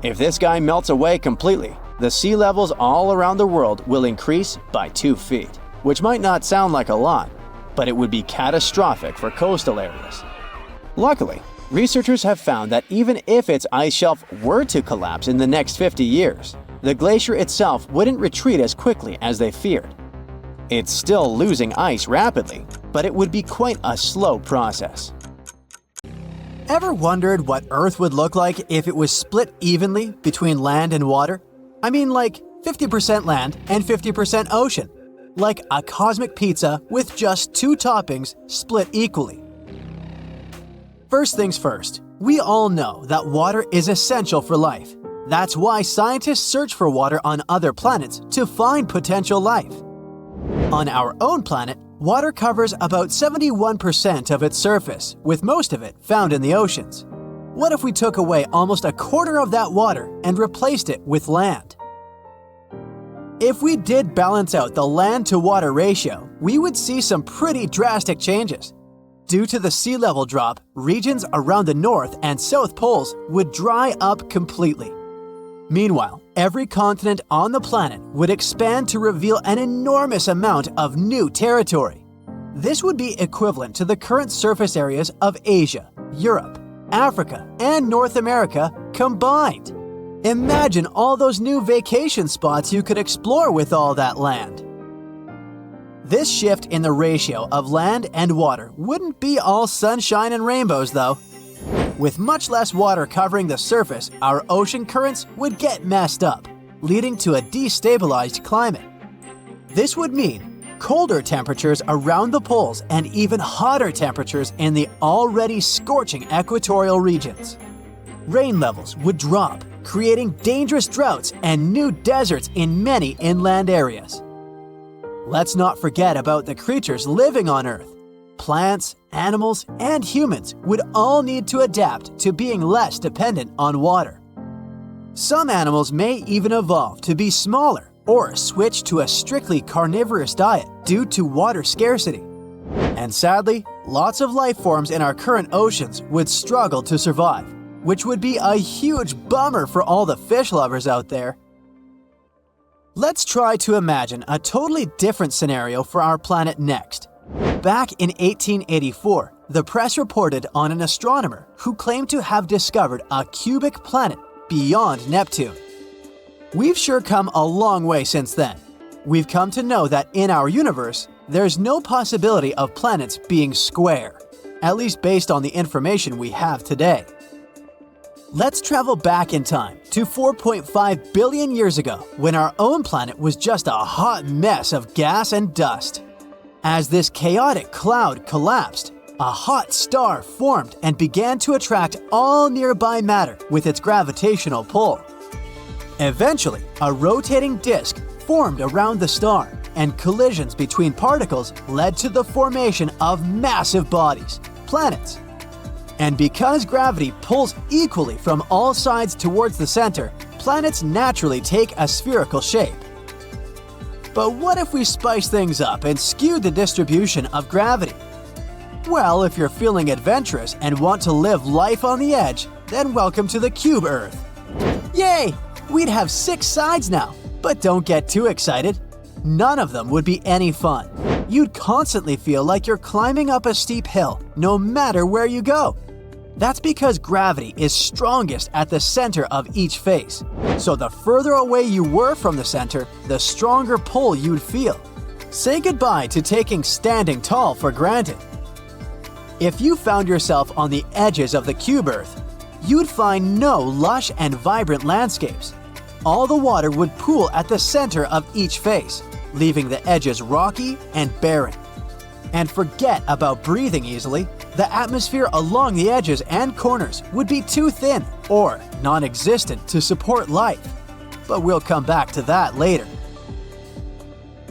[SPEAKER 2] If this guy melts away completely, the sea levels all around the world will increase by 2 feet, which might not sound like a lot, but it would be catastrophic for coastal areas. Luckily, researchers have found that even if its ice shelf were to collapse in the next 50 years, the glacier itself wouldn't retreat as quickly as they feared. It's still losing ice rapidly, but it would be quite a slow process.
[SPEAKER 4] Ever wondered what Earth would look like if it was split evenly between land and water? I mean like 50% land and 50% ocean. Like a cosmic pizza with just 2 toppings split equally. First things first, we all know that water is essential for life. That's why scientists search for water on other planets to find potential life. On our own planet, water covers about 71% of its surface, with most of it found in the oceans. What if we took away almost a quarter of that water and replaced it with land? If we did balance out the land-to-water ratio, we would see some pretty drastic changes. Due to the sea level drop, regions around the North and South Poles would dry up completely. Meanwhile, every continent on the planet would expand to reveal an enormous amount of new territory. This would be equivalent to the current surface areas of Asia, Europe, Africa, and North America combined. Imagine all those new vacation spots you could explore with all that land. This shift in the ratio of land and water wouldn't be all sunshine and rainbows though. With much less water covering the surface, our ocean currents would get messed up, leading to a destabilized climate. This would mean colder temperatures around the poles and even hotter temperatures in the already scorching equatorial regions. Rain levels would drop, creating dangerous droughts and new deserts in many inland areas. Let's not forget about the creatures living on Earth. Plants, animals, and humans would all need to adapt to being less dependent on water. Some animals may even evolve to be smaller, or switch to a strictly carnivorous diet due to water scarcity. And sadly, lots of life forms in our current oceans would struggle to survive, which would be a huge bummer for all the fish lovers out there. Let's try to imagine a totally different scenario for our planet next. Back in 1884, the press reported on an astronomer who claimed to have discovered a cubic planet beyond Neptune. We've sure come a long way since then. We've come to know that in our universe, there's no possibility of planets being square, at least based on the information we have today. Let's travel back in time to 4.5 billion years ago, when our own planet was just a hot mess of gas and dust. As this chaotic cloud collapsed, a hot star formed and began to attract all nearby matter with its gravitational pull. Eventually, a rotating disk formed around the star, and collisions between particles led to the formation of massive bodies, planets. And because gravity pulls equally from all sides towards the center, planets naturally take a spherical shape. But what if we spice things up and skew the distribution of gravity? Well, if you're feeling adventurous and want to live life on the edge, then welcome to the cube Earth. Yay! We'd have 6 sides now, but don't get too excited. None of them would be any fun. You'd constantly feel like you're climbing up a steep hill, no matter where you go. That's because gravity is strongest at the center of each face. So the further away you were from the center, the stronger pull you'd feel. Say goodbye to taking standing tall for granted. If you found yourself on the edges of the cube Earth, you'd find no lush and vibrant landscapes. All the water would pool at the center of each face, leaving the edges rocky and barren. And forget about breathing easily. The atmosphere along the edges and corners would be too thin or non-existent to support life. But we'll come back to that later.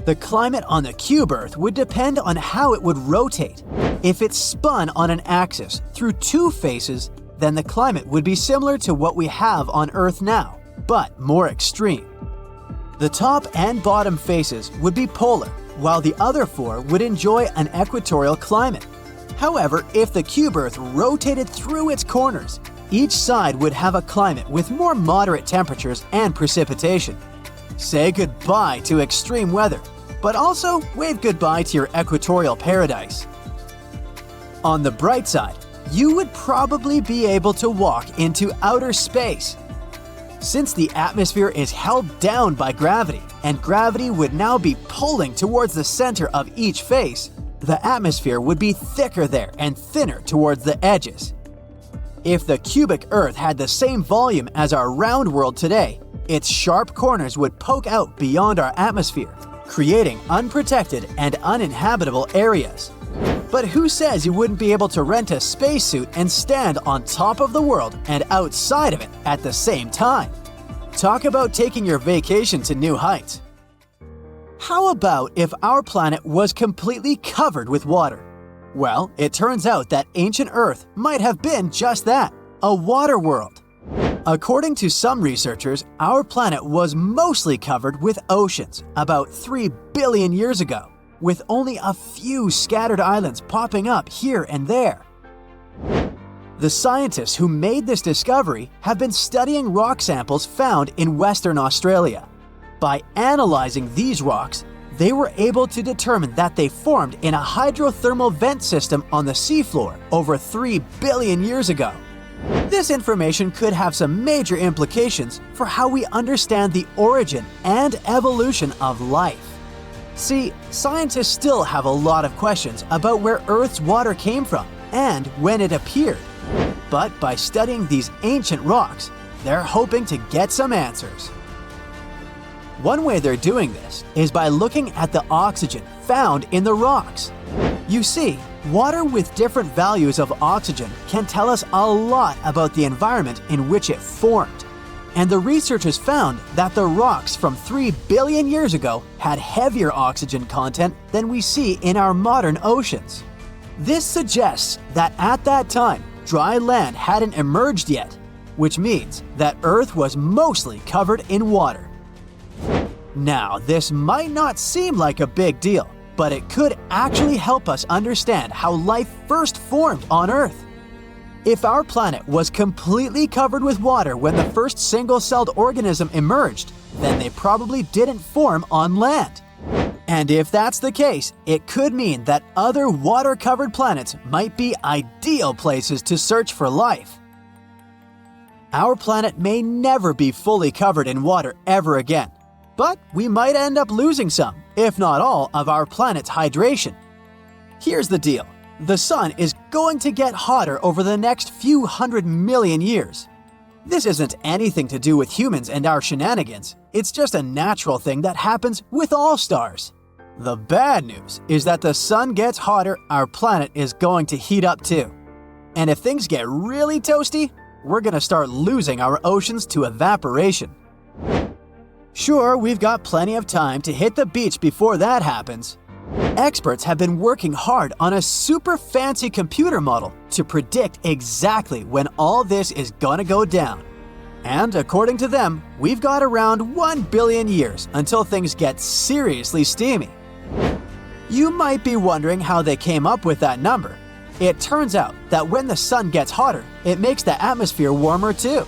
[SPEAKER 4] The climate on the cube Earth would depend on how it would rotate. If it spun on an axis through 2 faces, then the climate would be similar to what we have on Earth now, but more extreme. The top and bottom faces would be polar, while the other 4 would enjoy an equatorial climate. However, if the cube Earth rotated through its corners, each side would have a climate with more moderate temperatures and precipitation. Say goodbye to extreme weather, but also wave goodbye to your equatorial paradise. On the bright side, you would probably be able to walk into outer space. Since the atmosphere is held down by gravity, and gravity would now be pulling towards the center of each face, the atmosphere would be thicker there and thinner towards the edges. If the cubic Earth had the same volume as our round world today, its sharp corners would poke out beyond our atmosphere, creating unprotected and uninhabitable areas. But who says you wouldn't be able to rent a spacesuit and stand on top of the world and outside of it at the same time? Talk about taking your vacation to new heights. How about if our planet was completely covered with water? Well, it turns out that ancient Earth might have been just that, a water world. According to some researchers, our planet was mostly covered with oceans about 3 billion years ago, with only a few scattered islands popping up here and there. The scientists who made this discovery have been studying rock samples found in Western Australia. By analyzing these rocks, they were able to determine that they formed in a hydrothermal vent system on the seafloor over 3 billion years ago. This information could have some major implications for how we understand the origin and evolution of life. See, scientists still have a lot of questions about where Earth's water came from and when it appeared. But by studying these ancient rocks, they're hoping to get some answers. One way they're doing this is by looking at the oxygen found in the rocks. You see, water with different values of oxygen can tell us a lot about the environment in which it formed. And the researchers found that the rocks from 3 billion years ago had heavier oxygen content than we see in our modern oceans. This suggests that at that time, dry land hadn't emerged yet, which means that Earth was mostly covered in water. Now, this might not seem like a big deal, but it could actually help us understand how life first formed on Earth. If our planet was completely covered with water when the first single-celled organism emerged, then they probably didn't form on land. And if that's the case, it could mean that other water-covered planets might be ideal places to search for life. Our planet may never be fully covered in water ever again, but we might end up losing some, if not all, of our planet's hydration. Here's the deal. The sun is going to get hotter over the next few 100 million years. This isn't anything to do with humans and our shenanigans. It's just a natural thing that happens with all stars. The bad news is that the sun gets hotter, our planet is going to heat up too. And if things get really toasty, we're going to start losing our oceans to evaporation. Sure, we've got plenty of time to hit the beach before that happens. Experts have been working hard on a super fancy computer model to predict exactly when all this is gonna go down. And according to them, we've got around 1 billion years until things get seriously steamy. You might be wondering how they came up with that number. It turns out that when the sun gets hotter, it makes the atmosphere warmer too.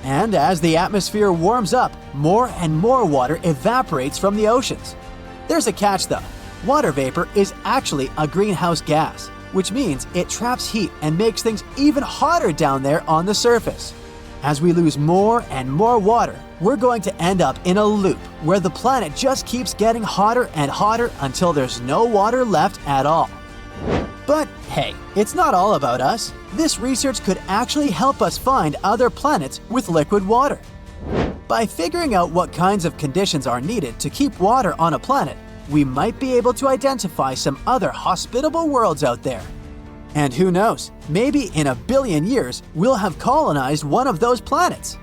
[SPEAKER 4] And as the atmosphere warms up, more and more water evaporates from the oceans. There's a catch though. Water vapor is actually a greenhouse gas, which means it traps heat and makes things even hotter down there on the surface. As we lose more and more water, we're going to end up in a loop where the planet just keeps getting hotter and hotter until there's no water left at all. But hey, it's not all about us. This research could actually help us find other planets with liquid water. By figuring out what kinds of conditions are needed to keep water on a planet, we might be able to identify some other hospitable worlds out there. And who knows, maybe in 1 billion years, we'll have colonized one of those planets.